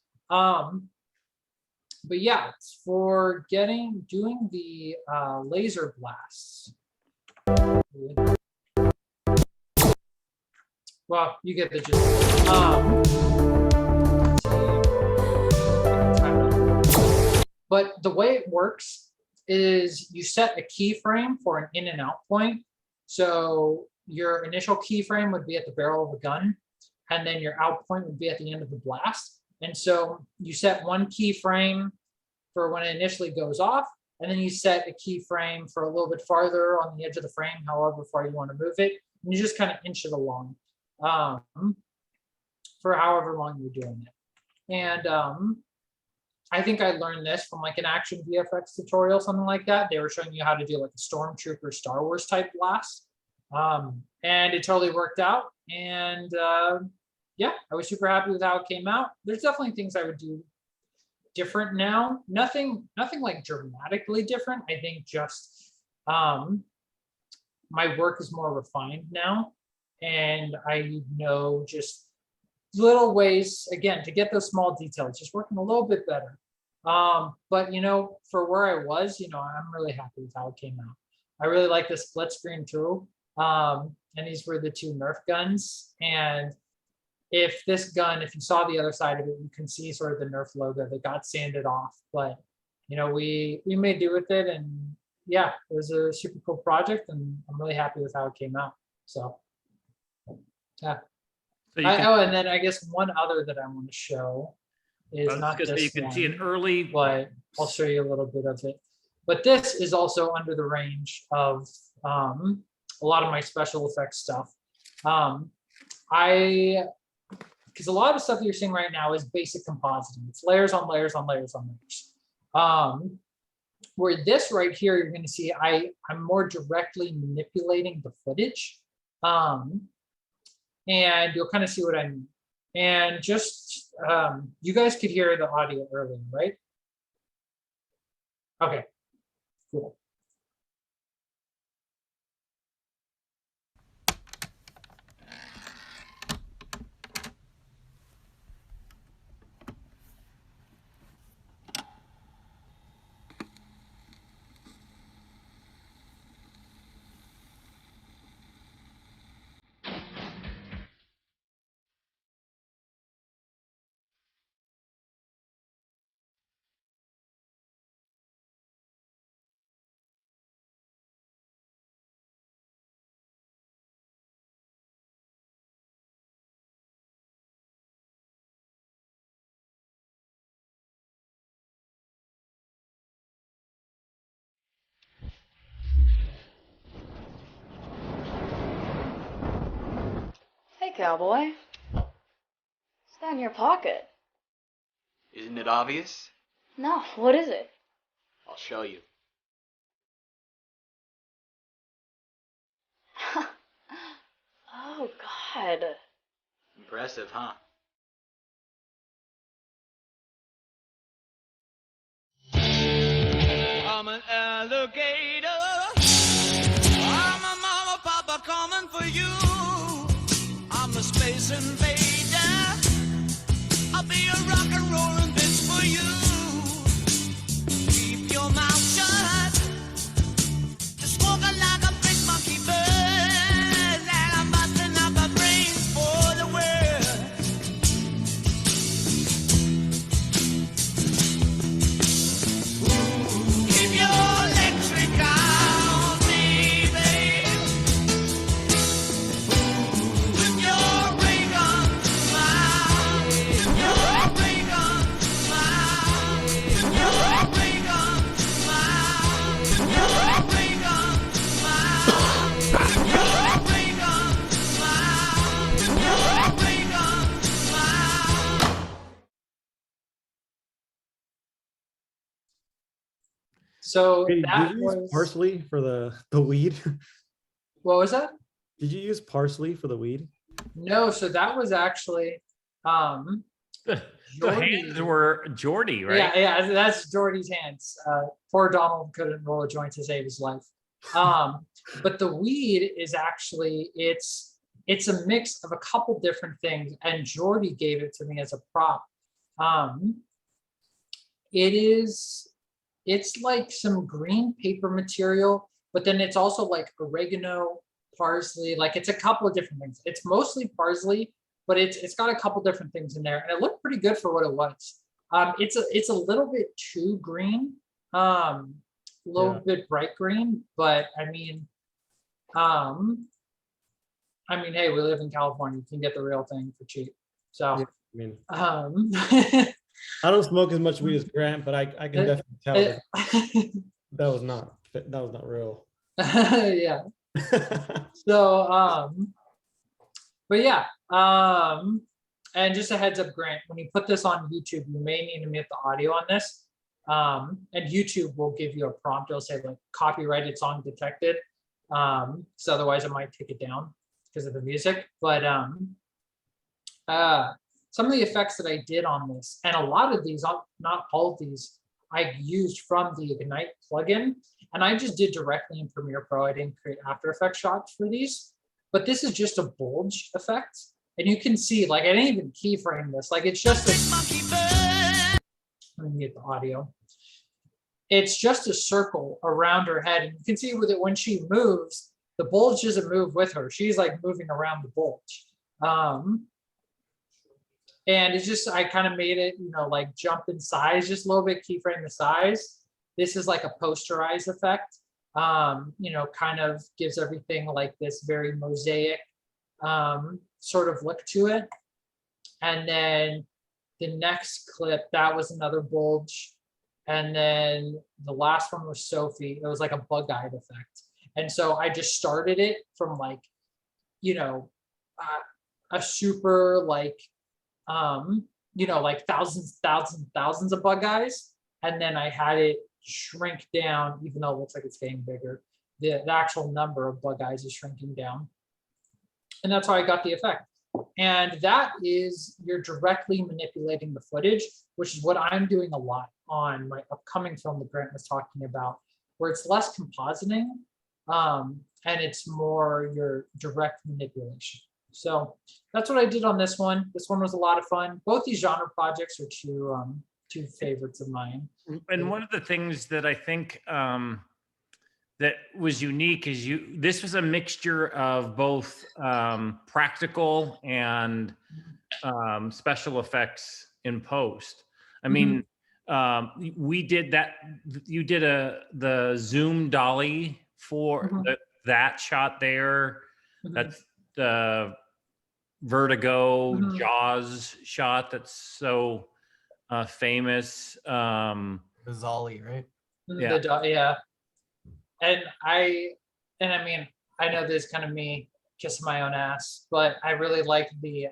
A: But yeah, for doing the laser blasts. Well, you get the gist. But the way it works is you set a keyframe for an in and out point. So your initial keyframe would be at the barrel of a gun, and then your out point would be at the end of the blast. And so you set one keyframe for when it initially goes off, and then you set a keyframe for a little bit farther on the edge of the frame, however far you want to move it. And you just kind of inch it along for however long you're doing it. And I think I learned this from like an action VFX tutorial, something like that. They were showing you how to do like a Stormtrooper Star Wars type blast. And it totally worked out. And yeah, I was super happy with how it came out. There's definitely things I would do different now. Nothing like dramatically different. I think just my work is more refined now. And I know just little ways, again, to get those small details, just working a little bit better. But for where I was, I'm really happy with how it came out. I really like the split screen too. And these were the 2 Nerf guns. And if you saw the other side of it, you can see sort of the Nerf logo that got sanded off. But we made do with it, and yeah, it was a super cool project, and I'm really happy with how it came out. So yeah.
D: So
A: and then I guess one other that I want to show is not this
D: you can see an
A: one,
D: early.
A: but I'll show you a little bit of it. But this is also under the range of a lot of my special effects stuff. Because a lot of the stuff that you're seeing right now is basic compositing. It's layers on layers on layers on layers. Where this right here, you're going to see I'm more directly manipulating the footage. And you'll kind of see what I mean. And just, you guys could hear the audio earlier, right? Okay, cool.
H: Hey, cowboy. What's that in your pocket?
G: Isn't it obvious?
H: No, what is it?
G: I'll show you.
H: Oh, God.
G: Impressive, huh?
I: I'm an alligator. I'm a mama, papa coming for you. I'm a space invader. I'll be a rock and rollin' bitch for you. Keep your mouth shut. Smoking like a big monkey bird. And I'm busting up a brain for the world. Keep your electric on, baby. With your ray gun smile. With your ray gun smile. With your ray gun smile. With your ray gun smile. With your ray gun smile. With your ray gun smile.
A: So
E: Hey,
A: that
E: did you use
A: was,
E: parsley for the weed?
A: what was that?
E: Did you use parsley for the weed?
A: No, so that was actually,
D: The
A: Jordy.
D: hands were Jordy, right?
A: Yeah, that's Jordy's hands. Poor Donald couldn't roll a joint to save his life. But the weed is actually, it's a mix of a couple different things, and Jordy gave it to me as a prop. It's like some green paper material, but then it's also like oregano, parsley, like it's a couple of different things. It's mostly parsley, but it's got a couple different things in there, and it looked pretty good for what it was. It's a little bit too green, a little bit bright green, but hey, we live in California. You can get the real thing for cheap. So,
E: Yeah, I mean,
A: um,
E: I don't smoke as much weed as Grant, but I can definitely tell that was not real.
A: yeah. So, but yeah, and just a heads up, Grant, when you put this on YouTube, you may need to mute the audio on this. And YouTube will give you a prompt. It'll say like copyrighted song detected. So otherwise it might take it down because of the music. But some of the effects that I did on this, and a lot of these, not all of these, I used from the Ignite plugin, and I just did directly in Premiere Pro. I didn't create After Effects shots for these, but this is just a bulge effect. And you can see, like, I didn't even keyframe this. Like, it's just let me get the audio. It's just a circle around her head. And you can see with it, when she moves, the bulge doesn't move with her. She's like moving around the bulge. And it's just, I kind of made it, like jump in size just a little bit, keyframe the size. This is like a posterize effect, kind of gives everything like this very mosaic sort of look to it. And then the next clip, that was another bulge. And then the last one was Sophie. It was like a bug-eyed effect. And so I just started it from like, a super like, like thousands of bug eyes. And then I had it shrink down, even though it looks like it's getting bigger. The actual number of bug eyes is shrinking down. And that's how I got the effect. And that is, you're directly manipulating the footage, which is what I'm doing a lot on my upcoming film that Grant was talking about, where it's less compositing and it's more your direct manipulation. So that's what I did on this one. This one was a lot of fun. Both these genre projects are two favorites of mine.
D: And one of the things that I think that was unique is this was a mixture of both practical and special effects in post. I mean, we did that. You did the zoom dolly for that shot there. That's the Vertigo Jaws shot that's so famous.
B: Bizarrely, right?
A: Yeah. And I mean, I know this is kind of me kissing my own ass, but I really like the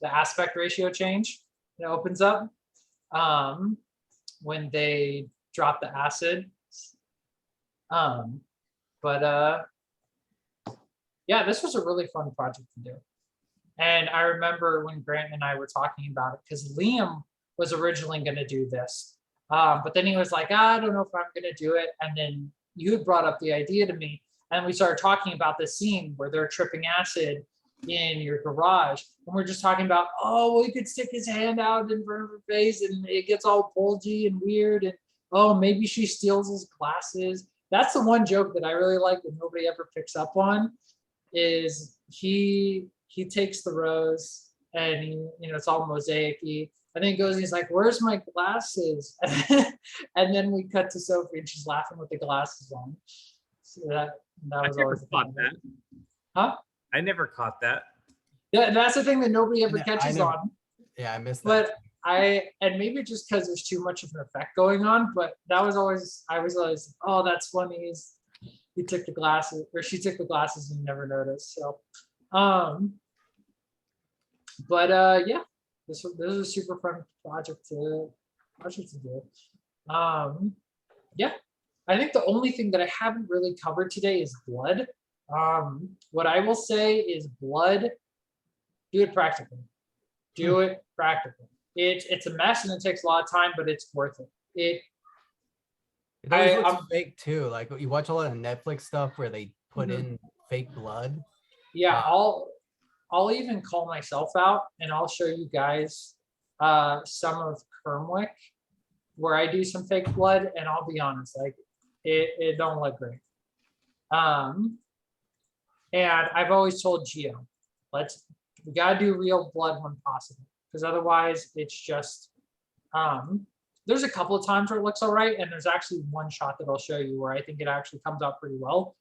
A: aspect ratio change that opens up when they drop the acid. Yeah, this was a really fun project to do. And I remember when Grant and I were talking about it, because Liam was originally going to do this, but then he was like, I don't know if I'm going to do it. And then you had brought up the idea to me, and we started talking about this scene where they're tripping acid in your garage, and we're just talking about, oh, well, he could stick his hand out in front of her face and it gets all bulgy and weird, and oh, maybe she steals his glasses. That's the one joke that I really like that nobody ever picks up on, is he takes the rose and he, it's all mosaic-y. And then he goes, he's like, where's my glasses? And then we cut to Sophie and she's laughing with the glasses on. So that was always
D: caught that.
A: Huh?
D: I never caught that.
A: Yeah, that's the thing that nobody ever catches on.
B: Yeah, I missed
A: But
B: that.
A: and maybe just because there's too much of an effect going on, but I was always, oh, that's funny. He took the glasses, or she took the glasses and you never noticed. So, yeah, this was a super fun project to do. Yeah, I think the only thing that I haven't really covered today is blood. What I will say is blood, do it practically. Do it practically. It's a mess and it takes a lot of time, but it's worth it.
B: It always looks fake too. Like you watch a lot of Netflix stuff where they put in fake blood.
A: Yeah, I'll even call myself out and I'll show you guys some of Kermwick where I do some fake blood, and I'll be honest, like it don't look great. And I've always told Gio, we gotta do real blood when possible, because otherwise it's just there's a couple of times where it looks all right, and there's actually one shot that I'll show you where I think it actually comes out pretty well.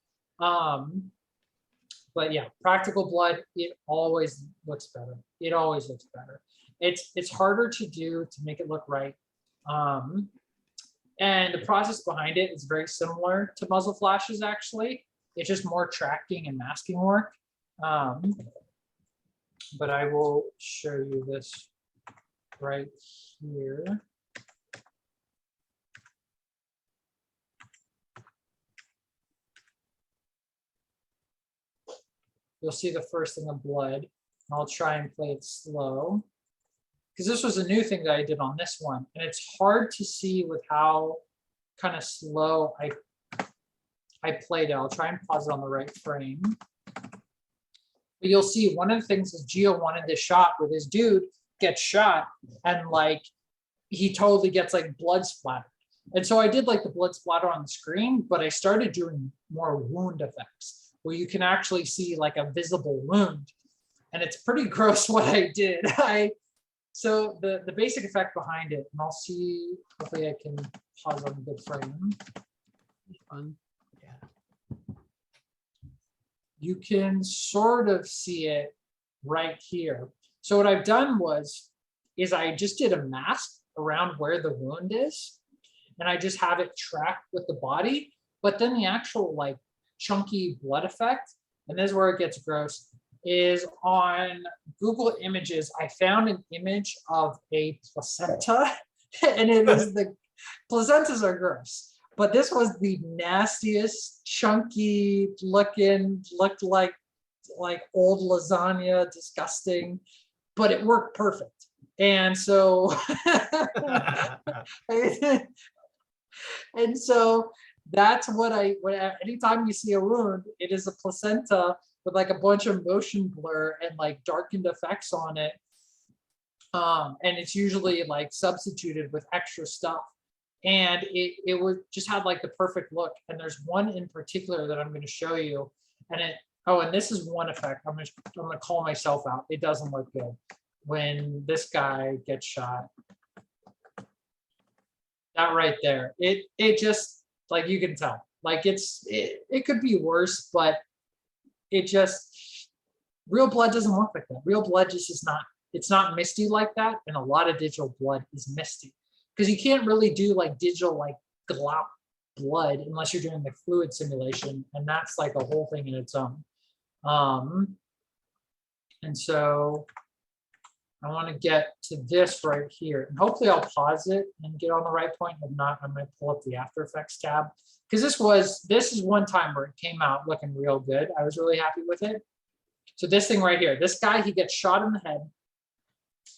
A: But yeah, practical blood, it always looks better. It always looks better. It's harder to do to make it look right. And the process behind it is very similar to muzzle flashes, actually. It's just more tracking and masking work. But I will show you this right here. You'll see the first thing of blood. I'll try and play it slow, because this was a new thing that I did on this one, and it's hard to see with how kind of slow I played it. I'll try and pause it on the right frame. But you'll see one of the things is Gio wanted this shot where this dude gets shot and like he totally gets like blood splatter. And so I did like the blood splatter on the screen, but I started doing more wound effects where you can actually see like a visible wound. And it's pretty gross what I did. So the basic effect behind it, and I'll see, hopefully I can pause on a good frame.
B: Fun. Yeah.
A: You can sort of see it right here. So what I've done is I just did a mask around where the wound is, and I just have it tracked with the body, but then the actual like chunky blood effect, and this is where it gets gross, is on Google Images. I found an image of a placenta, and it is Placentas are gross, but this was the nastiest, chunky looking, looked like old lasagna, disgusting, but it worked perfect. And so, and so that's what anytime you see a wound, it is a placenta with like a bunch of motion blur and like darkened effects on it. And it's usually like substituted with extra stuff. And it would just had like the perfect look. And there's one in particular that I'm going to show you. And and this is one effect. I'm gonna call myself out. It doesn't look good when this guy gets shot. That right there. It just, like, you can tell. Like it could be worse, but it just, real blood doesn't look like that. Real blood just is not, it's not misty like that. And a lot of digital blood is misty. Because you can't really do like digital like glop blood unless you're doing the fluid simulation. And that's like a whole thing in its own. And so I want to get to this right here. And hopefully I'll pause it and get on the right point. If not, I'm going to pull up the After Effects tab. Because this is one time where it came out looking real good. I was really happy with it. So this thing right here, this guy, he gets shot in the head.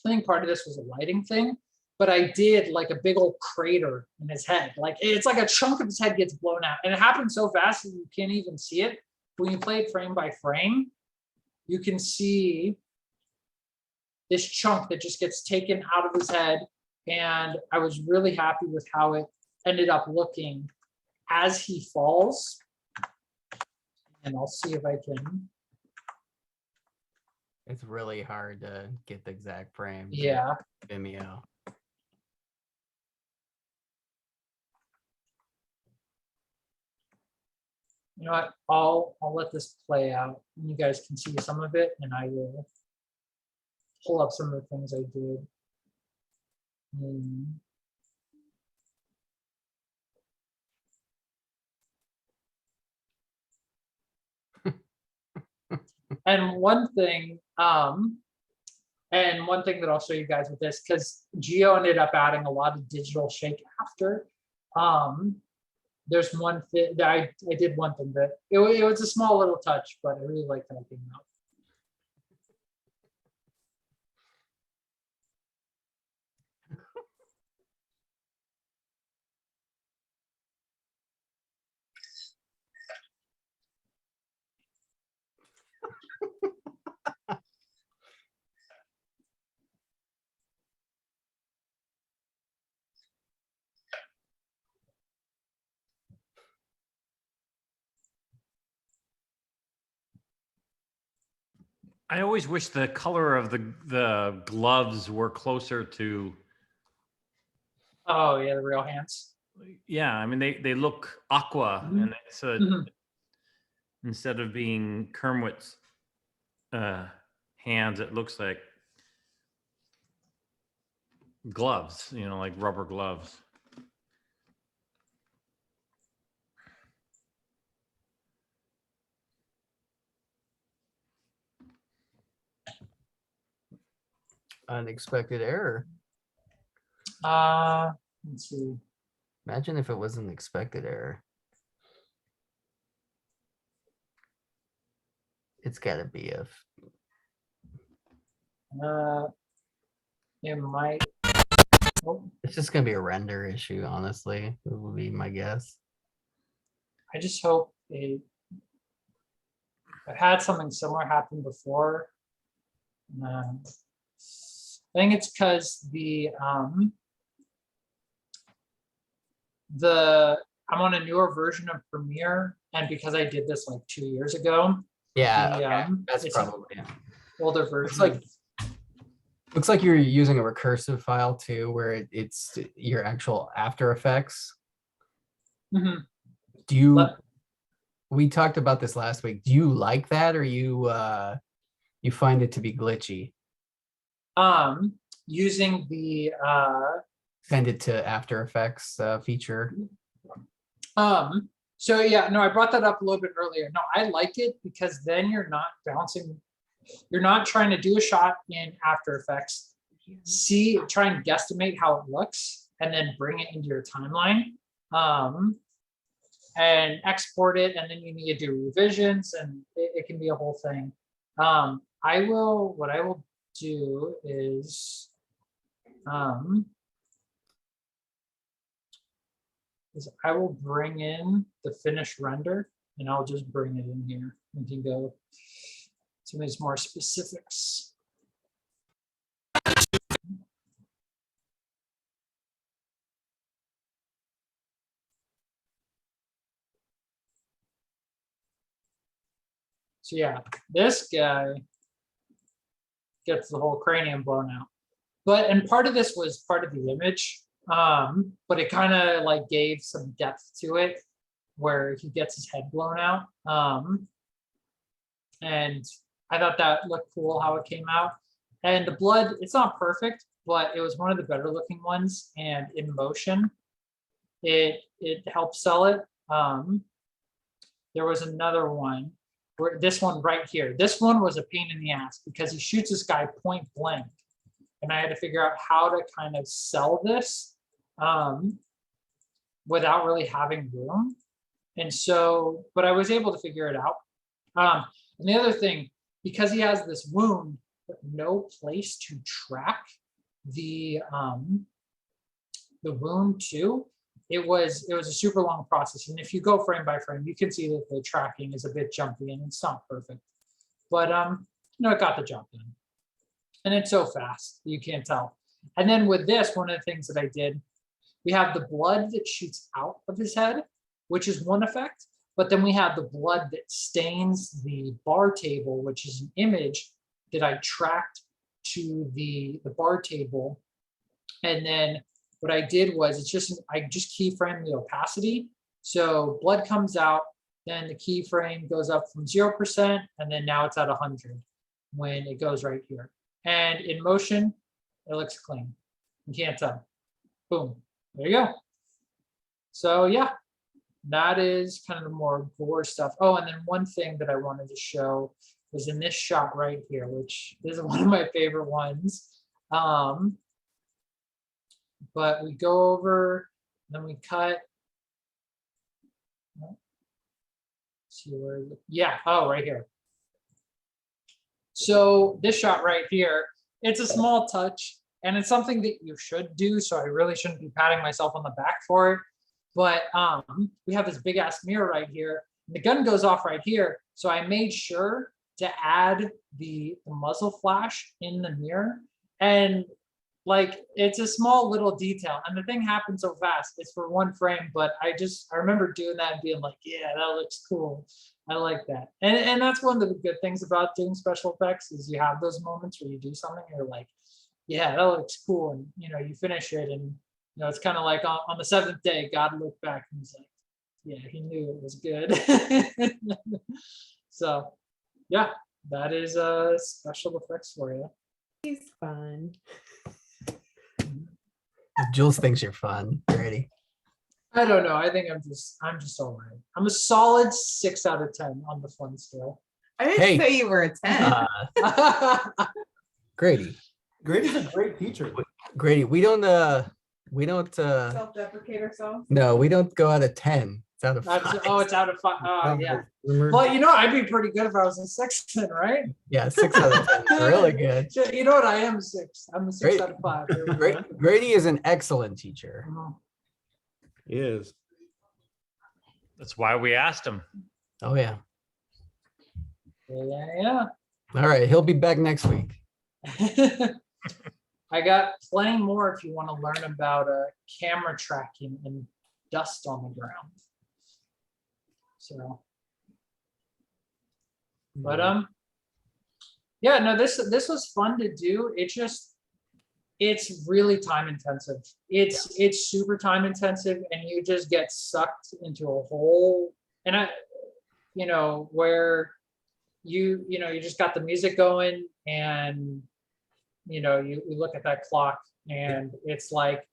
A: I think part of this was a lighting thing, but I did like a big old crater in his head. Like it's like a chunk of his head gets blown out. And it happens so fast that you can't even see it. When you play it frame by frame, you can see this chunk that just gets taken out of his head. And I was really happy with how it ended up looking as he falls. And I'll see if I can.
B: It's really hard to get the exact frame.
A: Yeah.
B: Vimeo.
A: You know what? I'll let this play out and you guys can see some of it, and I will pull up some of the things I did. And one thing that I'll show you guys with this, because Geo ended up adding a lot of digital shake after. There's one thing that I did one thing that it was a small little touch, but I really liked how it came out.
D: I always wish the color of the gloves were closer to.
A: Oh yeah, the real hands.
D: Yeah, I mean they look aqua, and so instead of being Kermit's hands, it looks like gloves. You know, like rubber gloves.
B: Unexpected error.
A: Let's see.
B: Imagine if it was an expected error. It's got to be a.
A: It might. Oh,
B: It's just gonna be a render issue, honestly. It would be my guess.
A: I just hope I've had something similar happen before. I think it's because I'm on a newer version of Premiere, and because I did this like 2 years ago.
B: Yeah,
A: okay.
B: That's
A: it's
B: probably
A: older version.
B: Looks like you're using a recursive file too, where it's your actual After Effects.
A: Mhm.
B: Do you? We talked about this last week. Do you like that, or you find it to be glitchy?
A: Using the
B: send it to After Effects feature.
A: So yeah, no, I brought that up a little bit earlier. No, I like it because then you're not bouncing. You're not trying to do a shot in After Effects, try and guesstimate how it looks, and then bring it into your timeline. And export it, and then you need to do revisions, and it can be a whole thing. What I will do is I will bring in the finished render, and I'll just bring it in here. We can go to these more specifics. So yeah, this guy gets the whole cranium blown out. And part of this was part of the image, but it kind of like gave some depth to it where he gets his head blown out. And I thought that looked cool how it came out. And the blood, it's not perfect, but it was one of the better looking ones. And in motion, it helps sell it. There was another one where this one right here. This one was a pain in the ass because he shoots this guy point blank. And I had to figure out how to kind of sell this without really having room. And so, but I was able to figure it out. And the other thing, because he has this wound, but no place to track the wound to, it was a super long process. And if you go frame by frame, you can see that the tracking is a bit jumpy and it's not perfect. But it got the job done. And it's so fast, you can't tell. And then with this, one of the things that I did, we have the blood that shoots out of his head, which is one effect. But then we have the blood that stains the bar table, which is an image that I tracked to the bar table. And then what I did was I just keyframed the opacity. So blood comes out, then the keyframe goes up from 0%, and then now it's at 100 when it goes right here. And in motion, it looks clean. You can't tell. Boom. There you go. So yeah, that is kind of the more gore stuff. Oh, and then one thing that I wanted to show was in this shot right here, which is one of my favorite ones. But we go over, then we cut. Let's see where is it? Yeah, oh, right here. So this shot right here, it's a small touch and it's something that you should do. So I really shouldn't be patting myself on the back for it. But we have this big ass mirror right here. The gun goes off right here. So I made sure to add the muzzle flash in the mirror. And like, it's a small little detail. And the thing happens so fast. It's for one frame, but I remember doing that and being like, yeah, that looks cool. I like that. And that's one of the good things about doing special effects is you have those moments where you do something and you're like, yeah, that looks cool. And, you finish it and, it's kind of like on the seventh day, God looked back and he's like, yeah, he knew it was good. So, yeah, that is special effects for you.
J: He's fun.
B: Jules thinks you're fun, Grady.
A: I don't know. I think I'm just all right. I'm a solid 6 out of 10 on the fun scale.
J: I didn't say you were a 10.
B: Grady.
E: Grady's a great teacher.
B: Grady, we don't
J: Self-deprecate ourselves.
B: no, we don't go out of 10. It's out of 5.
A: It's out of 5. Oh, yeah. Well, I'd be pretty good if I was a 6 then, right?
B: Yeah, 6 out of 10. Really good.
A: You know what? I am 6. I'm a 6 out of 5.
B: Grady is an excellent teacher.
E: He is.
D: That's why we asked him.
B: Oh yeah.
A: Yeah.
B: All right, he'll be back next week.
A: I got plenty more if you want to learn about camera tracking and dust on the ground. So, but yeah, no, this was fun to do. It's really time intensive. It's super time intensive, and you just get sucked into a hole. And where you just got the music going, and you look at that clock, and it's like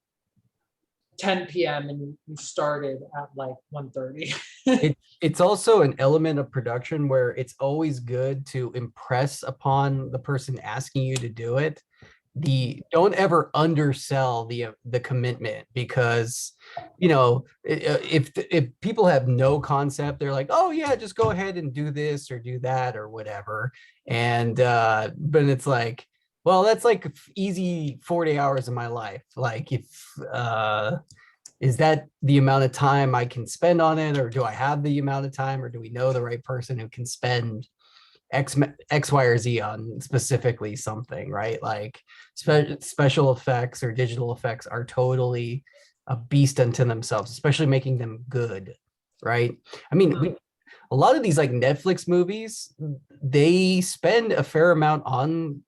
A: 10 p.m. and you started at like 1:30.
B: It's also an element of production where it's always good to impress upon the person asking you to do it don't ever undersell the commitment, because if people have no concept, they're like, oh yeah, just go ahead and do this or do that or whatever. And but it's like, well, that's like easy 40 hours of my life. Like, if is that the amount of time I can spend on it, or do I have the amount of time, or do we know the right person who can spend X, Y, or Z on specifically something, right? Like special effects or digital effects are totally a beast unto themselves, especially making them good, right? I mean, a lot of these like Netflix movies, they spend a fair amount on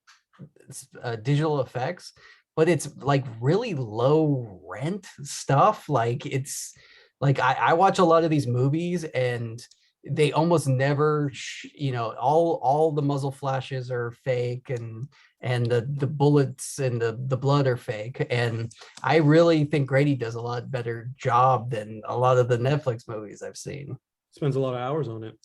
B: digital effects, but it's like really low rent stuff. Like, it's like I watch a lot of these movies and they almost never all the muzzle flashes are fake, and the bullets and the blood are fake. And I really think Grady does a lot better job than a lot of the Netflix movies I've seen.
E: Spends a lot of hours on it.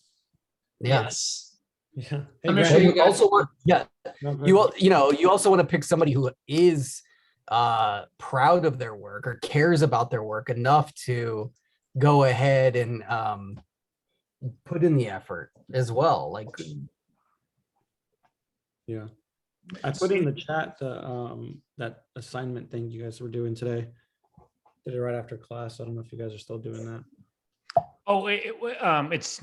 B: Yeah.
A: Yes.
E: Yeah.
A: I'm
E: Greg,
A: sure you
B: You
A: guys.
B: also want, yeah,
E: no, go
B: you
E: ahead.
B: you also want to pick somebody who is proud of their work or cares about their work enough to go ahead and put in the effort as well. Like,
E: Yeah. I put in the chat the that assignment thing you guys were doing today. Did it right after class. I don't know if you guys are still doing that.
D: Oh, is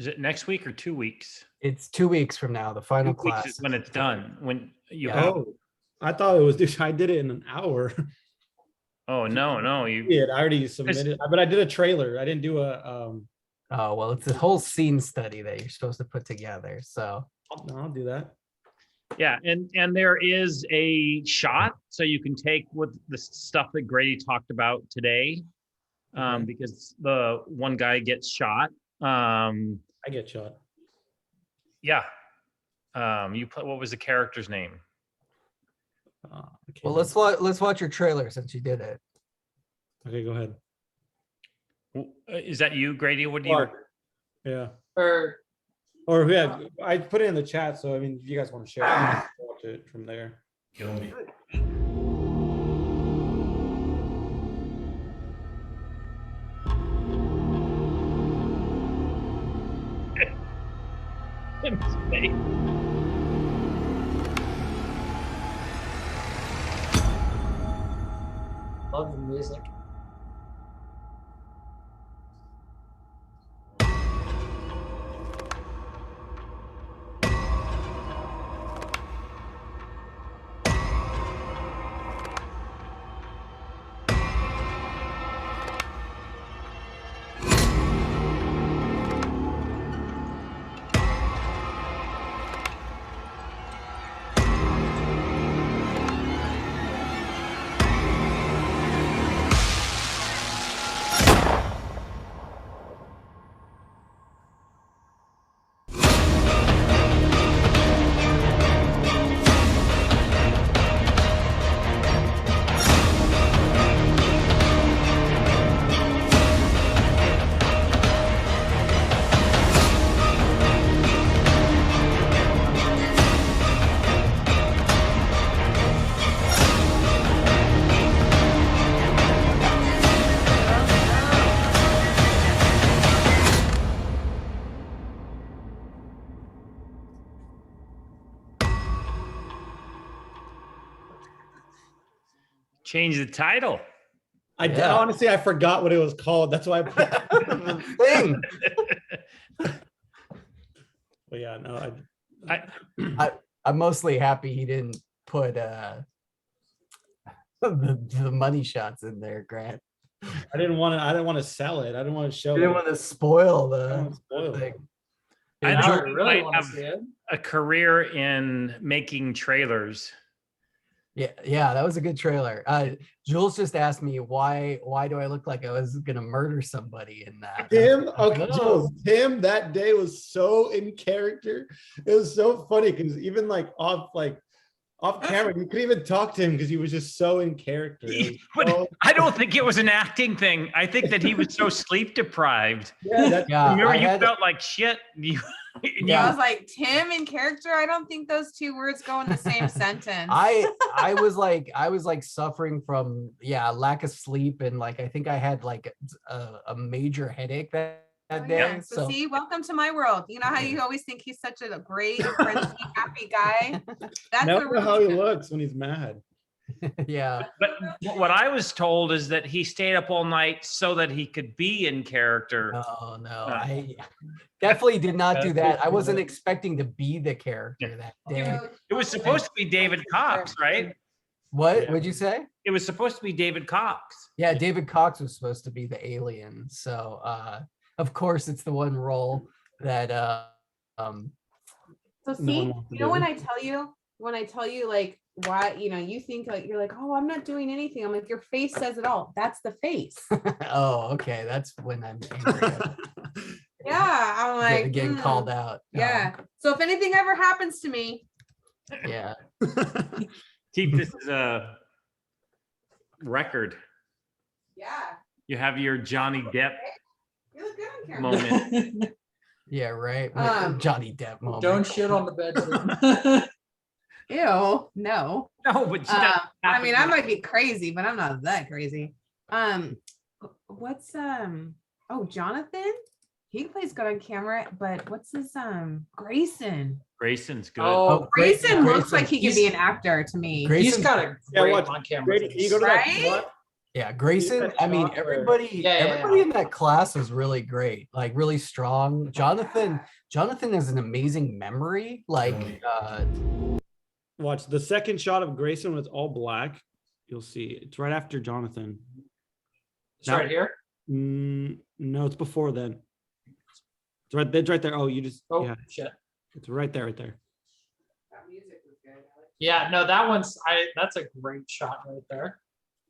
D: it next week or 2 weeks?
B: it's 2 weeks from now, the final
D: 2 weeks
B: class.
D: is when it's done, when you
B: Yeah.
D: have,
E: Oh, I thought it was, dude, I did it in an hour.
D: oh, no, you,
E: Yeah, I already submitted, but I did a trailer. I didn't do a
B: Oh, well, it's a whole scene study that you're supposed to put together. So
E: I'll do that.
D: yeah, and there is a shot, so you can take with the stuff that Grady talked about today,
E: Okay.
D: because the one guy gets shot.
E: I get shot.
D: Yeah. You play, what was the character's name?
B: well, let's watch your trailer since you did it.
E: Okay, go ahead.
D: Is that you, Grady? What do you?
E: Clark. Yeah.
A: Or
E: Yeah, I put it in the chat, so I mean, if you guys want to share it, you can watch it from there.
D: Kill me.
A: love the music.
D: Change the title.
B: Yeah.
E: Honestly, I forgot what it was called. That's why I put
B: The thing.
E: But yeah, no,
B: I'm mostly happy he didn't put the money shots in there, Grant.
E: I didn't want to sell it. I didn't want to show
B: You didn't
E: it.
B: want to spoil
E: I don't
B: the
E: wanna spoil it.
B: thing.
D: I
A: Now
D: know
A: I
D: you
A: really
D: might
A: want to
D: have
A: see it.
D: a career in making trailers.
B: Yeah, that was a good trailer. Jules just asked me why do I look like I was gonna murder somebody in that?
E: Tim, okay,
B: No.
E: Jules, Tim, that day was so in character. It was so funny because even like off, like Off camera, you could even talk to him because he was just so in character. It was
D: But
E: so-
D: I don't think it was an acting thing. I think that he was so sleep deprived.
E: yeah, that's
B: Yeah,
D: Remember,
B: I
D: you
B: had,
D: felt like shit.
B: Yeah.
J: I was like, Tim in character. I don't think those two words go in the same sentence.
B: I was like suffering from lack of sleep, and like I think I had like a major headache that
J: Oh,
B: day.
J: yeah. So
B: So
J: see, welcome to my world. You know how you always think he's such a great, friendly, happy guy? That's
E: never
J: the
E: know how he
J: real
E: looks when he's mad.
B: yeah.
D: But what I was told is that he stayed up all night so that he could be in character.
B: Oh no, I definitely did not do
A: That's
B: that. I wasn't
A: good.
B: expecting to be the character that day.
D: It was supposed to be David Cox, right?
B: What
E: Yeah.
B: would you say?
D: It was supposed to be David Cox.
B: Yeah, David Cox was supposed to be the alien. So of course it's the one role that
J: So
E: No
J: see,
E: one wants to
J: you know
E: do
J: when
E: it.
J: I tell you like why, you think like you're like, oh, I'm not doing anything. I'm like, your face says it all. That's the face.
B: oh, okay. That's when I'm angry.
J: Yeah, I'm like
B: Getting called out.
J: Yeah. So if anything ever happens to me,
B: Yeah.
D: Keep this as a record.
J: yeah,
D: You have your Johnny Depp
J: you look good on camera.
D: moment.
B: Yeah, right. Johnny Depp moment.
A: Don't shit on the bedroom.
J: Ew, no.
D: No, but she doesn't
J: I
D: have
J: mean,
D: to
J: I
D: be-
J: might be crazy, but I'm not that crazy. What's oh, Jonathan? He plays good on camera, but what's his Grayson?
D: Grayson's good.
A: Oh,
J: Grayson looks
B: Grayson.
J: like he could be an actor to me.
B: Grayson-
A: he's got a
E: Yeah,
A: great
E: watch.
A: on camera.
E: Grady, can you go to
J: Right?
E: that shot?
B: Yeah, Grayson.
E: that
B: I mean,
E: shot where-
B: everybody,
A: Yeah,
B: everybody in that class was really great, like really strong. Jonathan has an amazing memory. Like,
E: Watch the second shot of Grayson when it's all black. You'll see it's right after Jonathan.
A: It's right here.
E: No, it's before then. It's right there. Oh, you just
A: Oh
E: yeah,
A: shit.
E: it's right there, right there.
J: That music was good.
A: Yeah, no, that's a great shot right there.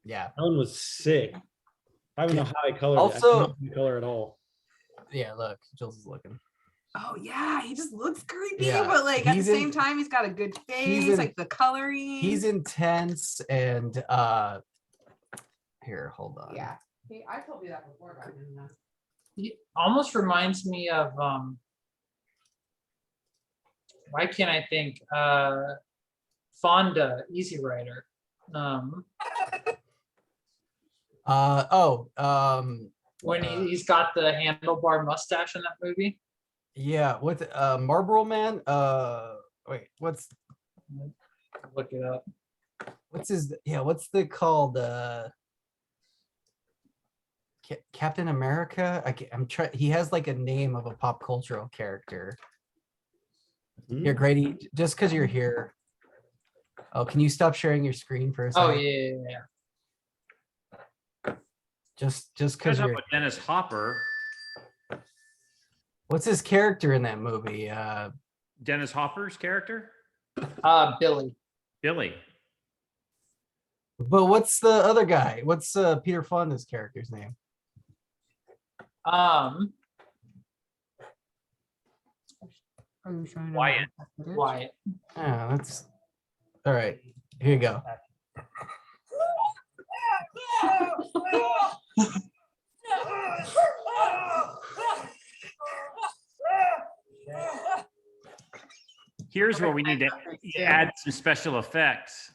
B: yeah,
E: That one was sick. I don't even know how I colored it. I
B: Also-
E: don't know color at all.
B: yeah. Look, Jules is looking.
J: Oh yeah, he just looks creepy,
B: Yeah,
J: but like at the
B: he's in-
J: same time, he's got a good face,
B: in-
J: like the coloring.
B: He's intense and here, hold on.
J: yeah. I told you that before about him.
A: He almost reminds me of why can't I think Fonda, Easy Rider. When he's got the handlebar mustache in that movie.
B: Yeah, what Marlboro Man? Wait, what's
A: Look it up.
B: his? Yeah, what's the called? Captain America. I'm trying. He has like a name of a pop cultural character. Here, Grady, just because you're here. Oh, can you stop sharing your screen for a second?
A: Oh yeah.
B: Just
D: You
B: because
D: guys have
B: you're.
D: a Dennis Hopper.
B: What's his character in that movie?
D: Dennis Hopper's character?
A: Billy.
D: Billy.
B: But what's the other guy? What's Peter Fonda's character's name?
D: Wyatt.
A: Wyatt.
B: Oh, that's all right. Here you go.
D: Here's where we need to add some special effects.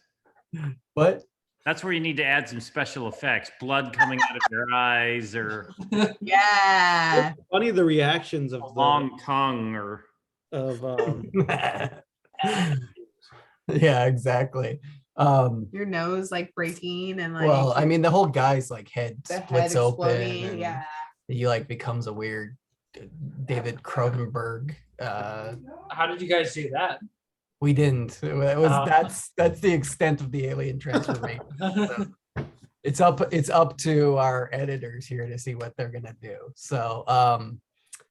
B: What?
D: That's where you need to add some special effects. Blood coming out of your eyes, or
J: Yeah.
E: Funny the reactions of
D: a long tongue, or
B: Yeah, exactly.
J: Your nose like breaking and like
B: Well, I mean, the whole guy's like head
J: the head
B: splits open.
J: exploding.
B: And
J: Yeah.
B: he like becomes a weird David Cronenberg.
A: How did you guys do that?
B: We didn't. It was
A: Oh.
B: that's the extent of the alien transformation. So it's up to our editors here to see what they're gonna do. So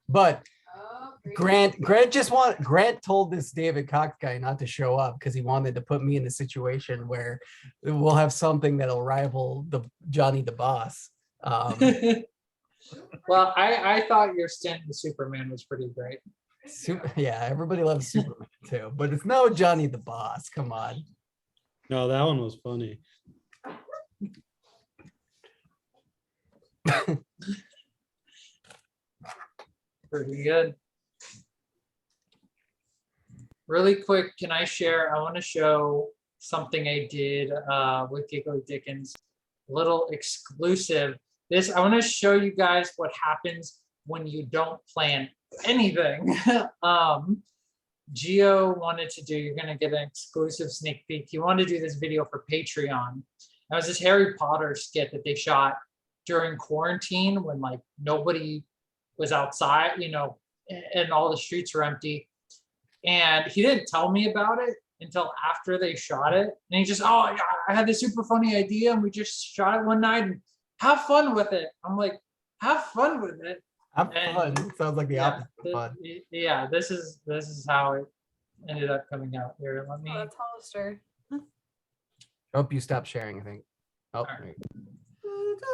B: but
J: Oh,
B: Grant told this David Cox guy not to show up because he wanted to put me in a situation where we'll have something that'll rival the Johnny the Boss.
A: Well, I thought your stint with Superman was pretty great.
B: Yeah, everybody loves Superman too, but it's no Johnny the Boss. Come on.
E: No, that one was funny.
A: Pretty good. Really quick, can I share? I want to show something I did with Giggly Dickens. Little exclusive. This, I want to show you guys what happens when you don't plan anything. Gio wanted to do, you're going to get an exclusive sneak peek. He wanted to do this video for Patreon. That was this Harry Potter skit that they shot during quarantine when like nobody was outside, you know, and all the streets were empty. And he didn't tell me about it until after they shot it. And he just, oh, yeah, I had this super funny idea and we just shot it one night and have fun with it. I'm like, have fun with it.
B: Have
A: And
B: fun. Sounds like the
A: yeah,
B: opposite of fun.
A: yeah, this is how it ended up coming out here. Let me.
J: Oh, that's Hollister.
B: Hope you stop sharing, I think. Oh,
A: right.
B: there you go.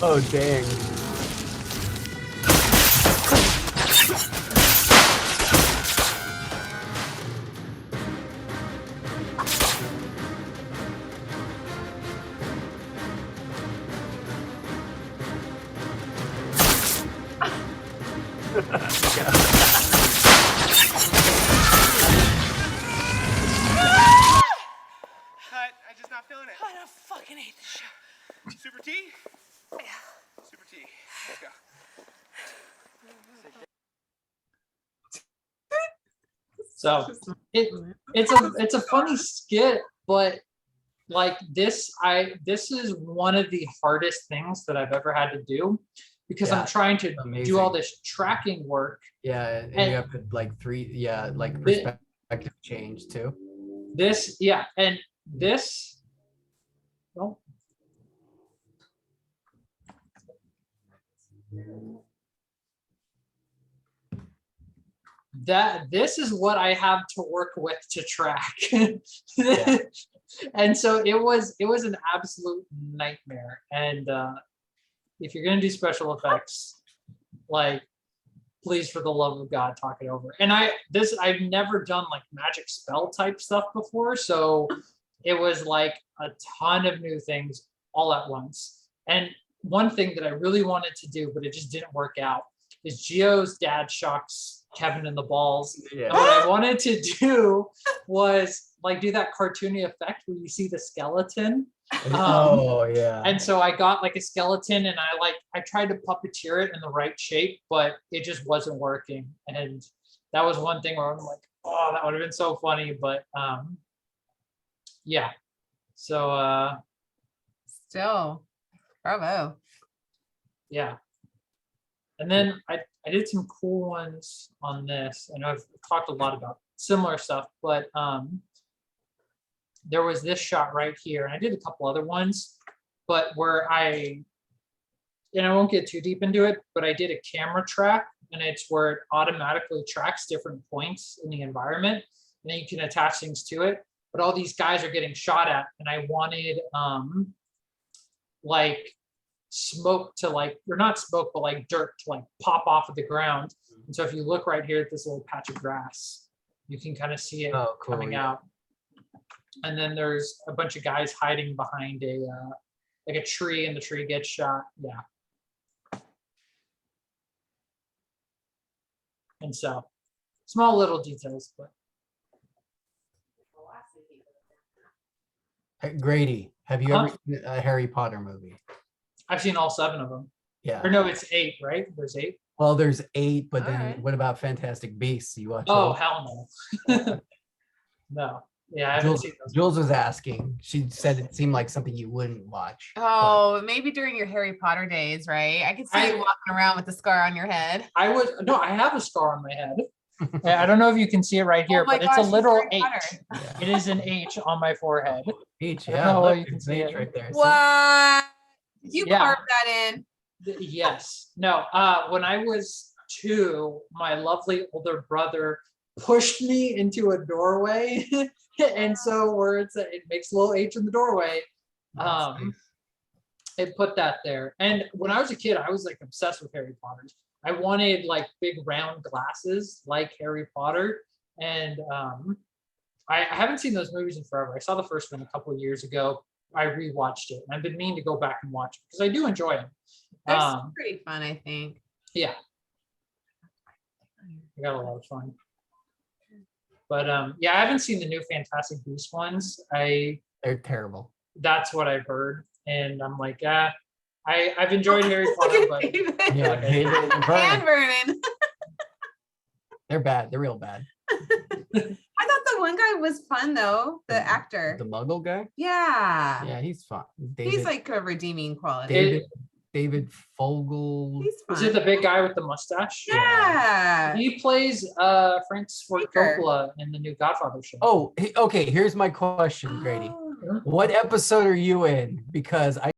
B: Oh, dang.
I: I just not feeling it. I don't fucking hate this show. Super T? Yeah. Super T. Let's go.
A: So it's a funny skit, but like this is one of the hardest things that I've ever had to do because
B: Yeah,
A: I'm trying to do all
B: amazing.
A: this tracking work.
B: Yeah, and
A: And-
B: you have to like like
A: Thi-
B: perspective change too.
A: This, yeah, and this, well, this is what I have to work with to track. And so it was an absolute nightmare. And if you're gonna do special effects, like please for the love of God talk it over. And I've never done like magic spell type stuff before, so it was like a ton of new things all at once. And one thing that I really wanted to do, but it just didn't work out, is Gio's dad shocks Kevin in the balls.
B: Yeah.
A: And what I wanted to do was like do that cartoony effect where you see the skeleton.
B: Oh yeah.
A: And so I got like a skeleton and I tried to puppeteer it in the right shape, but it just wasn't working. And that was one thing where I'm like, oh, that would have been so funny. But yeah. So
J: Still, bravo.
A: yeah. And then I did some cool ones on this. I know I've talked a lot about similar stuff, but there was this shot right here, and I did a couple other ones, but where I won't get too deep into it, but I did a camera track, and it's where it automatically tracks different points in the environment, and then you can attach things to it. But all these guys are getting shot at, and I wanted like smoke to like, or not smoke, but like dirt to like pop off of the ground. And so if you look right here at this little patch of grass, you can kind of see it coming out. And then there's a bunch of guys hiding behind like a tree, and the tree gets shot. Yeah. And so small little details, but
B: Grady, have you ever seen a Harry Potter movie?
A: I've seen all 7 of them.
B: Yeah.
A: Or no, it's 8, right? There's 8.
B: Well, there's 8, but then
J: Alright.
B: what about Fantastic Beasts? You watch
A: Oh,
B: those?
A: hell no. No. Yeah, I haven't
B: Jules,
A: seen those.
B: Jules was asking. She said it seemed like something you wouldn't watch.
J: Oh, maybe during your Harry Potter days, right? I could see you walking around with the scar on your head.
A: I have a scar on my head. I don't know if you can see it right here,
J: Oh my
A: but it's a
J: gosh, he's
A: literal
J: Harry
A: H.
J: Potter.
B: Yeah.
A: It is an H on my forehead.
B: H,
A: I don't
B: yeah,
A: know
B: look,
A: if you can
B: there's
A: see
B: an H
A: it.
B: right there. See?
J: What? Did you
A: Yeah.
J: carve that in?
A: Yes. No. When I was 2, my lovely older brother pushed me into a doorway, and so where it makes a little H in the doorway.
B: That's nice.
A: It put that there. And when I was a kid, I was like obsessed with Harry Potter. I wanted like big round glasses like Harry Potter. And I haven't seen those movies in forever. I saw the first one a couple of years ago. I rewatched it. And I've been meaning to go back and watch it because I do enjoy them.
J: They're still pretty fun, I think.
A: Yeah. I got a lot of fun. But yeah, I haven't seen the new Fantastic Beasts ones.
B: They're terrible.
A: That's what I've heard. And I'm like, I've enjoyed Harry
J: Look
A: Potter,
J: at
A: but
J: David.
B: Yeah, David and
J: And
B: Vernon.
J: Vernon.
B: They're bad. They're real bad.
J: I thought the one guy was fun though, the actor.
B: The Muggle guy?
J: Yeah.
B: Yeah, he's fun.
J: He's like a redeeming quality.
B: David Fogel.
J: He's fun.
A: is it the big guy with the mustache?
J: Yeah.
A: He plays Francis Ford
J: Speaker.
A: Coppola in the new Godfather show.
B: Oh, okay. Here's my question, Grady.
J: Oh.
B: What episode are you in? Because I